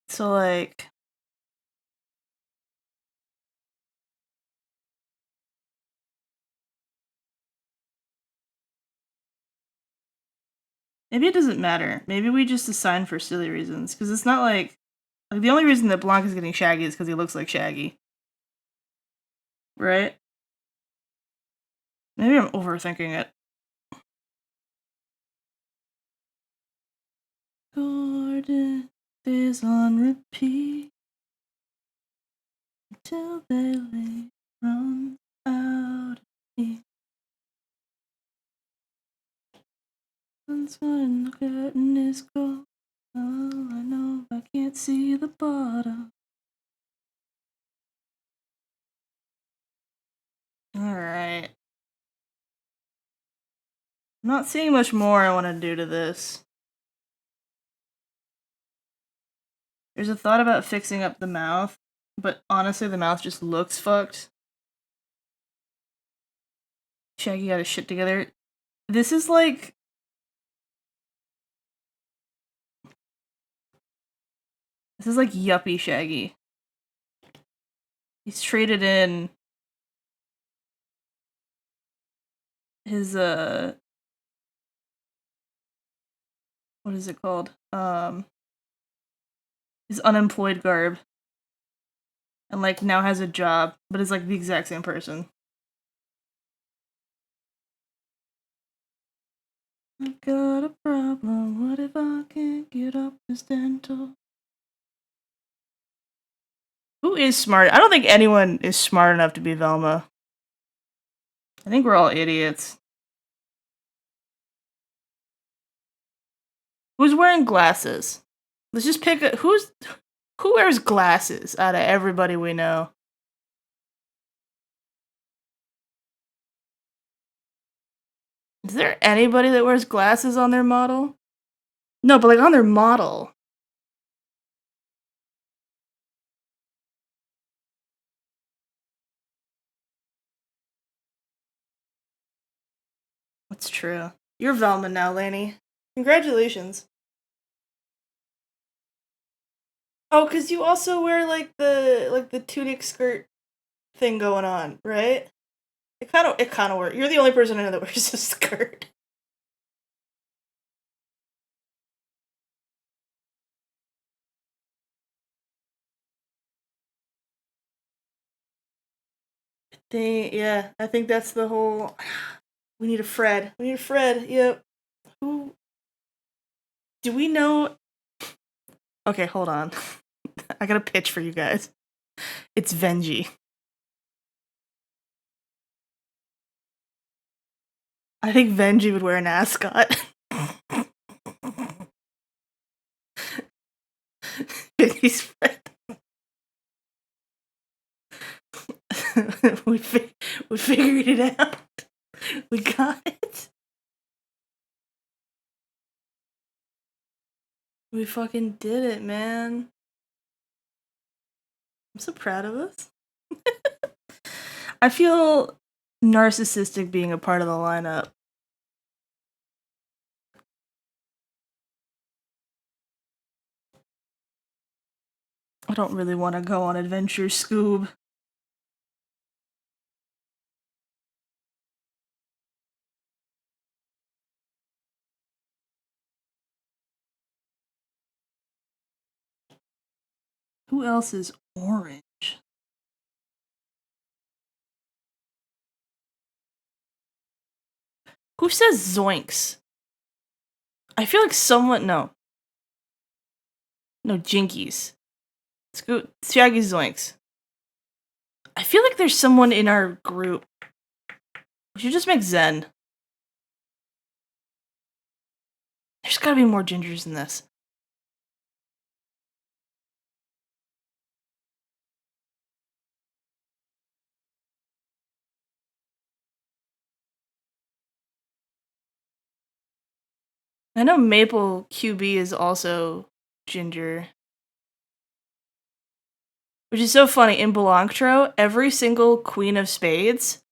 So like Maybe it doesn't matter. Maybe we just assign for silly reasons. Because it's not like the only reason that Blanc is getting Shaggy is because he looks like Shaggy. Right? Maybe I'm overthinking it. Gordon is on repeat until they run out of heat. That's when the curtain is cold. Oh, I know I can't see the bottom. Alright. I'm not seeing much more I want to do to this. There's a thought about fixing up the mouth, but honestly, the mouth just looks fucked. Shaggy got his shit together. This is like... This is like yuppie Shaggy. He's traded in his, what is it called? His unemployed garb. And, like, now has a job, but is, like, the exact same person. I've got a problem, what if I can't get up this dental? Who is smart? I don't think anyone is smart enough to be Velma. I think we're all idiots. Who's wearing glasses? Let's just pick a... Who wears glasses out of everybody we know? Is there anybody that wears glasses on their model? No, but like on their model. That's true. You're Velma now, Laney. Congratulations. Oh, because you also wear like the tunic skirt thing going on, right? It kind of works. You're the only person I know that wears a skirt. Yeah, I think that's the whole. We need a Fred. We need a Fred. Yep. Who? Do we know? Okay, hold on. I got a pitch for you guys. It's Venji. I think Venji would wear an ascot. He's Fred. we figured it out. We got it. We fucking did it, man. I'm so proud of us. I feel narcissistic being a part of the lineup. I don't really want to go on adventure, Scoob. Who else is orange? Who says zoinks? I feel like someone... No, Jinkies. Shaggy zoinks. I feel like there's someone in our group. We should just make Zen. There's gotta be more gingers than this. I know Maple QB is also ginger. Which is so funny. In Belanctro, every single Queen of Spades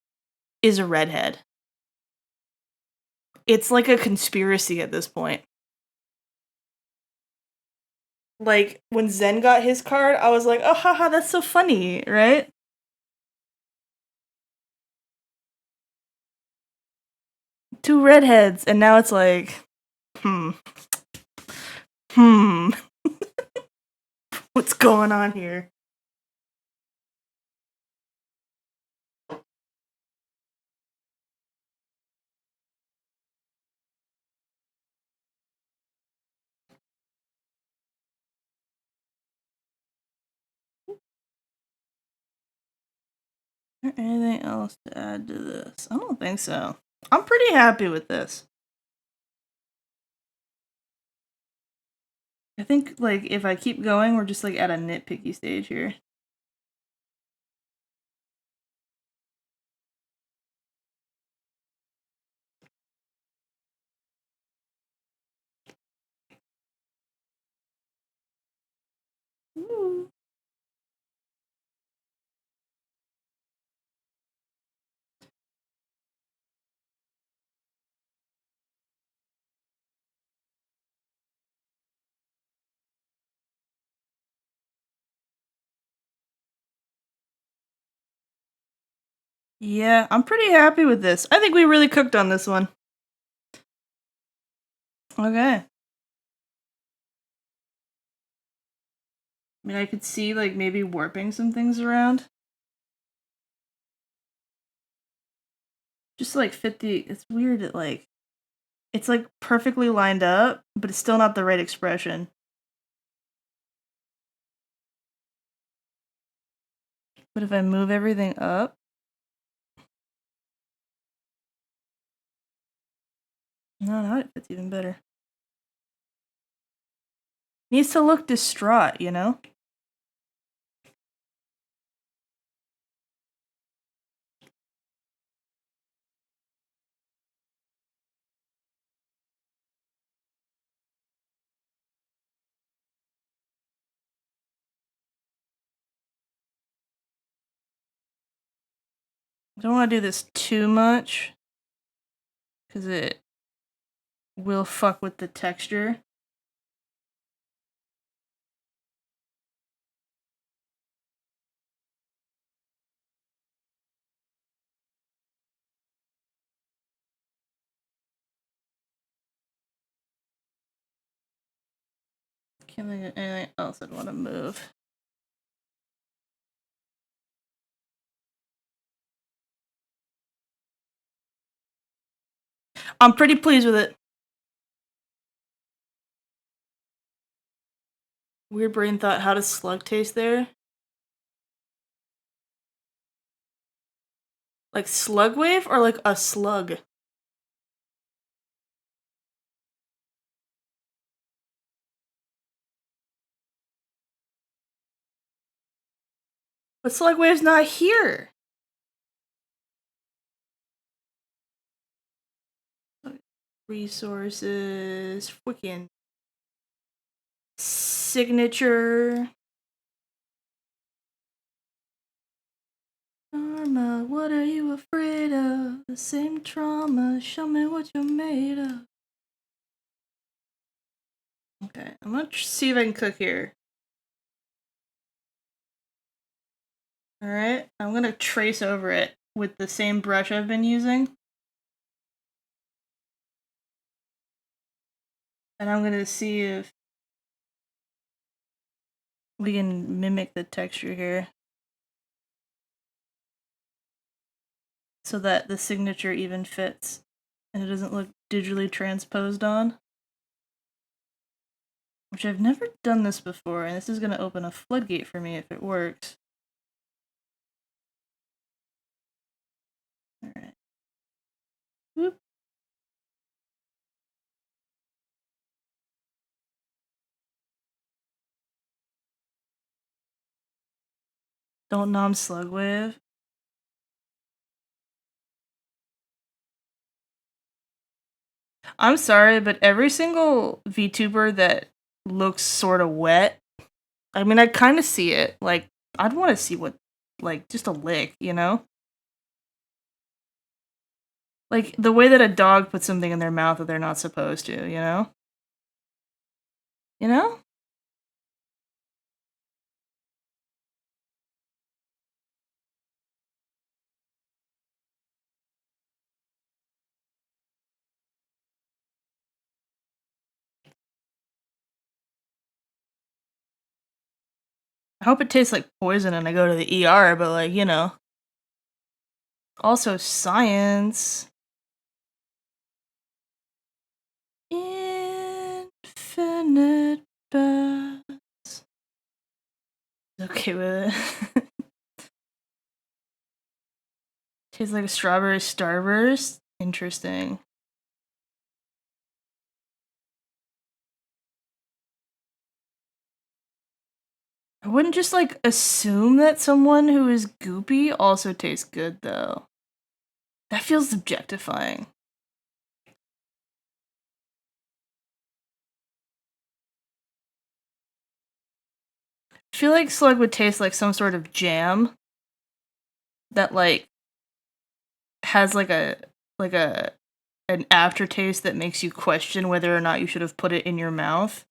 is a redhead. It's like a conspiracy at this point. Like, when Zen got his card, I was like, oh, haha, that's so funny, right? Two redheads, and now it's like, Hmm. Hmm. What's going on here? Is there anything else to add to this? I don't think so. I'm pretty happy with this. I think, like, if I keep going, we're just, like, at a nitpicky stage here. Ooh. Yeah, I'm pretty happy with this. I think we really cooked on this one. Okay. I mean, I could see, like, maybe warping some things around. Just, like, fit the... It's weird that, like... It's, like, perfectly lined up, but it's still not the right expression. But if I move everything up... No, now it fits even better. Needs to look distraught, you know? I don't want to do this too much, because it will fuck with the texture. Can't think of anything else I'd want to move. I'm pretty pleased with it. Weird brain thought, how does slug taste there? Like slug wave or like a slug? But slug wave's not here. Resources, freaking signature. Karma, what are you afraid of? The same trauma, show me what you're made of. Okay, I'm gonna see if I can cook here. Alright, I'm gonna trace over it with the same brush I've been using. And I'm gonna see if we can mimic the texture here. So that the signature even fits. And it doesn't look digitally transposed on. Which I've never done this before, and this is gonna open a floodgate for me if it works. Alright. Whoop. Don't nom slug wave. I'm sorry, but every single VTuber that looks sort of wet, I mean, I kind of see it. Like, I'd want to see what, like, just a lick, you know? Like, the way that a dog puts something in their mouth that they're not supposed to, you know? You know? I hope it tastes like poison and I go to the ER, but like, you know. Also science. Infinite baths. Okay with it. Tastes like a strawberry starburst. Interesting. I wouldn't just like assume that someone who is goopy also tastes good though. That feels objectifying. I feel like slug would taste like some sort of jam that like has like a an aftertaste that makes you question whether or not you should have put it in your mouth.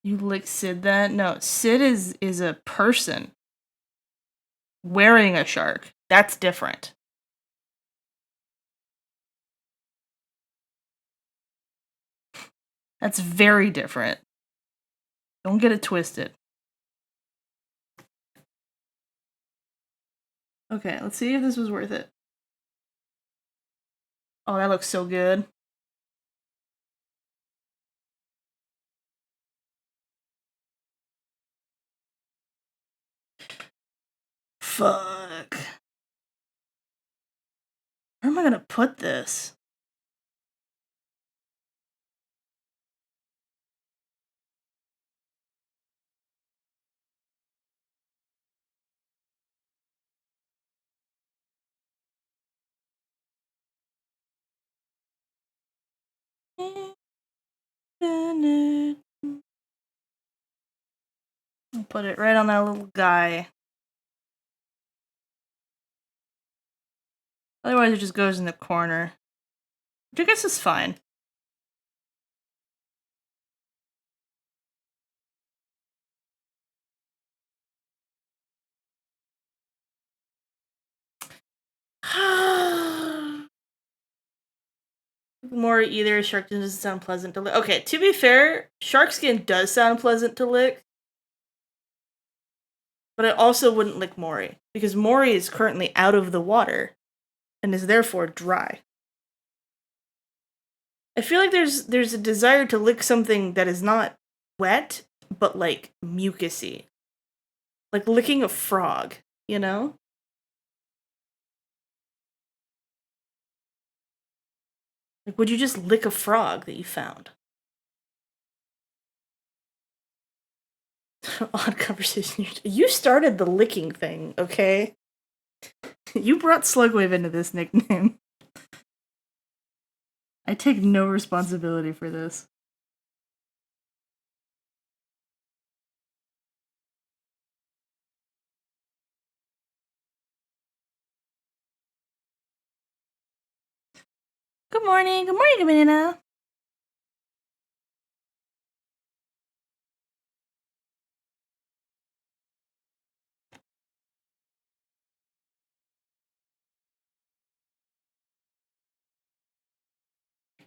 You lick Sid that? No, Sid is a person wearing a shark. That's different. That's very different. Don't get it twisted. Okay, let's see if this was worth it. Oh, that looks so good. Fuck. Where am I gonna put this? I'll put it right on that little guy. Otherwise, it just goes in the corner. Which I guess is fine. More either shark skin doesn't sound pleasant to lick. Okay, to be fair, shark skin does sound pleasant to lick. But I also wouldn't lick Mori. Because Mori is currently out of the water. And is therefore dry. I feel like there's a desire to lick something that is not wet, but like mucusy. Like licking a frog, you know? Like, would you just lick a frog that you found? Odd conversation. You started the licking thing, okay? You brought Slugwave into this nickname. I take no responsibility for this. Good morning. Good morning, Banana.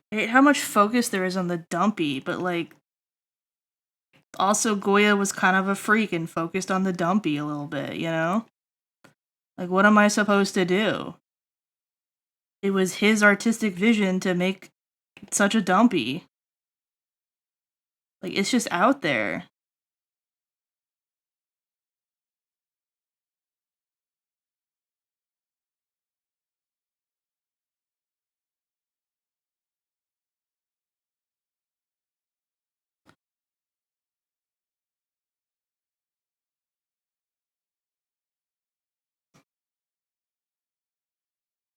I hate how much focus there is on the dumpy, but like also Goya was kind of a freak and focused on the dumpy a little bit, you know? Like what am I supposed to do? It was his artistic vision to make such a dumpy. Like it's just out there.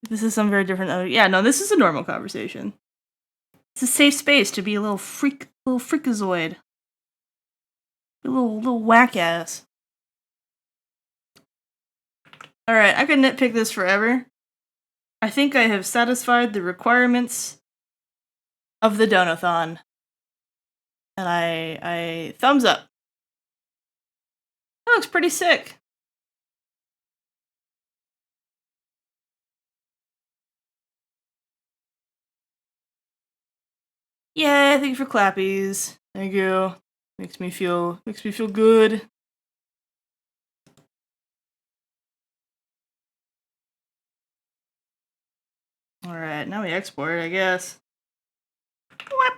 This is some very different. Yeah, no, this is a normal conversation. It's a safe space to be a little freakazoid, a little whack ass. All right, I could nitpick this forever. I think I have satisfied the requirements of the donathon, and I thumbs up. That looks pretty sick. Yeah, thank you for clappies. Thank you. Makes me feel good. Alright, now we export, I guess. What?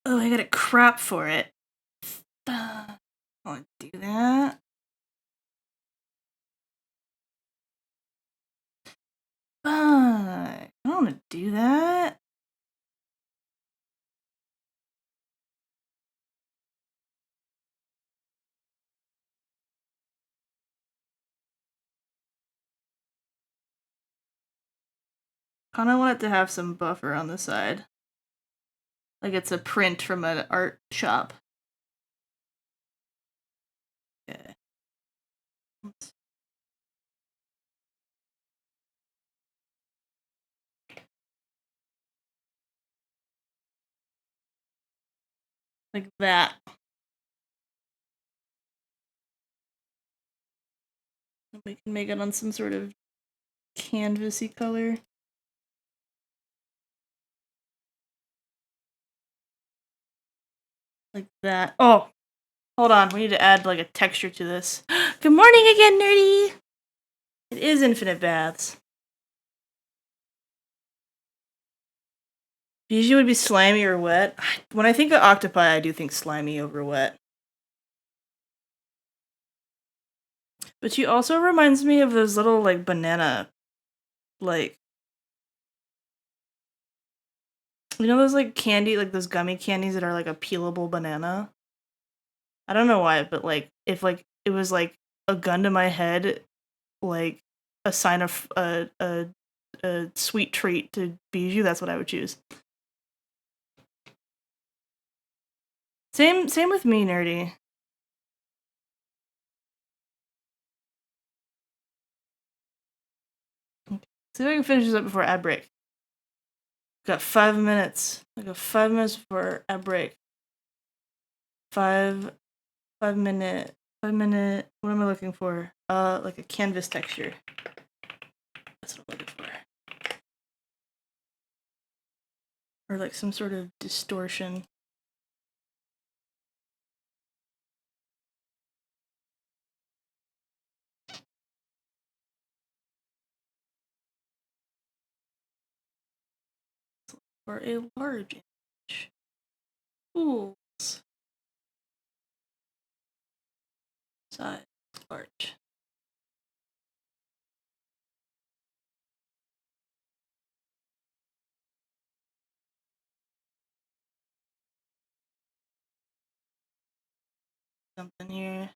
Oh, I gotta crop for it. I wanna do that. I don't wanna do that. Kinda want it to have some buffer on the side. Like it's a print from an art shop. Okay. Like that. We can make it on some sort of canvasy color. Like that. Oh! Hold on, we need to add like a texture to this. Good morning again, nerdy! It is infinite baths. Usually would be slimy or wet. When I think of octopi, I do think slimy over wet. But she also reminds me of those little like banana, like, you know those like candy, like those gummy candies that are like a peelable banana? I don't know why, but like if like it was like a gun to my head, like a sign of a sweet treat to Bijou, that's what I would choose. Same with me, nerdy. Okay. See if I can finish this up before ad break. Got 5 minutes. I got 5 minutes before ad break. 5 minute. What am I looking for? Like a canvas texture. That's what I'm looking for. Or like some sort of distortion. For a large image. Tools. Size. Large. Something here.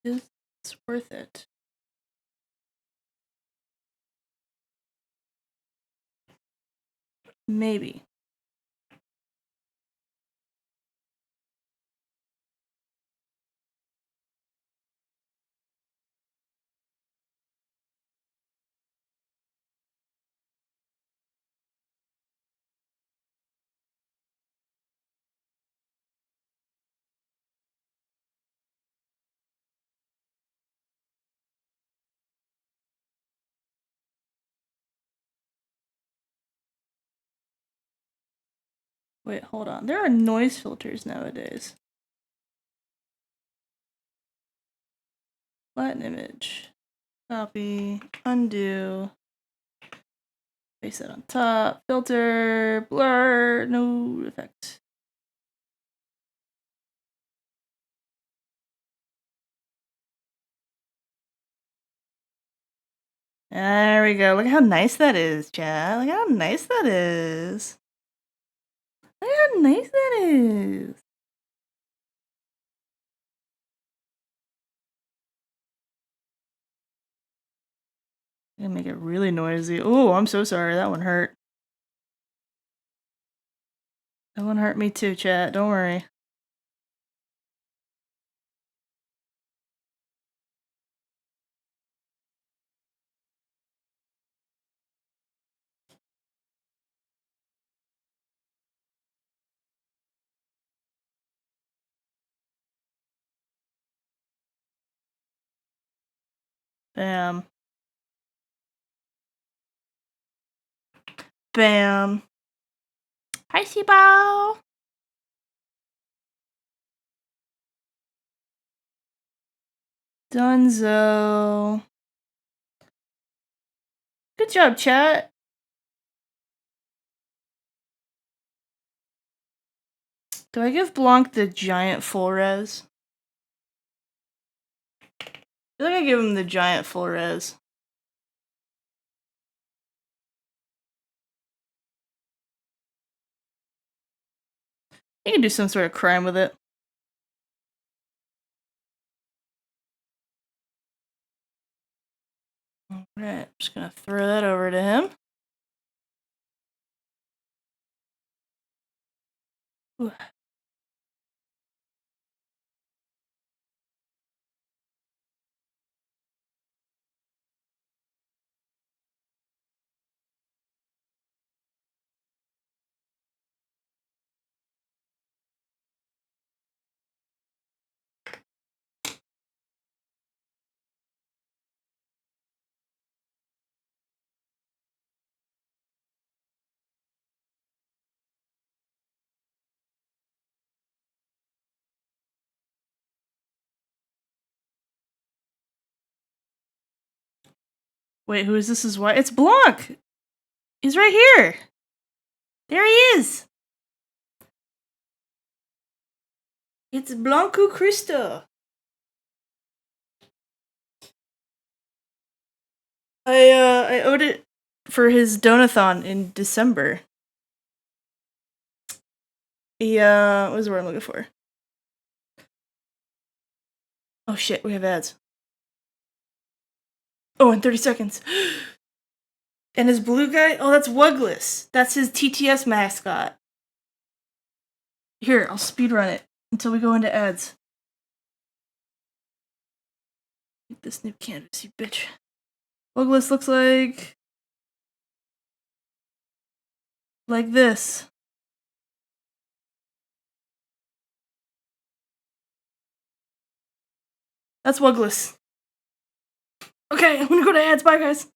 Is it's worth it? Maybe. Wait, hold on. There are noise filters nowadays. Flatten image. Copy. Undo. Paste that on top. Filter. Blur. No effect. There we go. Look how nice that is, chat. Look how nice that is. Look how nice that is. I'm gonna make it really noisy. Oh, I'm so sorry. That one hurt. That one hurt me too, chat. Don't worry. Bam. Bam. Hi, Seaball. Dunzo. Good job, chat. Do I give Blanc the giant full res? I feel like I give him the giant full res. You can do some sort of crime with it. Alright, I'm just gonna throw that over to him. Ooh. Wait, who is this? Is why it's Blanc. He's right here. There he is. It's Blanco Cristo. I owed it for his donathon in December. What was the word I'm looking for? Oh shit, we have ads. Oh, in 30 seconds. And his blue guy? Oh, that's Wugless. That's his TTS mascot. Here, I'll speedrun it until we go into ads. Get this new canvas, you bitch. Wugless looks like this. That's Wugless. Okay, I'm gonna go to ads. Bye, guys.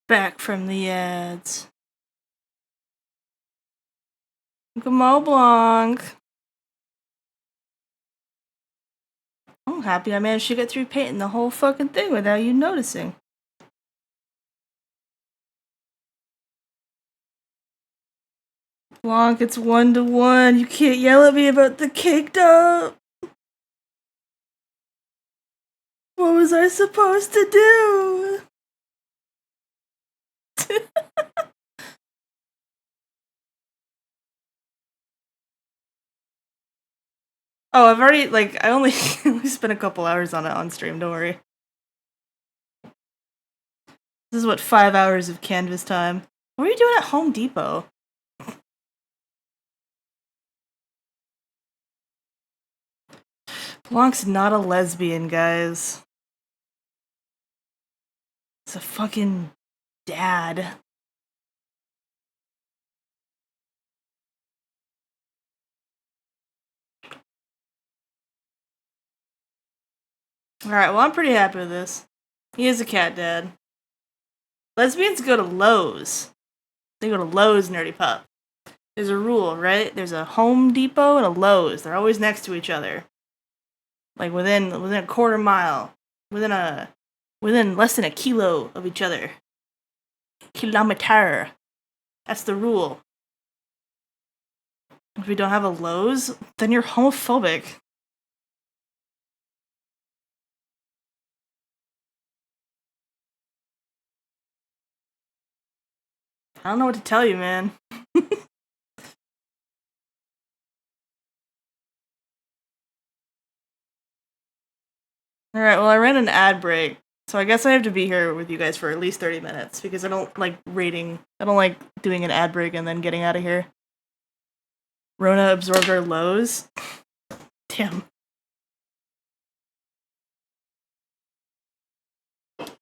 Back from the ads. Come Blanc. I'm happy I managed to get through painting the whole fucking thing without you noticing. Blanc, it's 1-1. You can't yell at me about the caked up. What was I supposed to do? Oh, I've already, I only spent a couple hours on it on stream, don't worry. This is 5 hours of canvas time. What are you doing at Home Depot? Blanc's not a lesbian, guys. It's a fucking dad. Alright, well, I'm pretty happy with this. He is a cat dad. Lesbians go to Lowe's. They go to Lowe's, Nerdy Pup. There's a rule, right? There's a Home Depot and a Lowe's. They're always next to each other. Like within a quarter mile. Within less than a kilo of each other. Kilometer. That's the rule. If we don't have a Lowe's, then you're homophobic. I don't know what to tell you, man. Alright, well, I ran an ad break, so I guess I have to be here with you guys for at least 30 minutes, because I don't like doing an ad break and then getting out of here. Rona absorbed our lows. Damn.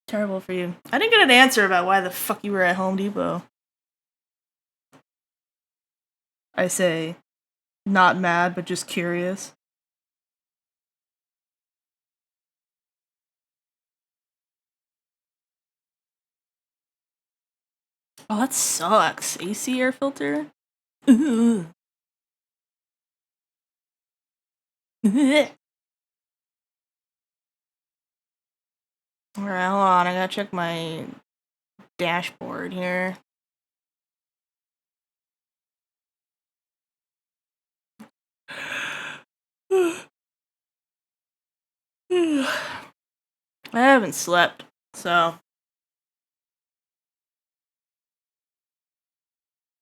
Terrible for you. I didn't get an answer about why the fuck you were at Home Depot. I say, not mad, but just curious. Oh, that sucks. AC air filter? Alright, hold on. I gotta check my dashboard here. I haven't slept, so.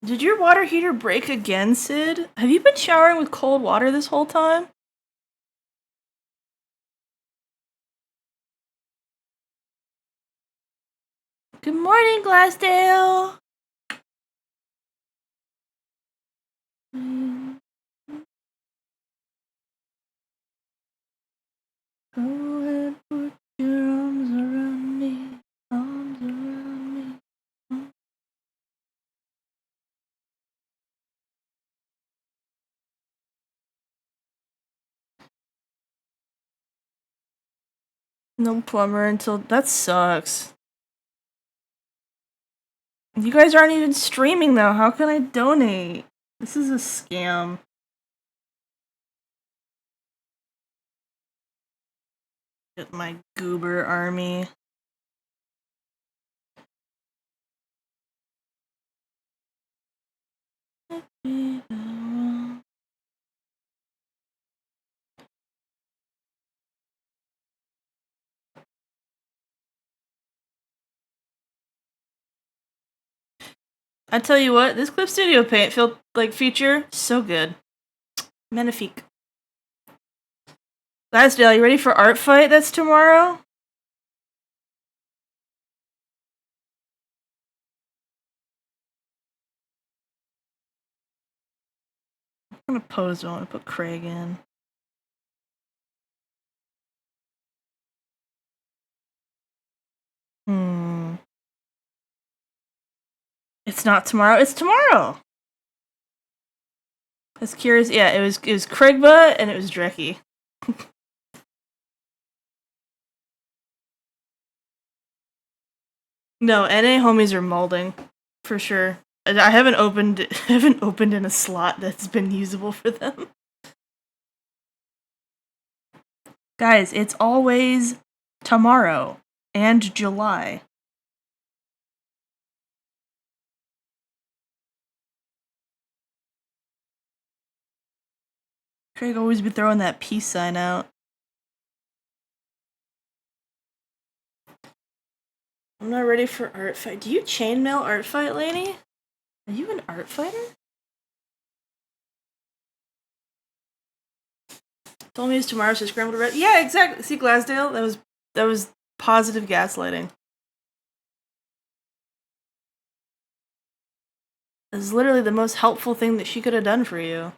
Did your water heater break again, Sid? Have you been showering with cold water this whole time? Good morning, Glassdale! Go ahead, put your arms around me, arms around me. No plumber until... That sucks. You guys aren't even streaming, though. How can I donate? This is a scam. Get my goober army. I tell you what, this Clip Studio Paint feature, so good. Magnifique. Glasdale, you ready for Art Fight that's tomorrow? I'm gonna pose one and put Craig in. It's not tomorrow, it's tomorrow! I was curious, yeah, it was Kraigba and it was Dreki. No, NA homies are molding, for sure. I haven't opened in a slot that's been usable for them. Guys, it's always tomorrow and July. Craig always be throwing that peace sign out. I'm not ready for art fight. Do you chainmail art fight, Lainey? Are you an art fighter? Told me it's tomorrow, so scrambled red. Yeah, exactly. See, Glasdale, that was positive gaslighting. This is literally the most helpful thing that she could have done for you.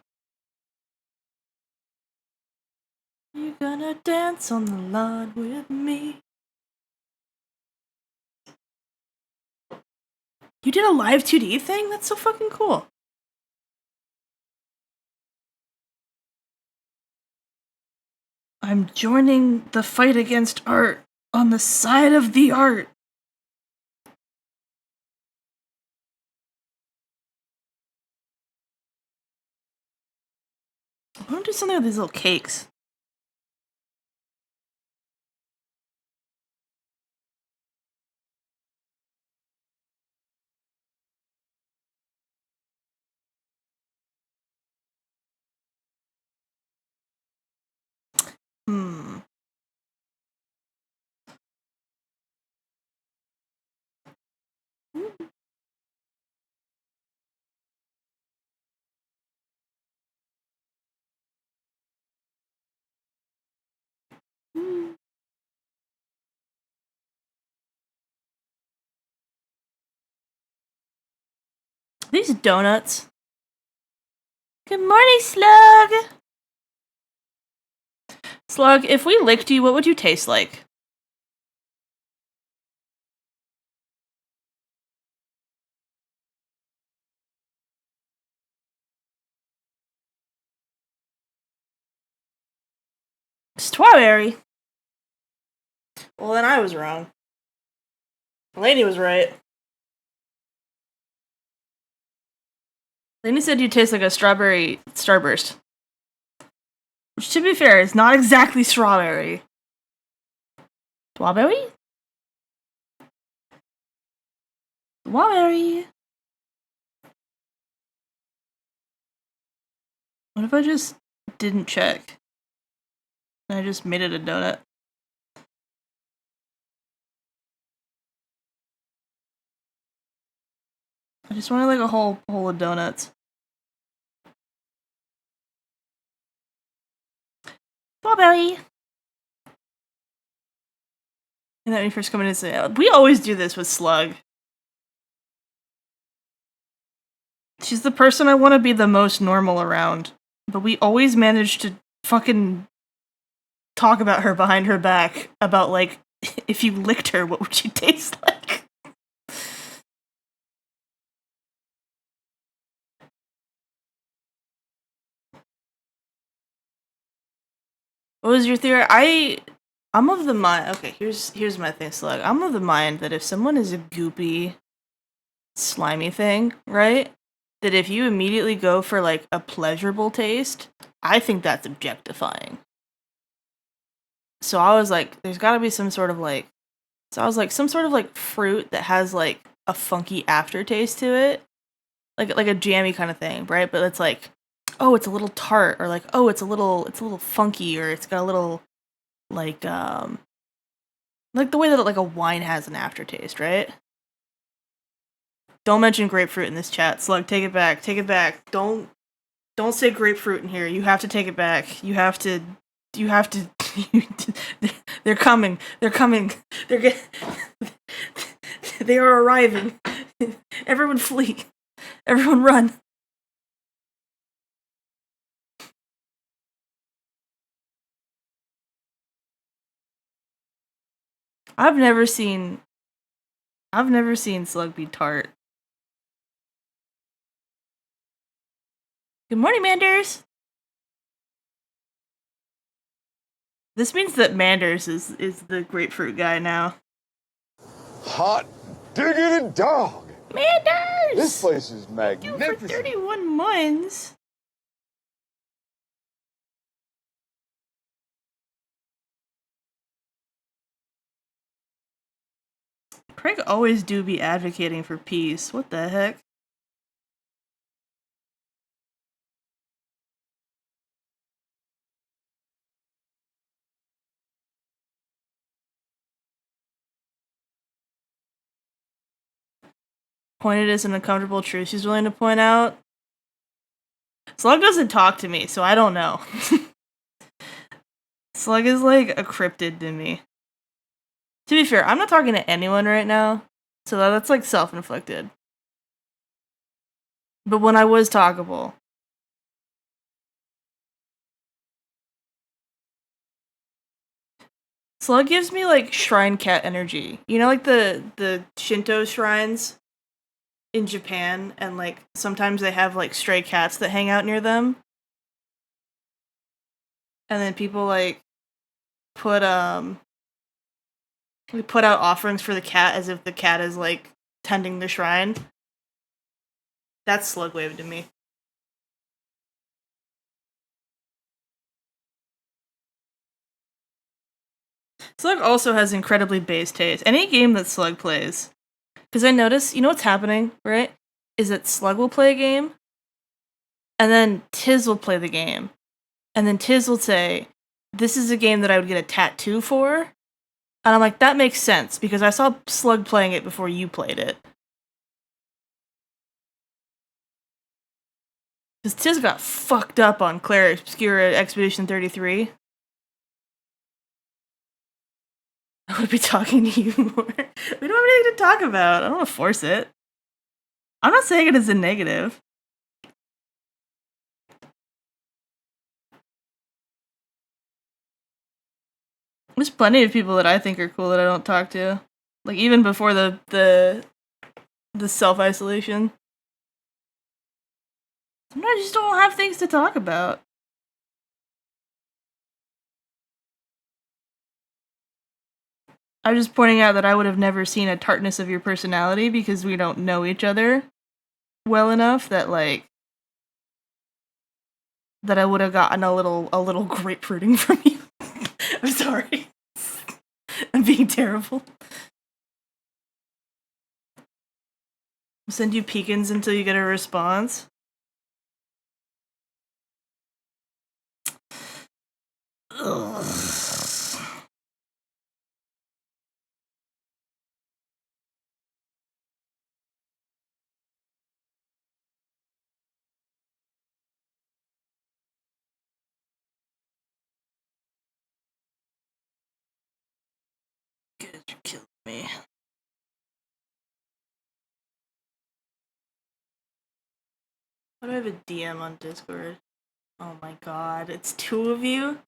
You gonna dance on the lawn with me? You did a live 2D thing? That's so fucking cool. I'm joining the fight against art on the side of the art. I want to do something with these little cakes. These donuts. Good morning, Slug! Slug, if we licked you, what would you taste like? Strawberry. Well, then I was wrong. Lainey was right. Lainey said you taste like a strawberry starburst. Which, to be fair, is not exactly strawberry. Strawberry? Strawberry. What if I just didn't check? And I just made it a donut? I just wanted like a whole bowl of donuts. Strawberry! And then when you first come in and say, we always do this with Slug. She's the person I want to be the most normal around. But we always manage to fucking talk about her behind her back. About, like, if you licked her, what would she taste like? What was your theory? I'm of the mind. Okay, here's my thing, Slug. I'm of the mind that if someone is a goopy, slimy thing, right? That if you immediately go for like a pleasurable taste, I think that's objectifying. So I was like, there's got to be some sort of like, some sort of like fruit that has like a funky aftertaste to it, like a jammy kind of thing, right? But it's like, oh, it's a little tart, or like, oh, it's a little funky, or it's got a little like the way that like a wine has an aftertaste, right? Don't mention grapefruit in this chat. Slug, take it back. Take it back. Don't say grapefruit in here. You have to take it back. You have to they're coming. They're coming. They are arriving. Everyone flee. Everyone run. I've never seen Slug be tart. Good morning, Manders. This means that Manders is the grapefruit guy now. Hot diggity dog! Manders! This place is For magnificent. 31 months. Craig always do be advocating for peace. What the heck? Pointed as an uncomfortable truth she's willing to point out. Slug doesn't talk to me, so I don't know. Slug is like a cryptid to me. To be fair, I'm not talking to anyone right now, so that's like self-inflicted. But when I was talkable, Slug gives me like shrine cat energy. You know, like the Shinto shrines in Japan, and like sometimes they have like stray cats that hang out near them, and then people like put we put out offerings for the cat as if the cat is like tending the shrine. That's Slug Wave to me. Slug also has incredibly base taste. Any game that Slug plays. Because I notice, you know what's happening, right? Is that Slug will play a game, and then Tiz will play the game. And then Tiz will say, this is a game that I would get a tattoo for. And I'm like, that makes sense, because I saw Slug playing it before you played it. Because Tiz got fucked up on Claire Obscura Expedition 33. I would be talking to you more. We don't have anything to talk about. I don't want to force it. I'm not saying it as a negative. There's plenty of people that I think are cool that I don't talk to. Like, even before the self-isolation. Sometimes I just don't have things to talk about. I'm just pointing out that I would have never seen a tartness of your personality because we don't know each other well enough that, like, that I would have gotten a little grapefruiting from you. I'm sorry. I'm being terrible. I'll send you pecans until you get a response. Ugh. Good, you killed me. Why do I have a DM on Discord? Oh my god, it's two of you?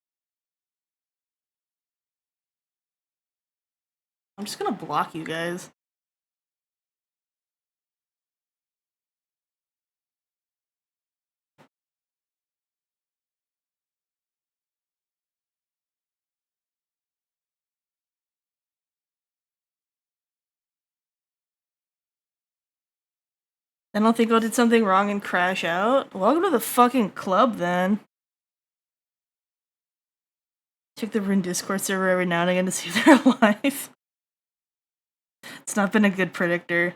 I'm just gonna block you guys. I don't think I did something wrong and crash out. Welcome to the fucking club, then. Check the Rune Discord server every now and again to see if they're alive. It's not been a good predictor.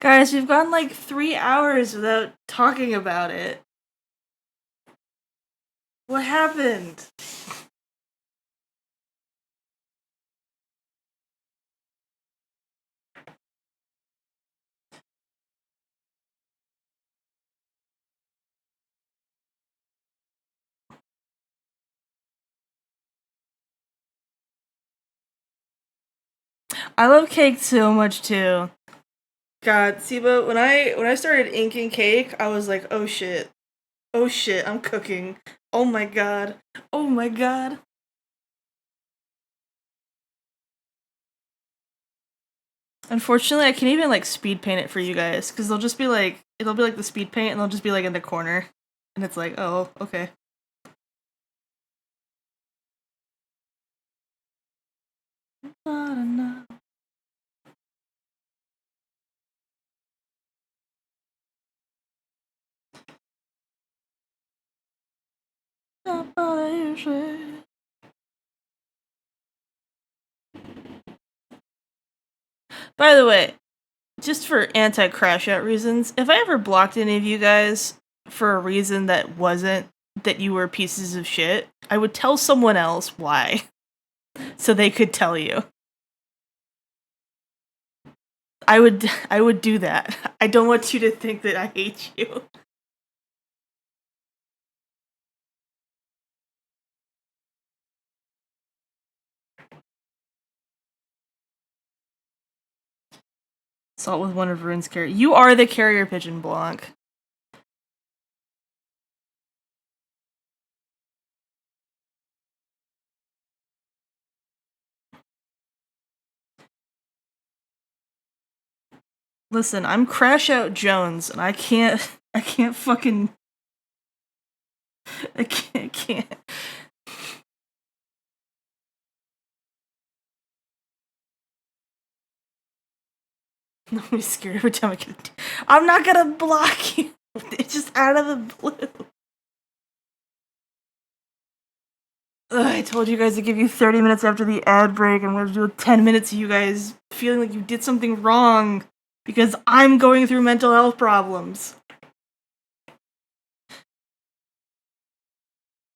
Guys, we've gone like 3 hours without talking about it. What happened? I love cake so much too. God, Siba, when I started inking cake, I was like, oh shit. Oh shit, I'm cooking. Oh my god. Oh my god. Unfortunately, I can't even like speed paint it for you guys, because they'll just be like, it'll be like the speed paint and they'll just be like in the corner. And it's like, oh, okay. Not enough. shit. By the way, just for anti-crash out reasons, if I ever blocked any of you guys for a reason that wasn't that you were pieces of shit, I would tell someone else why. So they could tell you. I would do that. I don't want you to think that I hate you. Assault with one of Rune's carrier. You are the carrier pigeon, Blanc. Listen, I'm Crash Out Jones, and I can't fucking... I can't. I'm scared every time I get... I'm not gonna block you! It's just out of the blue. Ugh, I told you guys to give you 30 minutes after the ad break, and we're gonna do 10 minutes of you guys feeling like you did something wrong. Because I'm going through mental health problems.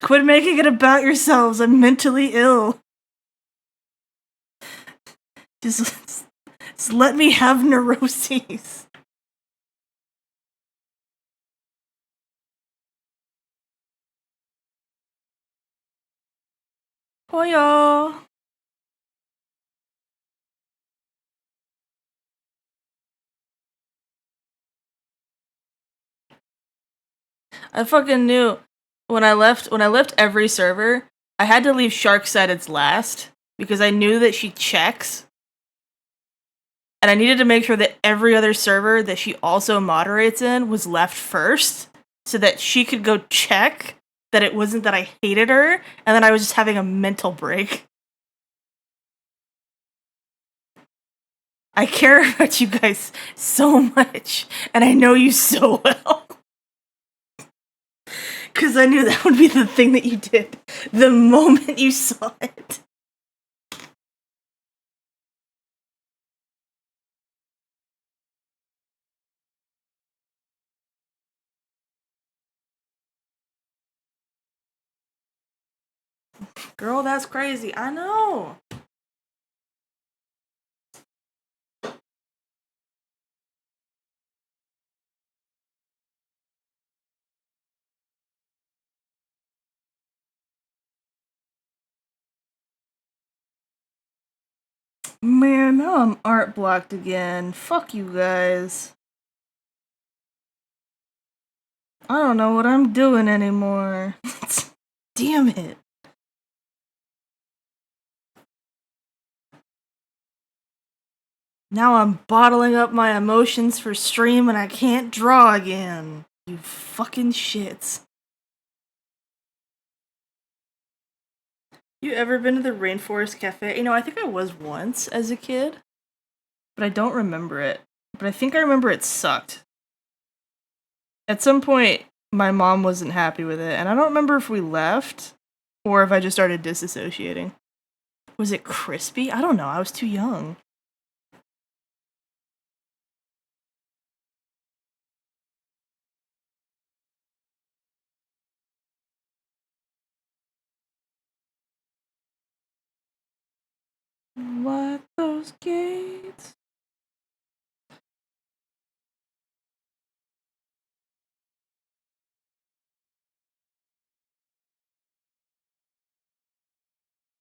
Quit making it about yourselves. I'm mentally ill. Just let me have neuroses. Hoyo. I fucking knew when I left every server, I had to leave Shark-Sided's last because I knew that she checks. And I needed to make sure that every other server that she also moderates in was left first so that she could go check that it wasn't that I hated her and that I was just having a mental break. I care about you guys so much, and I know you so well. Because I knew that would be the thing that you did the moment you saw it. Girl, that's crazy. I know. Man, now I'm art blocked again. Fuck you guys. I don't know what I'm doing anymore. Damn it. Now I'm bottling up my emotions for stream and I can't draw again. You fucking shits. You ever been to the Rainforest Cafe? You know, I think I was once as a kid, but I don't remember it. But I think I remember it sucked. At some point, my mom wasn't happy with it, and I don't remember if we left or if I just started disassociating. Was it crispy? I don't know. I was too young. What those gates?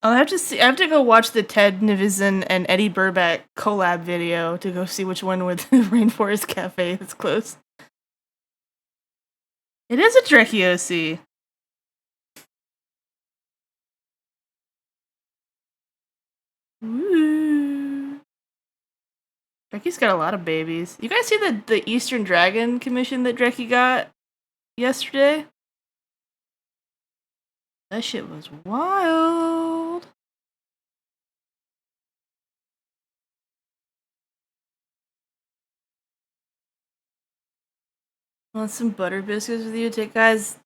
I have to go watch the Ted Nivison and Eddie Burback collab video to go see which one with the Rainforest Cafe is close. It is a Trekiosi. Woo. Drecky's got a lot of babies. You guys see the Eastern Dragon commission that Drecky got yesterday? That shit was wild. Want some butter biscuits with you? Guys,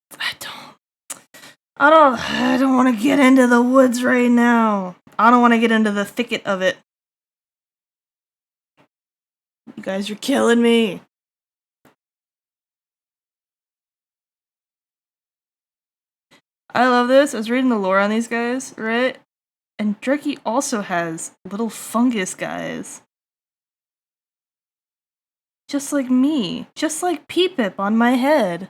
I don't want to get into the woods right now. I don't want to get into the thicket of it. You guys are killing me. I love this. I was reading the lore on these guys, right? And Drekkie also has little fungus guys. Just like me. Just like Peepip on my head.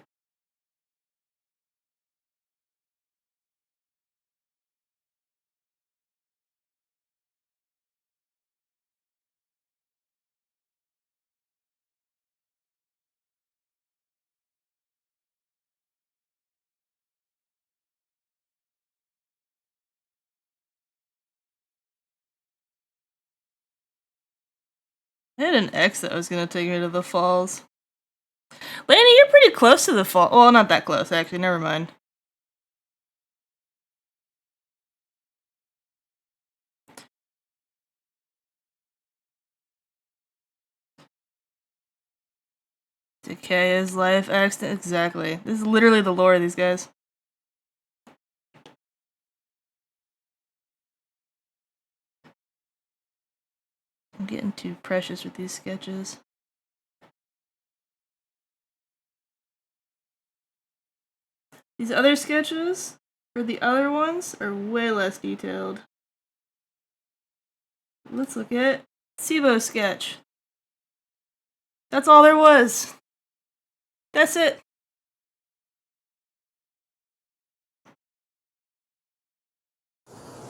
I had an ex that was gonna take me to the falls. Lanny, you're pretty close to the fall. Well, not that close, actually. Never mind. Decay is life accident. Exactly. This is literally the lore of these guys. I'm getting too precious with these sketches. These other sketches, or the other ones, are way less detailed. Let's look at Sibo's sketch. That's all there was. That's it.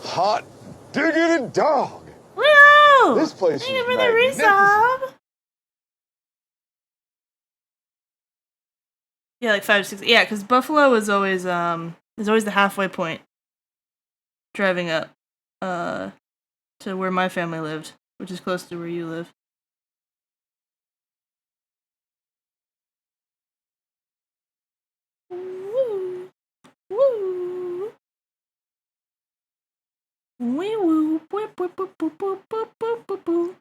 Hot diggity dog! Woo! This place Thank is you for the magnificent. resub. Yeah, like 5 to 6. Yeah, because Buffalo is always the halfway point. Driving up, to where my family lived, which is close to where you live. Woo! Woo! Wee woo! Boop boop boop boop boop boop boop boop boop.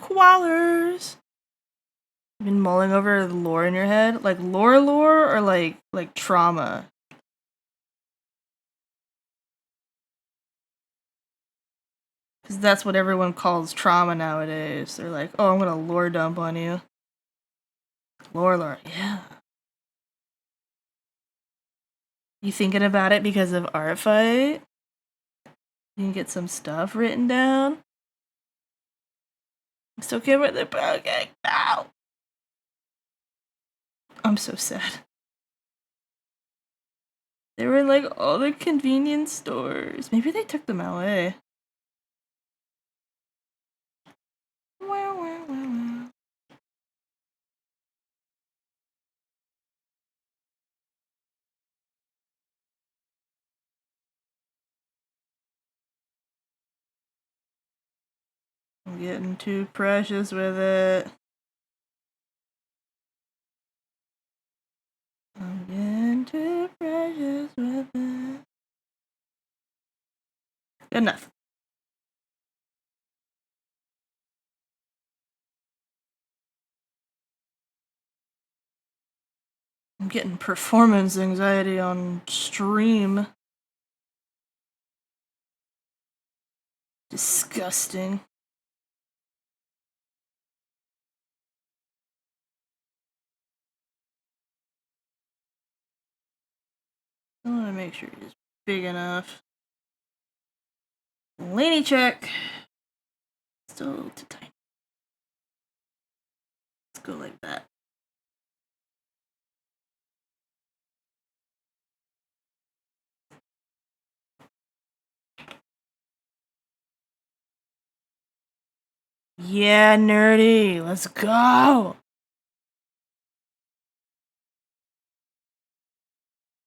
Koalas. You've been mulling over the lore in your head, like lore or like trauma. Because that's what everyone calls trauma nowadays. They're like, oh, I'm gonna lore dump on you. Lore, yeah. You thinking about it because of Art Fight? You can get some stuff written down. I'm still good with the okay. Ow! I'm so sad. They were in like all the convenience stores. Maybe they took them away. I'm getting too precious with it. I'm getting too precious with it. Good enough. I'm getting performance anxiety on stream. Disgusting. I want to make sure it's big enough. Laney check. Still a little too tiny. Let's go like that. Yeah, nerdy. Let's go.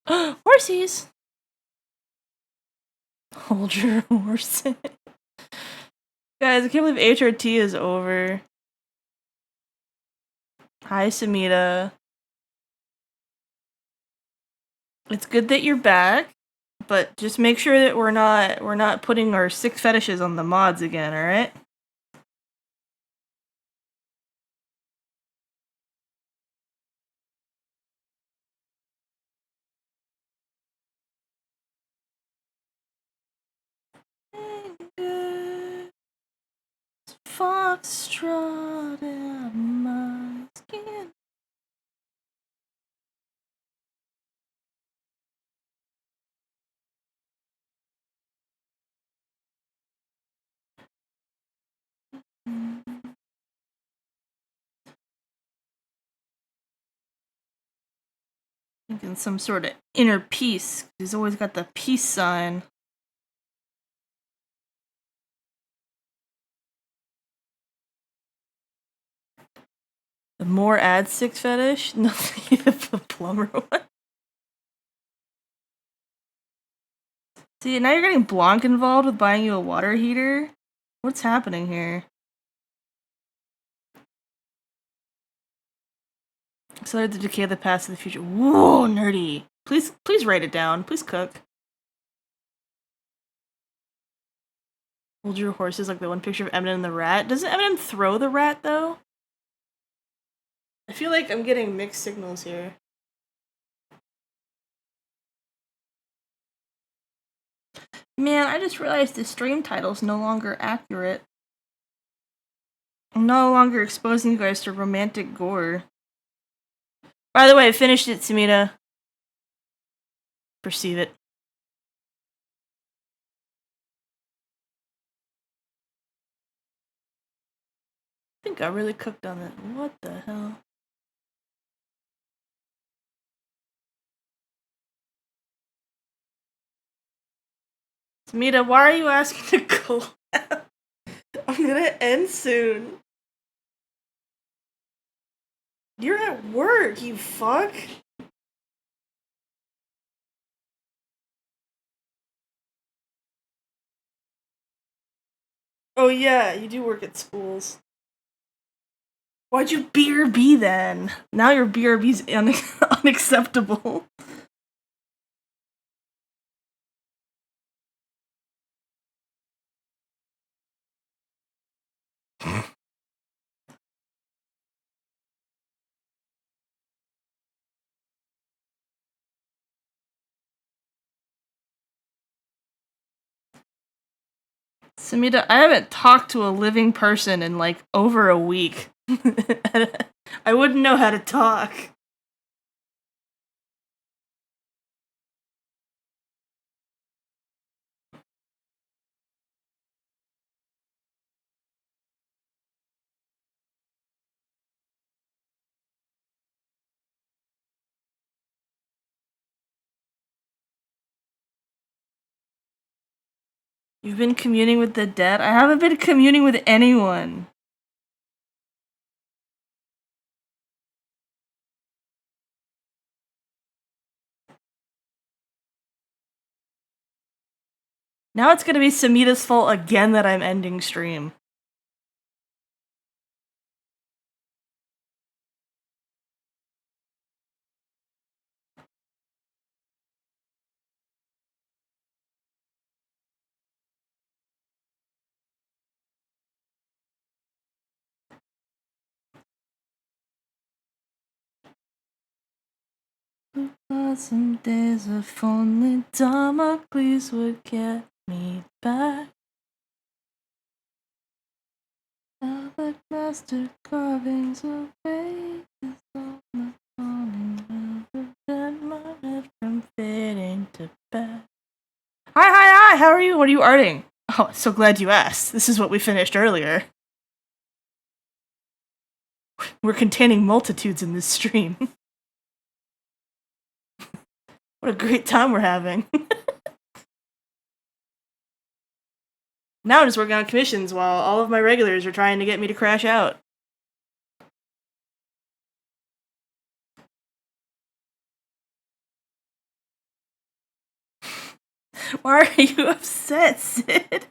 Horsies. Hold your horses. Guys, I can't believe HRT is over. Hi, Samita. It's good that you're back, but just make sure that we're not putting our sick fetishes on the mods again, alright? foxtrot in my skin. Thinking some sort of inner peace. He's always got the peace sign. The more ad stick fetish? Nothing. The plumber one. See, now you're getting Blanc involved with buying you a water heater? What's happening here? Accelerate the decay of the past to the future. Whoa, nerdy. Please write it down. Please cook. Hold your horses like the one picture of Eminem and the rat. Doesn't Eminem throw the rat, though? I feel like I'm getting mixed signals here. Man, I just realized the stream title's no longer accurate. I'm no longer exposing you guys to Romantic Gore. By the way, I finished it, Samita. Perceive it. I think I really cooked on it. What the hell? Samita, why are you asking to go out? I'm gonna end soon. You're at work, you fuck. Oh yeah, you do work at schools. Why'd you BRB then? Now your BRB's unacceptable. Samita, I haven't talked to a living person in like over a week. I wouldn't know how to talk. You've been communing with the dead? I haven't been communing with anyone. Now it's gonna be Samita's fault again that I'm ending stream. Some days if only Damocles would get me back. Velvet master carvings of faces on the falling will prevent my head from fading to black. Hi, how are you? What are you arting? Oh, so glad you asked. This is what we finished earlier. We're containing multitudes in this stream. What a great time we're having. Now I'm just working on commissions while all of my regulars are trying to get me to crash out. Why are you upset, Sid?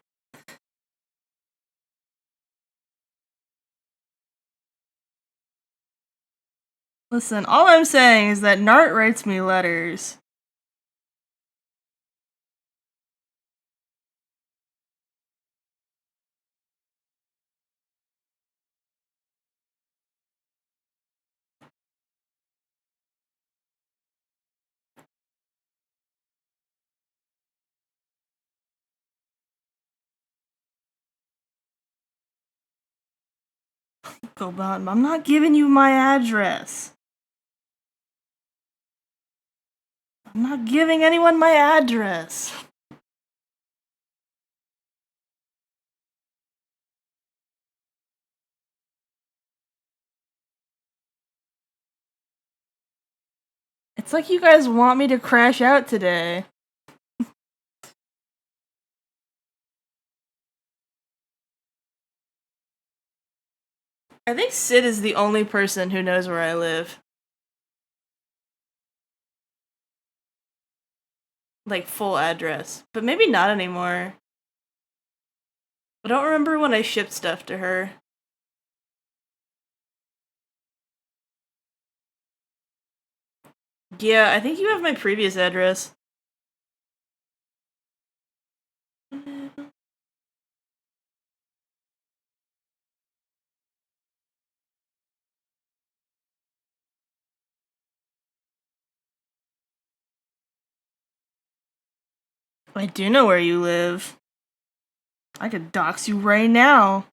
Listen, all I'm saying is that Nart writes me letters. Go on. I'm not giving you my address. I'm not giving anyone my address. It's like you guys want me to crash out today. I think Sid is the only person who knows where I live. Like, full address. But maybe not anymore. I don't remember when I shipped stuff to her. Yeah, I think you have my previous address. I do know where you live. I could dox you right now.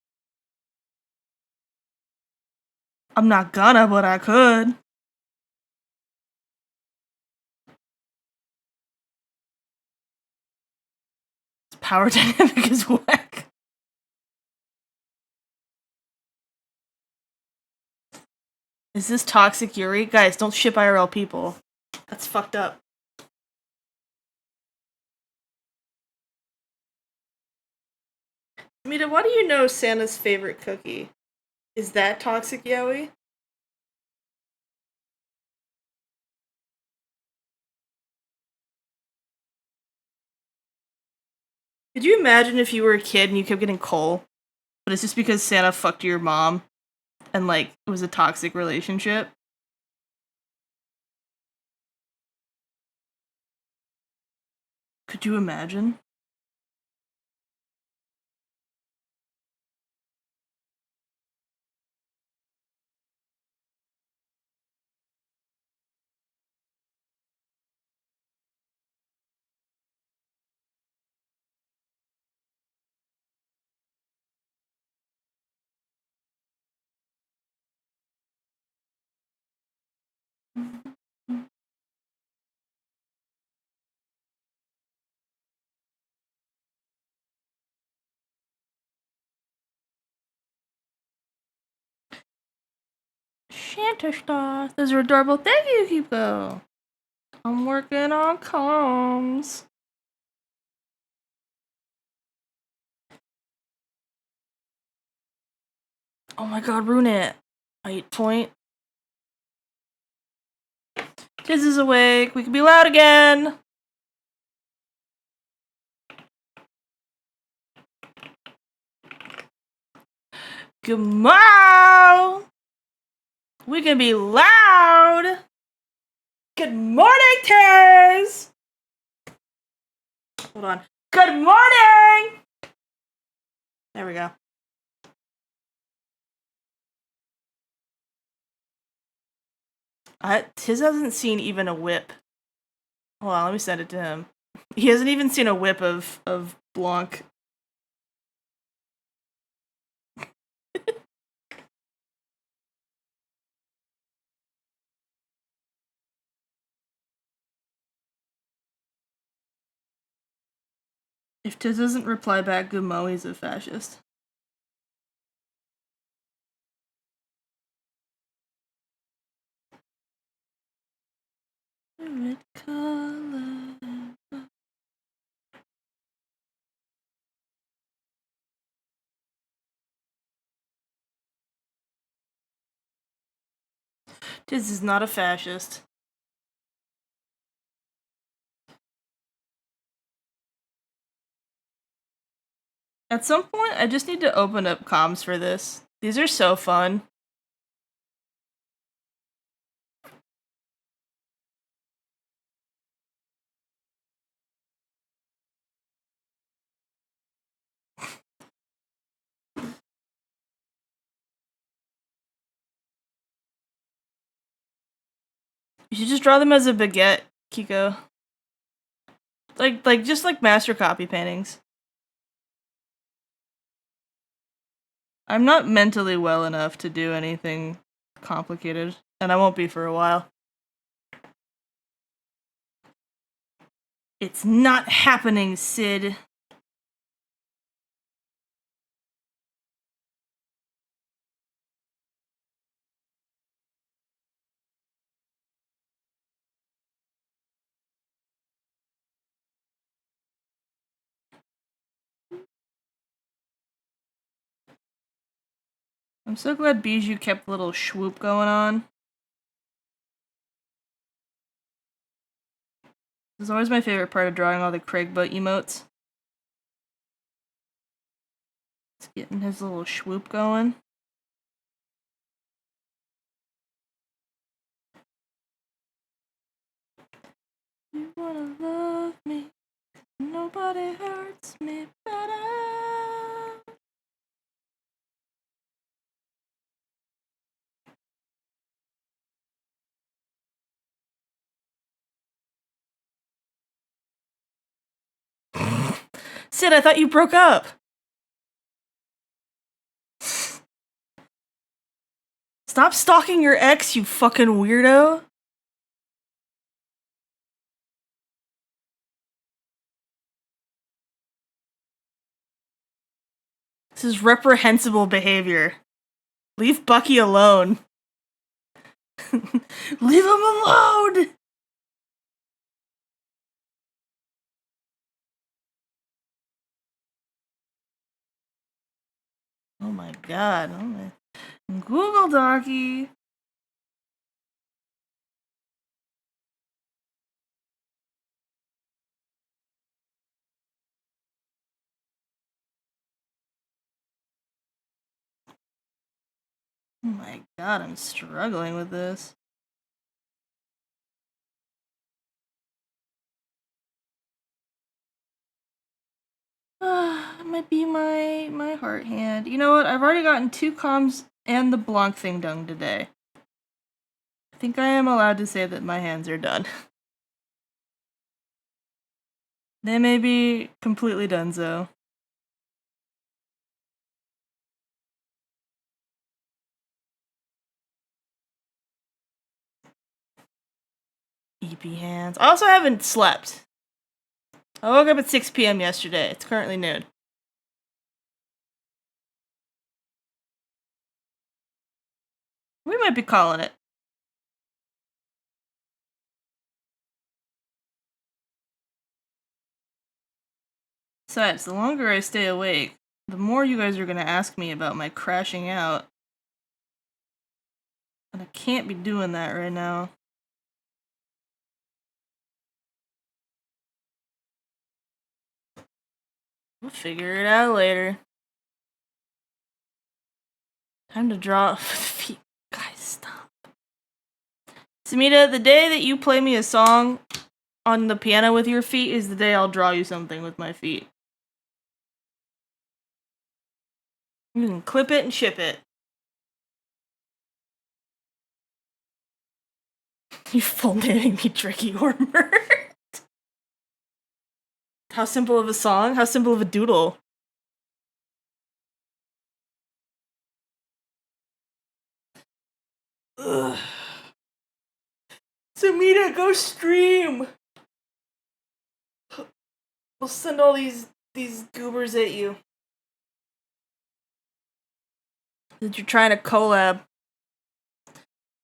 I'm not gonna, but I could. This power dynamic is whack. Is this toxic Yuri? Guys, don't ship IRL people. That's fucked up. Mita, why do you know Santa's favorite cookie? Is that toxic Yowie? Could you imagine if you were a kid and you kept getting coal, but it's just because Santa fucked your mom and, like, it was a toxic relationship? Could you imagine? Santa stars. Those are adorable. Thank you, Hugo. I'm working on comms. Oh my god, ruin it. 8 point. Tiz is awake. We can be loud again. Good morning. We can be loud. Good morning, Tiz. Hold on. Good morning. There we go. Tiz hasn't seen even a whip. Hold on, let me send it to him. He hasn't even seen a whip of Blanc. If Tiz doesn't reply back, Gumo, he's a fascist. Red color. Tiz is not a fascist. At some point, I just need to open up comms for this. These are so fun. You should just draw them as a baguette, Kiko. Just like master copy paintings. I'm not mentally well enough to do anything complicated, and I won't be for a while. It's not happening, Sid. I'm so glad Bijou kept a little swoop going on. This is always my favorite part of drawing all the Craig butt emotes. It's getting his little swoop going. You wanna love me, nobody hurts me better. Sid, I thought you broke up. Stop stalking your ex, you fucking weirdo. This is reprehensible behavior. Leave Bucky alone. Leave him alone! Oh my god. Oh my. Google Docky. Oh my god, I'm struggling with this. It might be my heart hand. You know what? I've already gotten 2 comms and the Blanc thing done today. I think I am allowed to say that my hands are done. They may be completely done, though. EP hands. I also haven't slept. I woke up at 6 p.m. yesterday. It's currently noon. We might be calling it. Besides, the longer I stay awake, the more you guys are gonna ask me about my crashing out. And I can't be doing that right now. We'll figure it out later. Time to draw feet. Guys, stop. Samita, the day that you play me a song on the piano with your feet is the day I'll draw you something with my feet. You can clip it and ship it. You full naming me Tricky Ormer. How simple of a song? How simple of a doodle? Ugh. Samita, go stream! We'll send all these goobers at you. That you're trying to collab.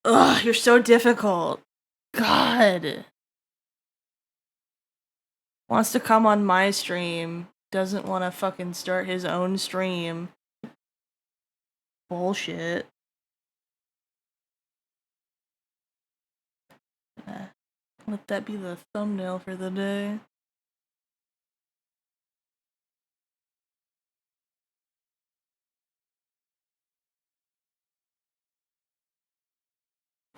Ugh, you're so difficult. God. Wants to come on my stream. Doesn't want to fucking start his own stream. Bullshit. Let that be the thumbnail for the day.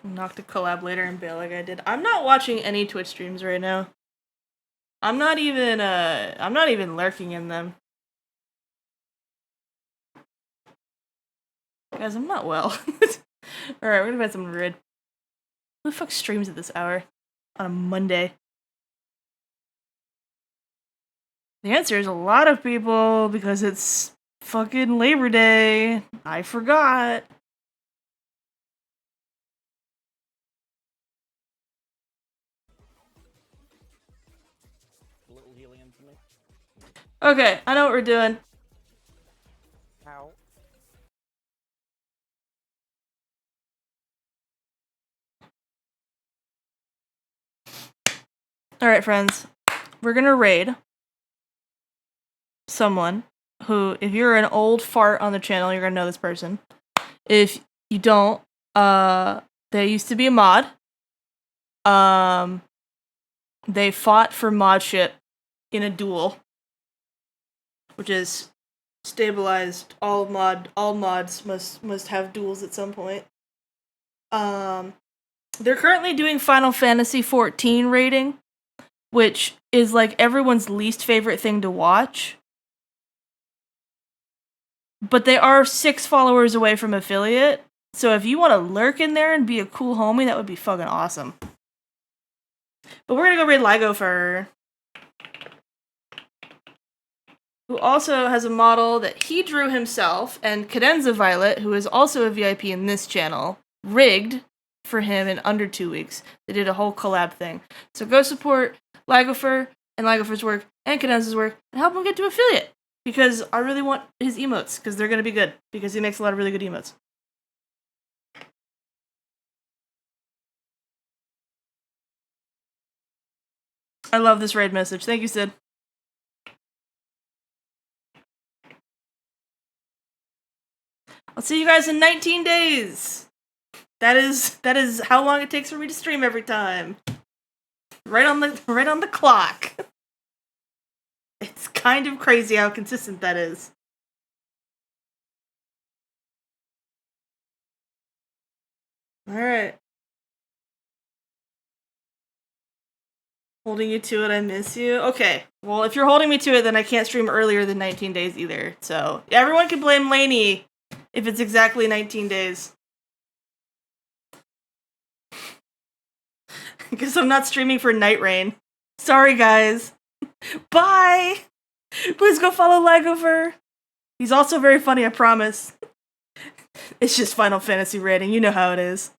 Knock to collab later and bail like I did. I'm not watching any Twitch streams right now. I'm not even lurking in them. Guys, I'm not well. Alright, we're gonna find something to read. Who the fuck streams at this hour? On a Monday? The answer is a lot of people because it's fucking Labor Day. I forgot. A little helium for me. Okay, I know what we're doing. How? Alright, friends. We're gonna raid someone who, if you're an old fart on the channel, you're gonna know this person. If you don't, they used to be a mod. They fought for modship in a duel, which is stabilized. All mods must have duels at some point. They're currently doing Final Fantasy XIV rating, which is like everyone's least favorite thing to watch. But they are 6 followers away from affiliate, so if you want to lurk in there and be a cool homie, that would be fucking awesome. But we're gonna go raid Lygofer, who also has a model that he drew himself, and Cadenza Violet, who is also a VIP in this channel, rigged for him in under 2 weeks. They did a whole collab thing. So go support Lygofer and Lygofer's work and Cadenza's work and help him get to affiliate. Because I really want his emotes, because they're going to be good. Because he makes a lot of really good emotes. I love this raid message. Thank you, Sid. I'll see you guys in 19 days. That is how long it takes for me to stream every time. Right on the clock. It's kind of crazy how consistent that is. Alright. Holding you to it, I miss you. Okay. Well, if you're holding me to it, then I can't stream earlier than 19 days either. So, everyone can blame Lainey if it's exactly 19 days. Because I'm not streaming for Night Rain. Sorry, guys. Bye! Please go follow Lygofer. He's also very funny, I promise. It's just Final Fantasy rating. You know how it is.